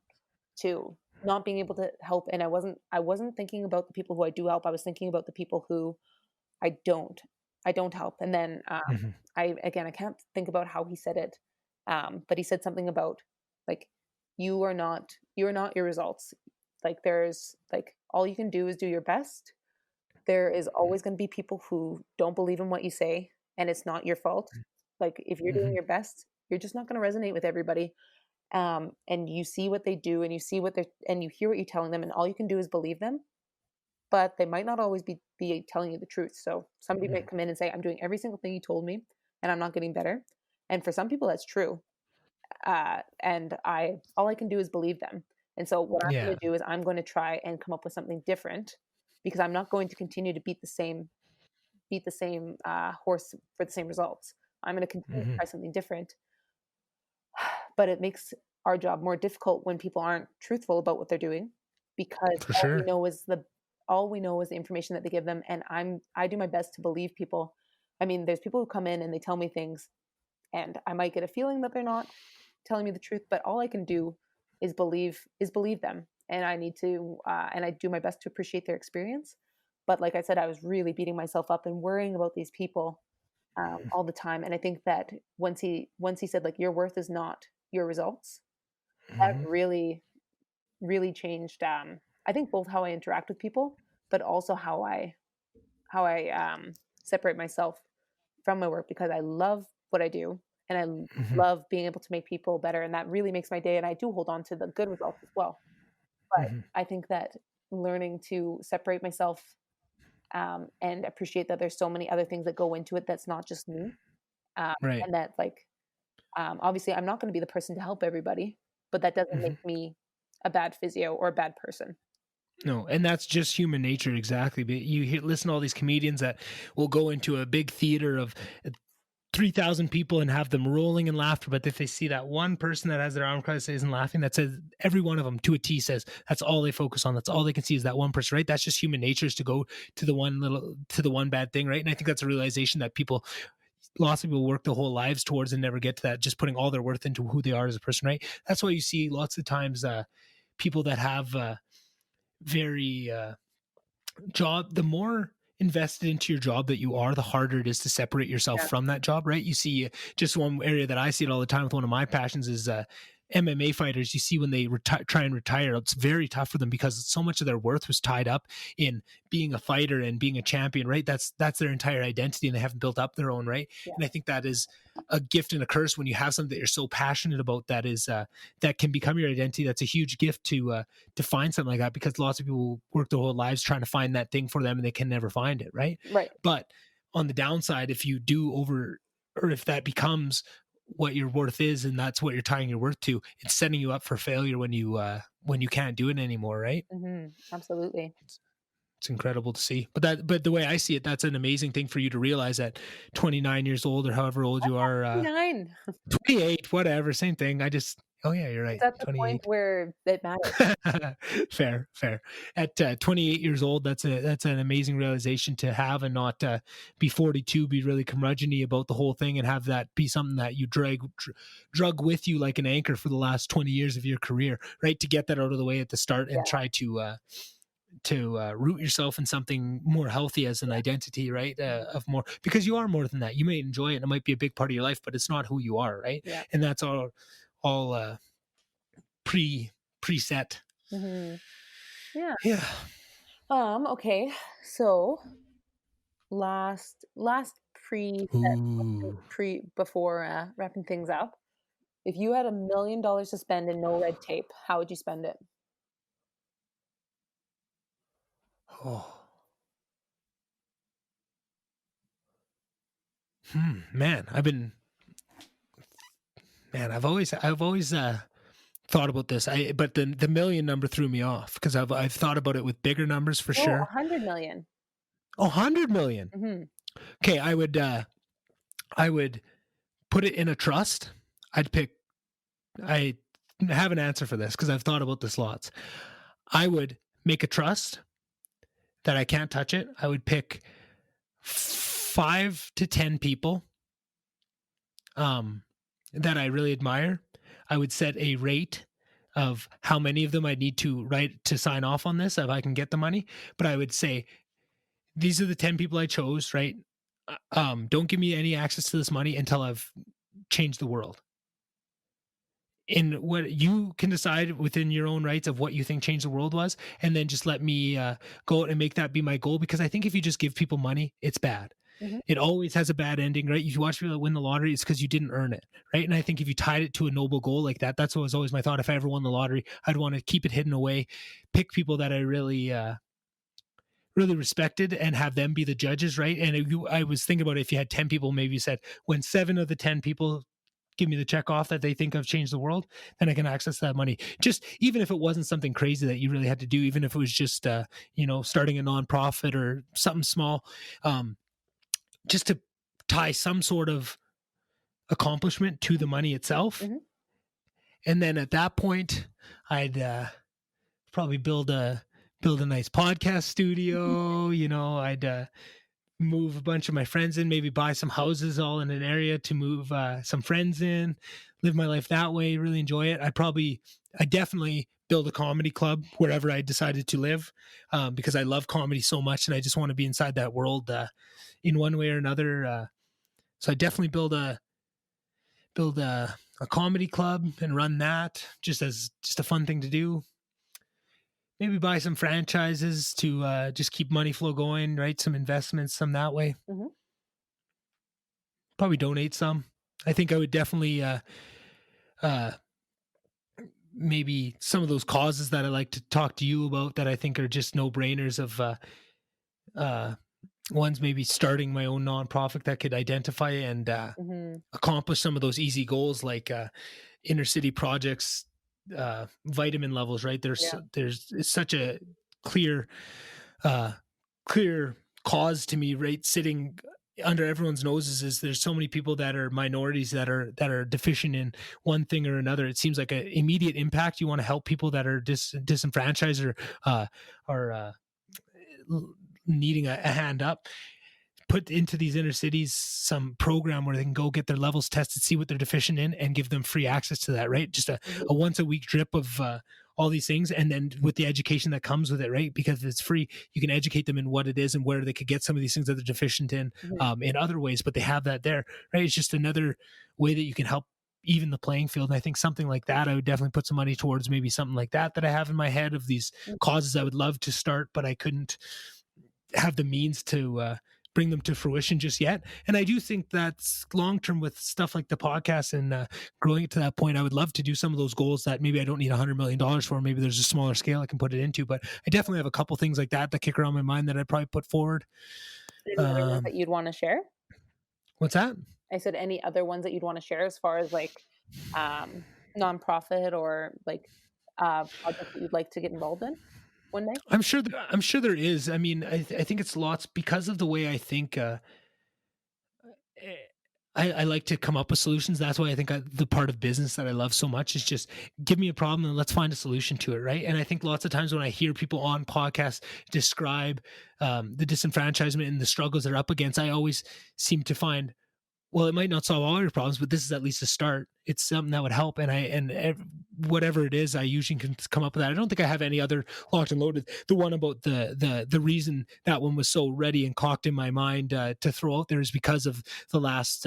to not being able to help. And I wasn't thinking about the people who I do help. I was thinking about the people who I don't help. And then I can't think about how he said it, but he said something about, like, you are not your results. Like, there's, like, all you can do is do your best. There is always going to be people who don't believe in what you say, and it's not your fault. Like, if you're doing your best, you're just not going to resonate with everybody. And you see what they do, and you see and you hear what you're telling them, and all you can do is believe them. But they might not always be telling you the truth. So somebody might come in and say, I'm doing every single thing you told me, and I'm not getting better. And for some people, that's true. And all I can do is believe them. And so what I'm going to do is I'm going to try and come up with something different, because I'm not going to continue to beat the same horse for the same results. I'm going to continue to try something different. But it makes our job more difficult when people aren't truthful about what they're doing, because all we know is the information that they give them. And I do my best to believe people. I mean, there's people who come in and they tell me things, and I might get a feeling that they're not telling me the truth, but all I can do is believe them. And I need to, and I do my best to appreciate their experience. But like I said, I was really beating myself up and worrying about these people all the time. And I think that once he said, like, your worth is not your results, that really, really changed. I think both how I interact with people, but also how I separate myself from my work, because I love what I do, and I love being able to make people better, and that really makes my day. And I do hold on to the good results as well. But I think that learning to separate myself and appreciate that there's so many other things that go into it that's not just me, and that, like, obviously I'm not going to be the person to help everybody, but that doesn't make me a bad physio or a bad person. No, and that's just human nature, exactly. But listen to all these comedians that will go into a big theater of 3,000 people and have them rolling in laughter, but if they see that one person that has their arm crossed isn't laughing, that says every one of them to a T says that's all they focus on. That's all they can see is that one person, right? That's just human nature, is to go to the one bad thing, right? And I think that's a realization that lots of people work their whole lives towards and never get to that, just putting all their worth into who they are as a person, right? That's why you see lots of times people that have very job, the more invested into your job that you are, the harder it is to separate yourself from that job, right? You see, just one area that I see it all the time with one of my passions is MMA fighters. You see when they try and retire, it's very tough for them because so much of their worth was tied up in being a fighter and being a champion, right? That's their entire identity, and they haven't built up their own, right? And I think that is a gift and a curse when you have something that you're so passionate about that is that can become your identity. That's a huge gift to find something like that, because lots of people work their whole lives trying to find that thing for them and they can never find it, right? But on the downside, if you do or if that becomes what your worth is and that's what you're tying your worth to, it's setting you up for failure when you can't do it anymore, right? Absolutely. It's incredible to see. But the way I see it, that's an amazing thing for you to realize at 29 years old or however old you are. 29. 28, whatever, same thing. Oh yeah, you're right. It's at the 28. point where it matters. Fair. At 28 years old, that's an amazing realization to have, and not be 42, be really curmudgeon-y about the whole thing, and have that be something that you drug with you like an anchor for the last 20 years of your career, right? To get that out of the way at the start and try to root yourself in something more healthy as an identity, right? Of more, because you are more than that. You may enjoy it and it might be a big part of your life, but it's not who you are, right? And that's all preset. Yeah. Okay, so last before wrapping things up, if you had $1 million to spend and no red tape, how would you spend it? Man, I've always thought about this. But the million number threw me off, because I've thought about it with bigger numbers for sure. 100 million. 100 million. Okay, I would put it in a trust. I have an answer for this because I've thought about this lots. I would make a trust that I can't touch it. I would pick 5 to 10 people that I really admire. I would set a rate of how many of them I need to sign off on this if I can get the money. But I would say, these are the 10 people I chose, right? Don't give me any access to this money until I've changed the world. In what you can decide within your own rights of what you think change the world was, and then just let me go out and make that be my goal. Because I think if you just give people money, it's bad. It always has a bad ending, right? If you watch people that win the lottery, it's because you didn't earn it, right? And I think if you tied it to a noble goal like that, that's what was always my thought. If I ever won the lottery, I'd want to keep it hidden away, pick people that I really respected, and have them be the judges, right? And I was thinking about it, if you had 10 people, maybe you said, when 7 of the 10 people give me the check off that they think I've changed the world, then I can access that money. Just even if it wasn't something crazy that you really had to do, even if it was just starting a nonprofit or something small, just to tie some sort of accomplishment to the money itself. And then at that point, I'd probably build a nice podcast studio. I'd move a bunch of my friends in, maybe buy some houses all in an area to move some friends in, live my life that way, really enjoy it. I definitely build a comedy club wherever I decided to live, because I love comedy so much and I just want to be inside that world in one way or another. So I definitely build a comedy club and run that just as a fun thing to do. Maybe buy some franchises to just keep money flow going, right? Some investments, some that way. Probably donate some. I think I would definitely maybe some of those causes that I like to talk to you about that I think are just no-brainers of one's maybe starting my own nonprofit that could identify and accomplish some of those easy goals, like inner city projects, vitamin levels, right? There's such a clear cause to me, right? Sitting under everyone's noses is there's so many people that are minorities that are deficient in one thing or another. It seems like an immediate impact. You want to help people that are disenfranchised or are needing a hand up, put into these inner cities some program where they can go get their levels tested, see what they're deficient in, and give them free access to that, right? Just a once a week drip of all these things. And then with the education that comes with it, right? Because it's free, you can educate them in what it is and where they could get some of these things that they're deficient in other ways, but they have that there, right? It's just another way that you can help even the playing field. And I think something like that, I would definitely put some money towards maybe something like that I have in my head of these causes I would love to start, but I couldn't have the means to bring them to fruition just yet. And I do think that's long term with stuff like the podcast and growing it to that point. I would love to do some of those goals that maybe I don't need $100 million for. Maybe there's a smaller scale I can put it into, but I definitely have a couple things like that kick around my mind that I'd probably put forward. Any other ones that you'd want to share? What's that? I said any other ones that you'd want to share as far as like nonprofit or like projects that you'd like to get involved in one day? I'm sure there is. I mean, I think it's lots because of the way I think. I like to come up with solutions. That's why I think the part of business that I love so much is just give me a problem and let's find a solution to it, right? And I think lots of times when I hear people on podcasts describe the disenfranchisement and the struggles they're up against, I always seem to find, well, it might not solve all your problems, but this is at least a start. It's something that would help. And whatever it is, I usually can come up with that. I don't think I have any other locked and loaded. The one about the reason that one was so ready and cocked in my mind to throw out there is because of the last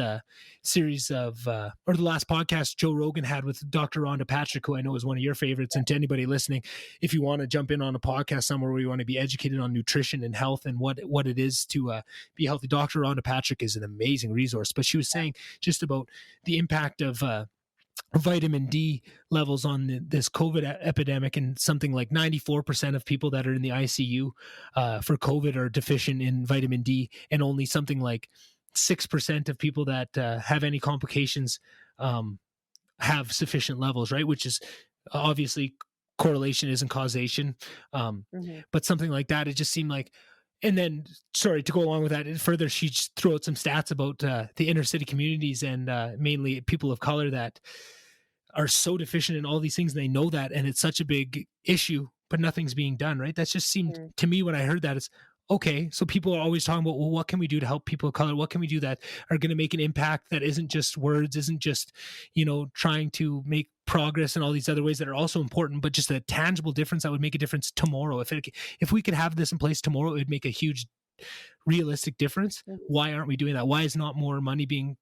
series of, or the last podcast Joe Rogan had with Dr. Rhonda Patrick, who I know is one of your favorites. And to anybody listening, if you want to jump in on a podcast somewhere where you want to be educated on nutrition and health and what it is to be healthy, Dr. Rhonda Patrick is an amazing resource. But she was saying just about the impact of vitamin D levels on this COVID epidemic, and something like 94% of people that are in the ICU for COVID are deficient in vitamin D, and only something like 6% of people that have any complications have sufficient levels, right? Which is obviously correlation isn't causation, but something like that. It just seemed like. And then, sorry, to go along with that further, she just threw out some stats about the inner city communities and mainly people of color that are so deficient in all these things. And they know that, and it's such a big issue, but nothing's being done, right? That just seemed to me when I heard that, it's okay. So people are always talking about, well, what can we do to help people of color? What can we do that are going to make an impact that isn't just words, isn't just, trying to make progress in all these other ways that are also important, but just a tangible difference that would make a difference tomorrow. If we could have this in place tomorrow, it would make a huge realistic difference. Why aren't we doing that? Why is not more money being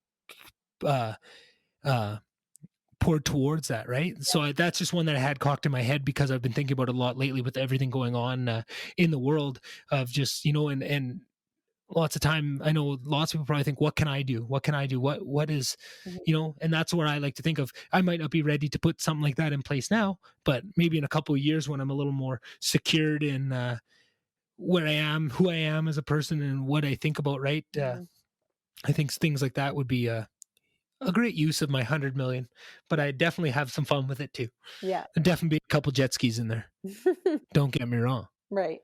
poured towards that, right? So that's just one that I had cocked in my head because I've been thinking about it a lot lately with everything going on in the world of just, and lots of time, I know lots of people probably think, what can I do? What is, and that's where I like to think of, I might not be ready to put something like that in place now, but maybe in a couple of years when I'm a little more secured in where I am, who I am as a person and what I think about, right? I think things like that would be a great use of my 100 million, but I definitely have some fun with it too. Yeah. There'd definitely be a couple jet skis in there. Don't get me wrong. Right.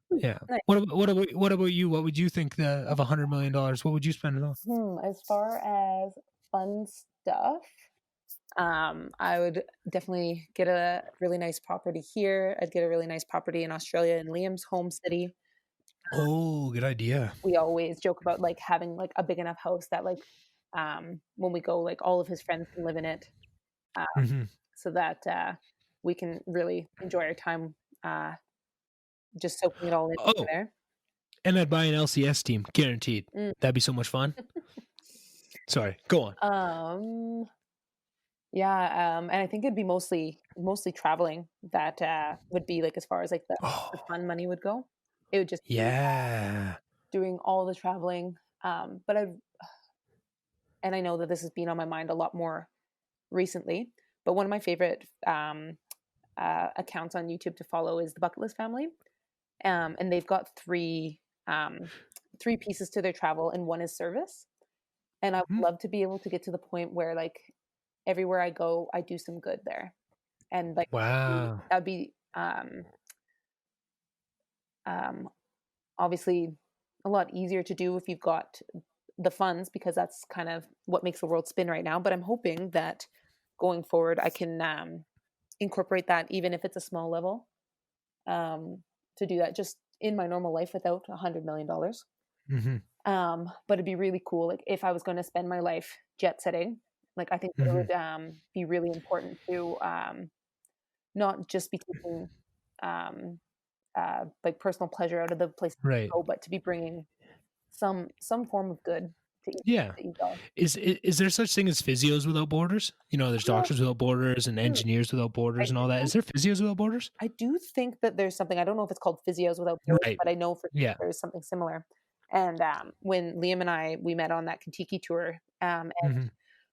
Yeah. Nice. What about you? What would you think of $100 million? What would you spend it on? As far as fun stuff, I would definitely get a really nice property here. I'd get a really nice property in Australia in Liam's home city. Oh, good idea. We always joke about like having like a big enough house that like when we go, like all of his friends can live in it, so that we can really enjoy our time just soaking it all in there. And I'd buy an LCS team, guaranteed. That'd be so much fun. Sorry, go on. And I think it'd be mostly traveling that would be like, as far as like the fun money would go. It would just be doing all the traveling. But and I know that this has been on my mind a lot more recently, but one of my favorite accounts on YouTube to follow is the Bucket List Family. And they've got three pieces to their travel, and one is service. And I would love to be able to get to the point where like everywhere I go, I do some good there. And like, wow, that'd be obviously a lot easier to do if you've got the funds, because that's kind of what makes the world spin right now. But I'm hoping that going forward, I can incorporate that, even if it's a small level, to do that just in my normal life without $100 million. Mm-hmm. But it'd be really cool, like if I was going to spend my life jet setting, like I think that it Mm-hmm. would be really important to not just be taking um, like personal pleasure out of the place to Right. go, but to be bringing some form of good to each Yeah. that you go. Is there such thing as physios without borders? You know, there's Yeah, doctors without borders and mm, engineers without I borders and all that. do. Is there physios without borders? I do think that there's something. I don't know if it's called Physios Without Borders, Right. but I know for sure Yeah. there's something similar. And when Liam and I we met on that Kentucky tour, and Mm-hmm.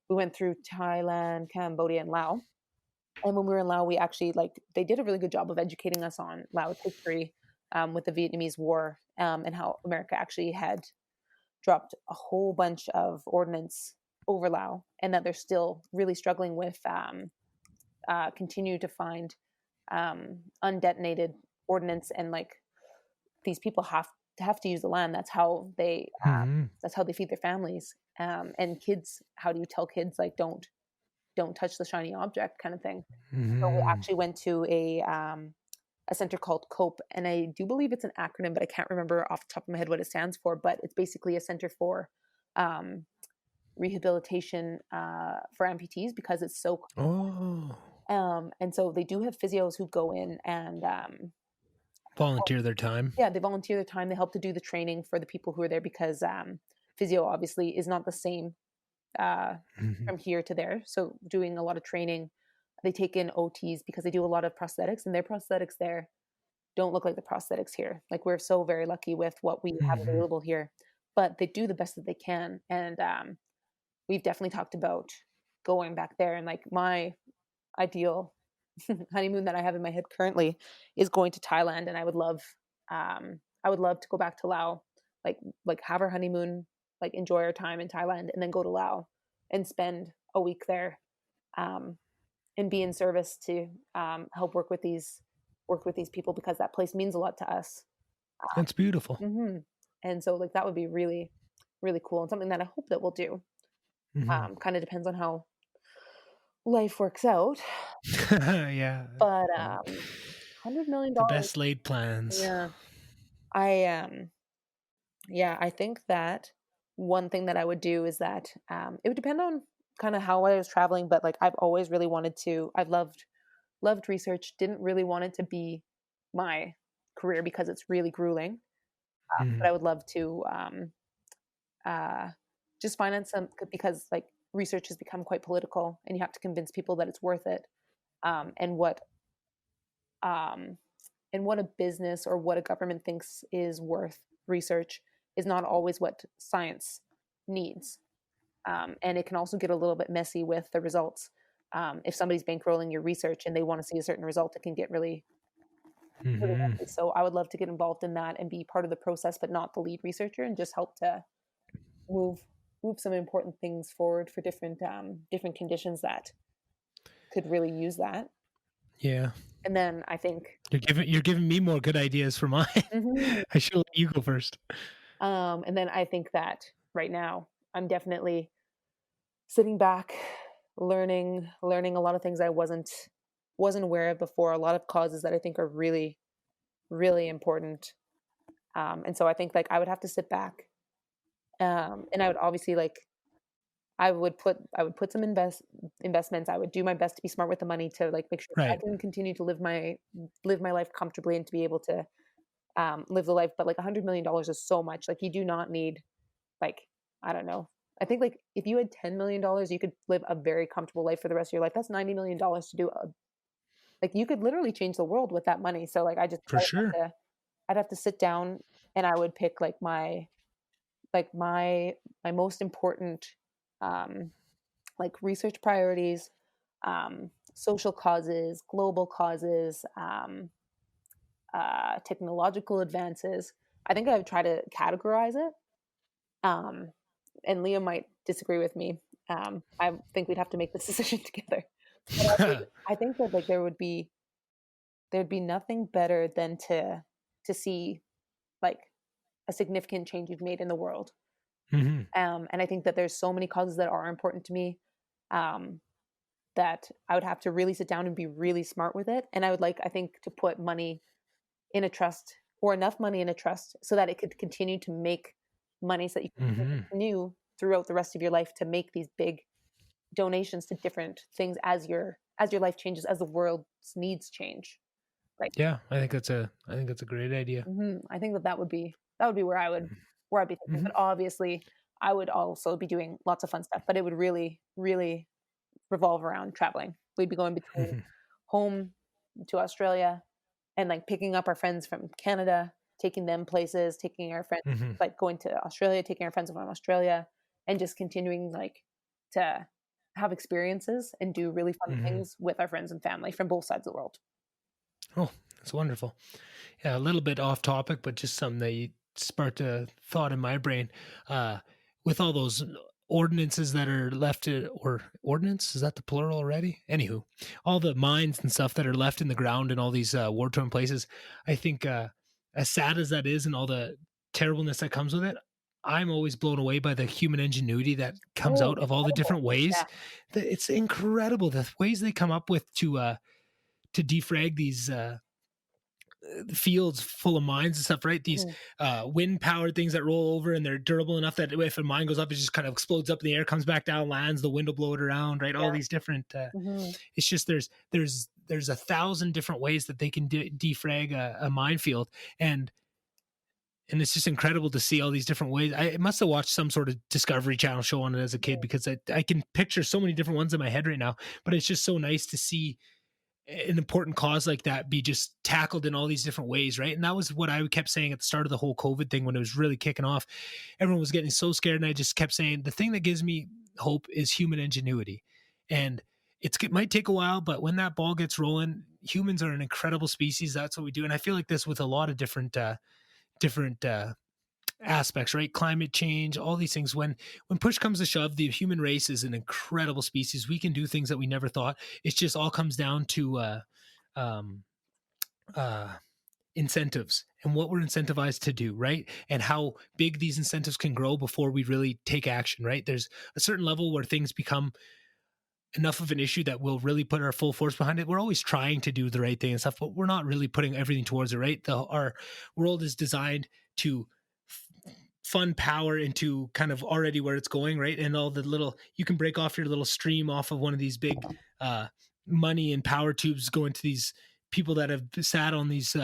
we went through Thailand, Cambodia, and Laos. And when we were in Laos, we actually like they did a really good job of educating us on Laos history, with the Vietnamese War, and how America actually had dropped a whole bunch of ordnance over Laos, and that they're still really struggling with continue to find undetonated ordnance, and like these people have to use the land. Mm-hmm. That's how they feed their families. And kids, how do you tell kids like don't touch the shiny object kind of thing? So we Mm-hmm. actually went to a center called COPE, and I do believe it's an acronym, but I can't remember off the top of my head what it stands for. But it's basically a center for um, rehabilitation for amputees, because it's so Oh. and so they do have physios who go in and Volunteer their time. yeah, they volunteer their time. They help to do the training for the people who are there, because physio obviously is not the same uh, Mm-hmm. from here to there. So doing a lot of training, they take in OTs because they do a lot of prosthetics, and their prosthetics there don't look like the prosthetics here. Like we're so very lucky with what we have Mm-hmm. available here, but they do the best that they can. And we've definitely talked about going back there. And like my ideal honeymoon that I have in my head currently is going to Thailand, and I would love to go back to Laos, like have our honeymoon, like enjoy our time in Thailand, and then go to Laos and spend a week there, um, and be in service to help work with these people, because that place means a lot to us. That's beautiful. hmm And so like that would be really really cool, and something that I hope that we'll do. Mm-hmm. Kind of depends on how life works out, Yeah. but Um, the $100 million. best laid plans. Yeah. I yeah, I think that one thing that I would do is that it would depend on kind of how I was traveling, but like I've always really wanted to. I've loved research. Didn't really want it to be my career because it's really grueling, Mm-hmm. but I would love to uh, just finance some, because like research has become quite political, and you have to convince people that it's worth it, um, and what um, and what a business or what a government thinks is worth research is not always what science needs. And it can also get a little bit messy with the results. If somebody's bankrolling your research and they want to see a certain result, it can get really, really Mm-hmm. messy. So I would love to get involved in that and be part of the process, but not the lead researcher, and just help to move some important things forward for different conditions that could really use that. Yeah. And then I think, You're giving me more good ideas for mine. mhm, I should let you go first. and then I think that right now I'm definitely sitting back, learning a lot of things I wasn't aware of before. A lot of causes that I think are really really important. And so I think like I would have to sit back, and I would obviously like I would put some investments. I would do my best to be smart with the money to like make sure that I Right. can continue to live my life comfortably, and to be able to live the life. But like $100 million is so much. Like you do not need like I don't know. I think like if you had $10 million, you could live a very comfortable life for the rest of your life. That's $90 million to do. Like you could literally change the world with that money. So like For sure. I'd have to sit down, and I would pick like my most important um, like research priorities, social causes, global causes, technological advances. I think I would try to categorize it. Um, and Liam might disagree with me. I think we'd have to make this decision together. But I think that like there'd be nothing better than to see like a significant change you've made in the world. Hmm. And I think that there's so many causes that are important to me, um, that I would have to really sit down and be really smart with it. And I would like, I think, to put money in a trust, or enough money in a trust so that it could continue to make money, so that you can Hmm. continue throughout the rest of your life to make these big donations to different things as your life changes, as the world's needs change. Right. Yeah, I think that's a great idea. I think that that would be where I'd be thinking. Hmm. But obviously, I would also be doing lots of fun stuff. But it would really, really revolve around traveling. We'd be going between Hmm. home to Australia, and like picking up our friends from Canada, taking them places, taking our friends, Hmm. like going to Australia, taking our friends from Australia, and just continuing like to have experiences and do really fun Hmm. things with our friends and family from both sides of the world. Oh, that's wonderful. Yeah, a little bit off topic, but just something that you sparked a thought in my brain. Uh, with all those ordinances that are left, or ordinance, is that the plural already? Anywho, all the mines and stuff that are left in the ground in all these war torn places, I think, as sad as that is and all the terribleness that comes with it, I'm always blown away by the human ingenuity that comes Oh, out of all the incredible. different ways. Yeah. It's incredible the ways they come up with to defrag these fields full of mines and stuff, right? These Mhm. wind powered things that roll over, and they're durable enough that if a mine goes up, it just kind of explodes up in the air, comes back down, lands, the wind will blow it around, right? All Yeah. these different, Mhm. it's just there's 1,000 different ways that they can defrag a minefield. And it's just incredible to see all these different ways. I must have watched some sort of Discovery Channel show on it as a kid, because I can picture so many different ones in my head right now. But it's just so nice to see an important cause like that be just tackled in all these different ways, right? And that was what I kept saying at the start of the whole COVID thing when it was really kicking off. Everyone was getting so scared, and I just kept saying the thing that gives me hope is human ingenuity. And it might take a while, but when that ball gets rolling, humans are an incredible species. That's what we do. And I feel like this with a lot of different aspects, right? Climate change, all these things. When push comes to shove, the human race is an incredible species. We can do things that we never thought. It just all comes down to um, uh, incentives and what we're incentivized to do, right? And how big these incentives can grow before we really take action, right? There's a certain level where things become enough of an issue that we'll really put our full force behind it. We're always trying to do the right thing and stuff, but we're not really putting everything towards it, right? Our world is designed to fund power into kind of already where it's going, right? And all the little, you can break off your little stream off of one of these big money and power tubes going to these people that have sat on these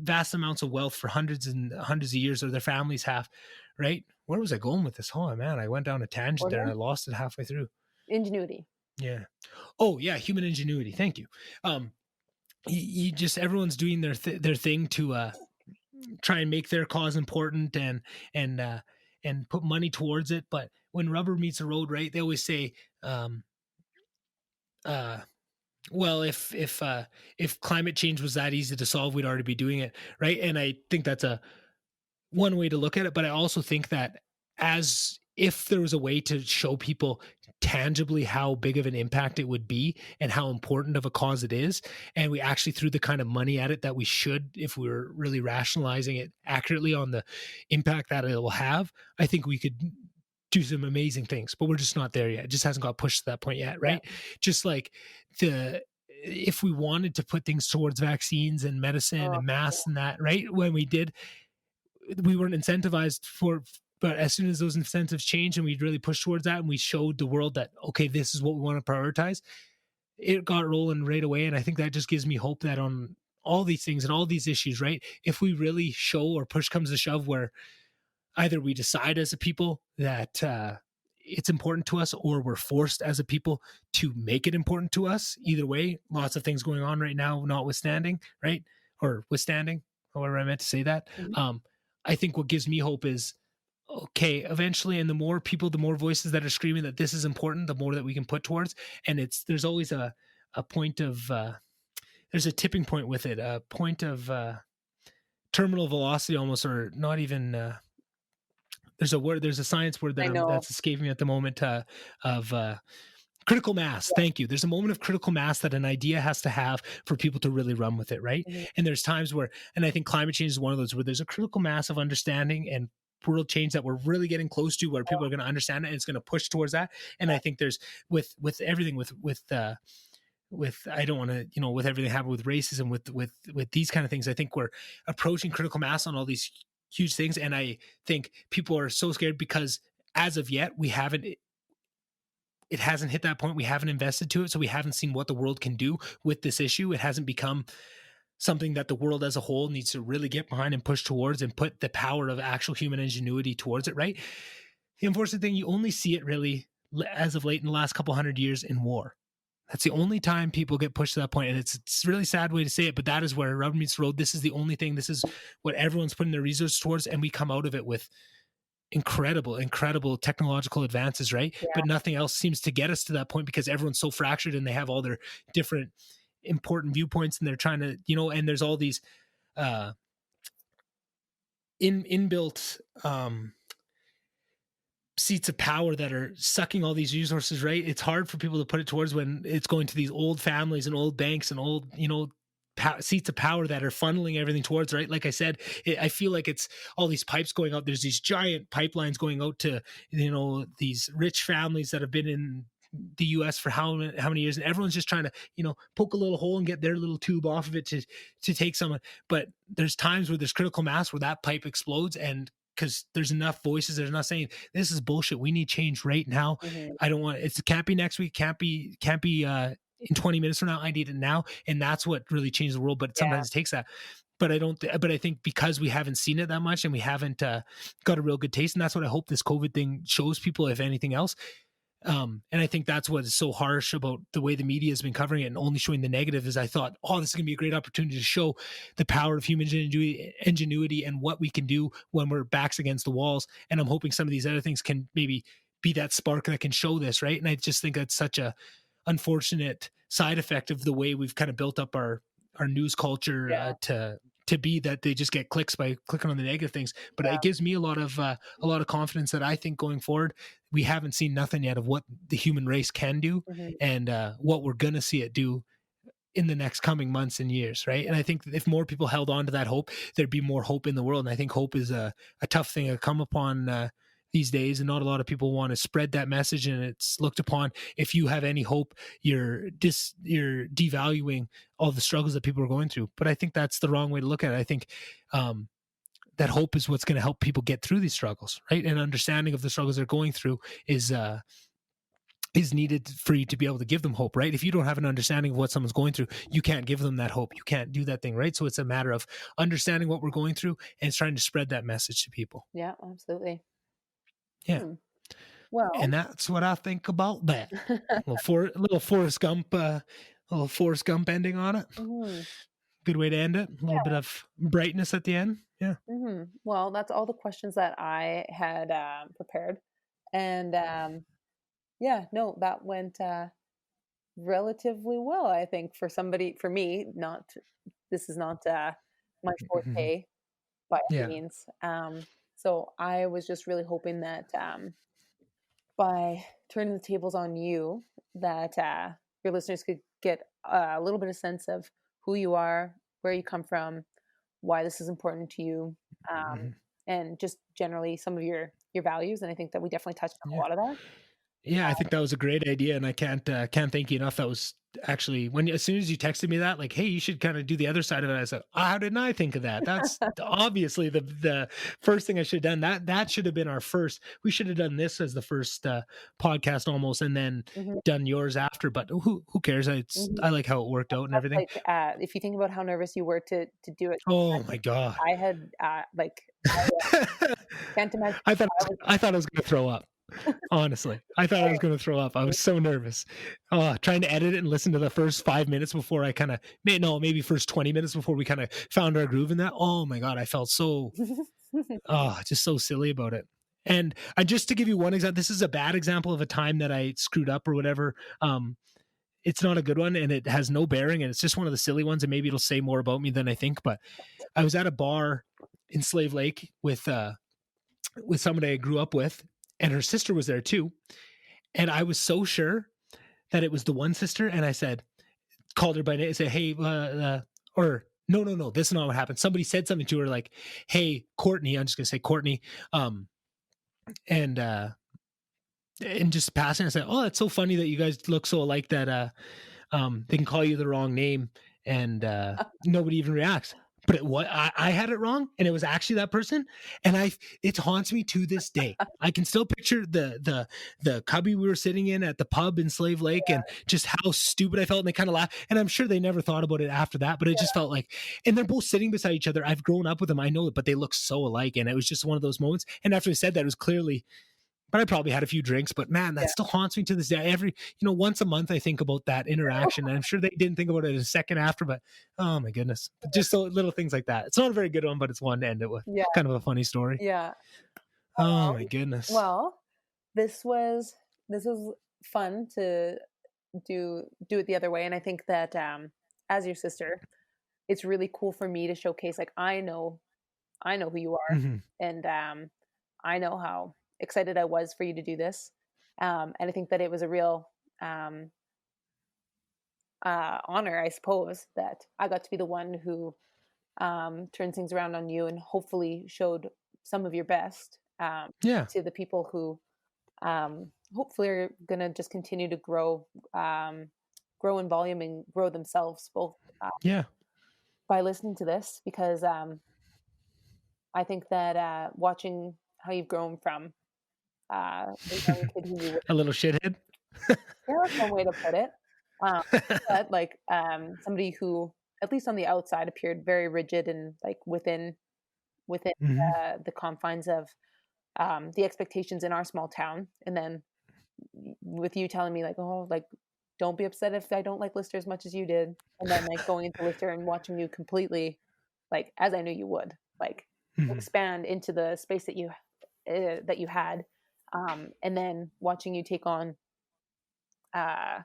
vast amounts of wealth for hundreds and hundreds of years, or their families have, right? Where was I going with this? Oh man, I went down a tangent there and I Order, lost it halfway through. ingenuity. Yeah. Oh yeah, human ingenuity. Thank you. You just, everyone's doing their thing to try and make their cause important, and and put money towards it. But when rubber meets the road, right? They always say, um, uh, well, if climate change was that easy to solve, we'd already be doing it, right? And I think that's a one way to look at it. But I also think that, as if there was a way to show people tangibly how big of an impact it would be and how important of a cause it is, and we actually threw the kind of money at it that we should, if we were really rationalizing it accurately on the impact that it will have, I think we could do some amazing things. But we're just not there yet. It just hasn't got pushed to that point yet, Yeah. right? Just like the if we wanted to put things towards vaccines and medicine Oh, and masks and that, right? When we did, we weren't incentivized for, but as soon as those incentives changed and we really pushed towards that, and we showed the world that, okay, this is what we want to prioritize, it got rolling right away. And I think that just gives me hope that on all these things and all these issues, right, if we really show, or push comes to shove, where either we decide as a people that it's important to us, or we're forced as a people to make it important to us. Either way, lots of things going on right now, notwithstanding, right? Or withstanding, however I meant to say that. mhm. I think what gives me hope is, okay, eventually, and the more people, the more voices that are screaming that this is important, the more that we can put towards. And there's always a point of there's a tipping point with it, a point of terminal velocity almost, or not even there's a word, there's a science word I know. that's escaping me at the moment, of critical mass. Thank you. There's a moment of critical mass that an idea has to have for people to really run with it, right? Mhm. And there's times where, and I think climate change is one of those, where there's a critical mass of understanding and world change that we're really getting close to, where people are going to understand it and it's going to push towards that. And I think there's with everything with I don't want to, with everything happening with racism, with these kind of things, I think we're approaching critical mass on all these huge things. And I think people are so scared because as of yet it hasn't hit that point. We haven't invested to it. So we haven't seen what the world can do with this issue. It hasn't become something that the world as a whole needs to really get behind and push towards and put the power of actual human ingenuity towards it, right? The unfortunate thing, you only see it really as of late in the last couple 100 years in war. That's the only time people get pushed to that point. And it's a really sad way to say it, but that is where rubber meets the road. This is the only thing. This is what everyone's putting their resources towards. And we come out of it with incredible technological advances, right? Yeah. But nothing else seems to get us to that point because everyone's so fractured and they have all their different important viewpoints and they're trying to, and there's all these inbuilt seats of power that are sucking all these resources, right? It's hard for people to put it towards when it's going to these old families and old banks and old, seats of power that are funneling everything towards, right? Like I said, I feel like it's all these pipes going out. There's these giant pipelines going out to, these rich families that have been in the US for how many years, and everyone's just trying to, poke a little hole and get their little tube off of it to take someone. But there's times where there's critical mass where that pipe explodes, and because there's enough voices, there's not saying this is bullshit. We need change right now. Mm-hmm. I don't want it can't be next week, can't be in 20 minutes from now. I need it now. And that's what really changes the world. But sometimes it takes that. But I think because we haven't seen it that much and we haven't got a real good taste, and that's what I hope this COVID thing shows people, if anything else. And I think that's what is so harsh about the way the media has been covering it and only showing the negative is I thought, this is going to be a great opportunity to show the power of human ingenuity and what we can do when we're backs against the walls. And I'm hoping some of these other things can maybe be that spark that can show this, right? And I just think that's such a unfortunate side effect of the way we've kind of built up our news culture to be that they just get clicks by clicking on the negative things. But it gives me a lot of confidence that I think going forward, we haven't seen nothing yet of what the human race can do and what we're going to see it do in the next coming months and years. Right. And I think if more people held on to that hope, there'd be more hope in the world. And I think hope is a tough thing to come upon these days, and not a lot of people want to spread that message, and it's looked upon. If you have any hope, you're devaluing all the struggles that people are going through. But I think that's the wrong way to look at it. I think that hope is what's going to help people get through these struggles, right? And understanding of the struggles they're going through is needed for you to be able to give them hope, right? If you don't have an understanding of what someone's going through, you can't give them that hope. You can't do that thing, right? So it's a matter of understanding what we're going through and it's trying to spread that message to people. Yeah, absolutely. Yeah. Well, and that's what I think about that. little Forrest Gump ending on it. Mm-hmm. Good way to end it. A little bit of brightness at the end. Yeah. Mm-hmm. Well, that's all the questions that I had prepared, and that went relatively well. I think for me, this is not my forte by any means. So I was just really hoping that by turning the tables on you, that your listeners could get a little bit of sense of who you are, where you come from, why this is important to you, and just generally some of your values. And I think that we definitely touched on a lot of that. Yeah, I think that was a great idea, and I can't thank you enough. That was actually as soon as you texted me that, like, hey, you should kind of do the other side of it. I said, how didn't I think of that? That's obviously the first thing I should have done. That should have been our first. We should have done this as the first podcast almost, and then done yours after. But who cares? I like how it worked out and everything. Like, if you think about how nervous you were to do it. Oh my God! I had can't imagine. I thought I was going to throw up. Honestly, I thought I was going to throw up. I was so nervous. Trying to edit it and listen to the first 5 minutes before I kind of, maybe first 20 minutes before we kind of found our groove in that. Oh my God, I felt so, just so silly about it. And just to give you one example, this is a bad example of a time that I screwed up or whatever. It's not a good one and it has no bearing, and it's just one of the silly ones, and maybe it'll say more about me than I think. But I was at a bar in Slave Lake with somebody I grew up with, and her sister was there too. And I was so sure that it was the one sister. And I called her by name and said, hey, or No. This is not what happened. Somebody said something to her like, "Hey, Courtney," I'm just gonna say Courtney, and just passing, I said, "Oh, it's so funny that you guys look so alike that they can call you the wrong name and nobody even reacts." But I had it wrong, and it was actually that person, and it haunts me to this day. I can still picture the cubby we were sitting in at the pub in Slave Lake, and just how stupid I felt, and they kind of laughed. And I'm sure they never thought about it after that, but it just felt like, and they're both sitting beside each other. I've grown up with them, I know it, but they look so alike, and it was just one of those moments. And after they said that, it was clearly. But I probably had a few drinks, but man, that still haunts me to this day. Once a month I think about that interaction. And I'm sure they didn't think about it a second after, but oh my goodness. But just so little things like that. It's not a very good one, but it's one to end it with. Yeah. Kind of a funny story. Yeah. Oh my goodness. Well, this was fun to do it the other way. And I think that as your sister, it's really cool for me to showcase, like, I know who you are. Mm-hmm. And I know how excited I was for you to do this. And I think that it was a real honor, I suppose, that I got to be the one who turned things around on you and hopefully showed some of your best to the people who hopefully are going to just continue to grow in volume and grow themselves both by listening to this, because I think that watching how you've grown from the young kid who you were, a little shithead. that's one way to put it. But like somebody who, at least on the outside, appeared very rigid and like within the confines of the expectations in our small town. And then with you telling me like, oh, like, don't be upset if I don't like Lister as much as you did. And then like going into Lister and watching you completely, like, as I knew you would, like expand into the space that you had. And then watching you take on the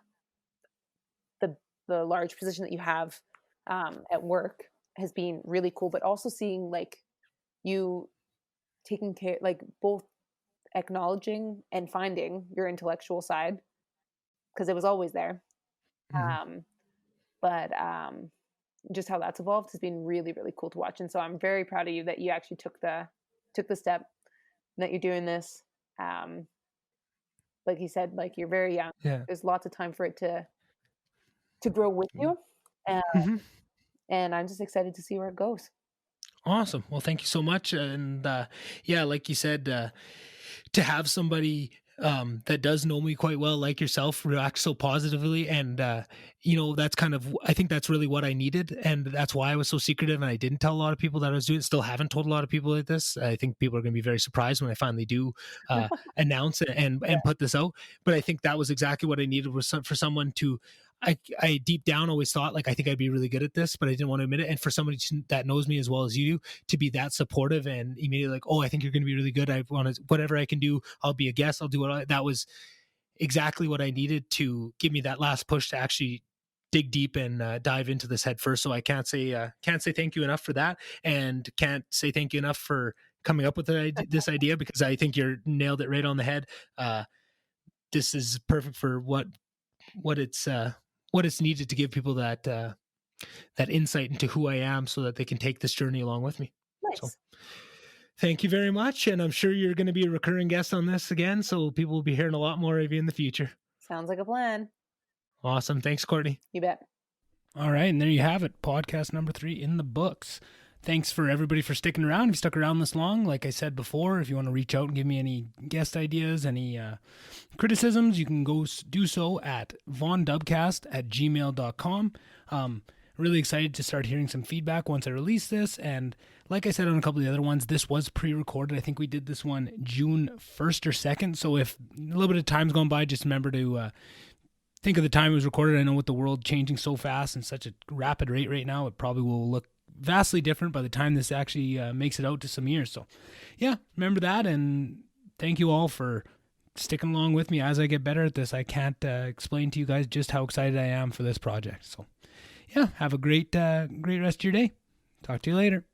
large position that you have at work has been really cool. But also seeing like you taking care, like both acknowledging and finding your intellectual side, because it was always there. But just how that's evolved has been really, really cool to watch. And so I'm very proud of you that you actually took the step, and that you're doing this. Like you said, like, you're very young. There's lots of time for it to grow with you. And I'm just excited to see where it goes. Awesome. Well, thank you so much. And like you said, to have somebody that does know me quite well, like yourself, react so positively. And, that's I think that's really what I needed. And that's why I was so secretive. And I didn't tell a lot of people that I was doing it. Still haven't told a lot of people like this. I think people are going to be very surprised when I finally do announce it and put this out. But I think that was exactly what I needed, was for someone to, I deep down always thought like, I think I'd be really good at this, but I didn't want to admit it. And for somebody that knows me as well as you do, to be that supportive and immediately like, oh, I think you're going to be really good. I want to, whatever I can do, I'll be a guest. I'll do it. That was exactly what I needed to give me that last push to actually dig deep and dive into this head first. So I can't say thank you enough for that, and can't say thank you enough for coming up with this idea, because I think you're nailed it right on the head. This is perfect for what it's needed to give people that insight into who I am, so that they can take this journey along with me. Nice. So, thank you very much. And I'm sure you're going to be a recurring guest on this again, so people will be hearing a lot more of you in the future. Sounds like a plan. Awesome. Thanks, Courtney. You bet. All right. And there you have it. Podcast number 3 in the books. Thanks for everybody for sticking around. If you stuck around this long, like I said before, if you want to reach out and give me any guest ideas, any criticisms, you can go do so at VonDubCast@gmail.com. Really excited to start hearing some feedback once I release this. And like I said on a couple of the other ones, this was pre-recorded. I think we did this one June 1st or 2nd. So if a little bit of time's gone by, just remember to think of the time it was recorded. I know with the world changing so fast and such a rapid rate right now, it probably will look vastly different by the time this actually makes it out to some years. So yeah, remember that. And thank you all for sticking along with me as I get better at this. I can't explain to you guys just how excited I am for this project. So yeah, have a great rest of your day. Talk to you later.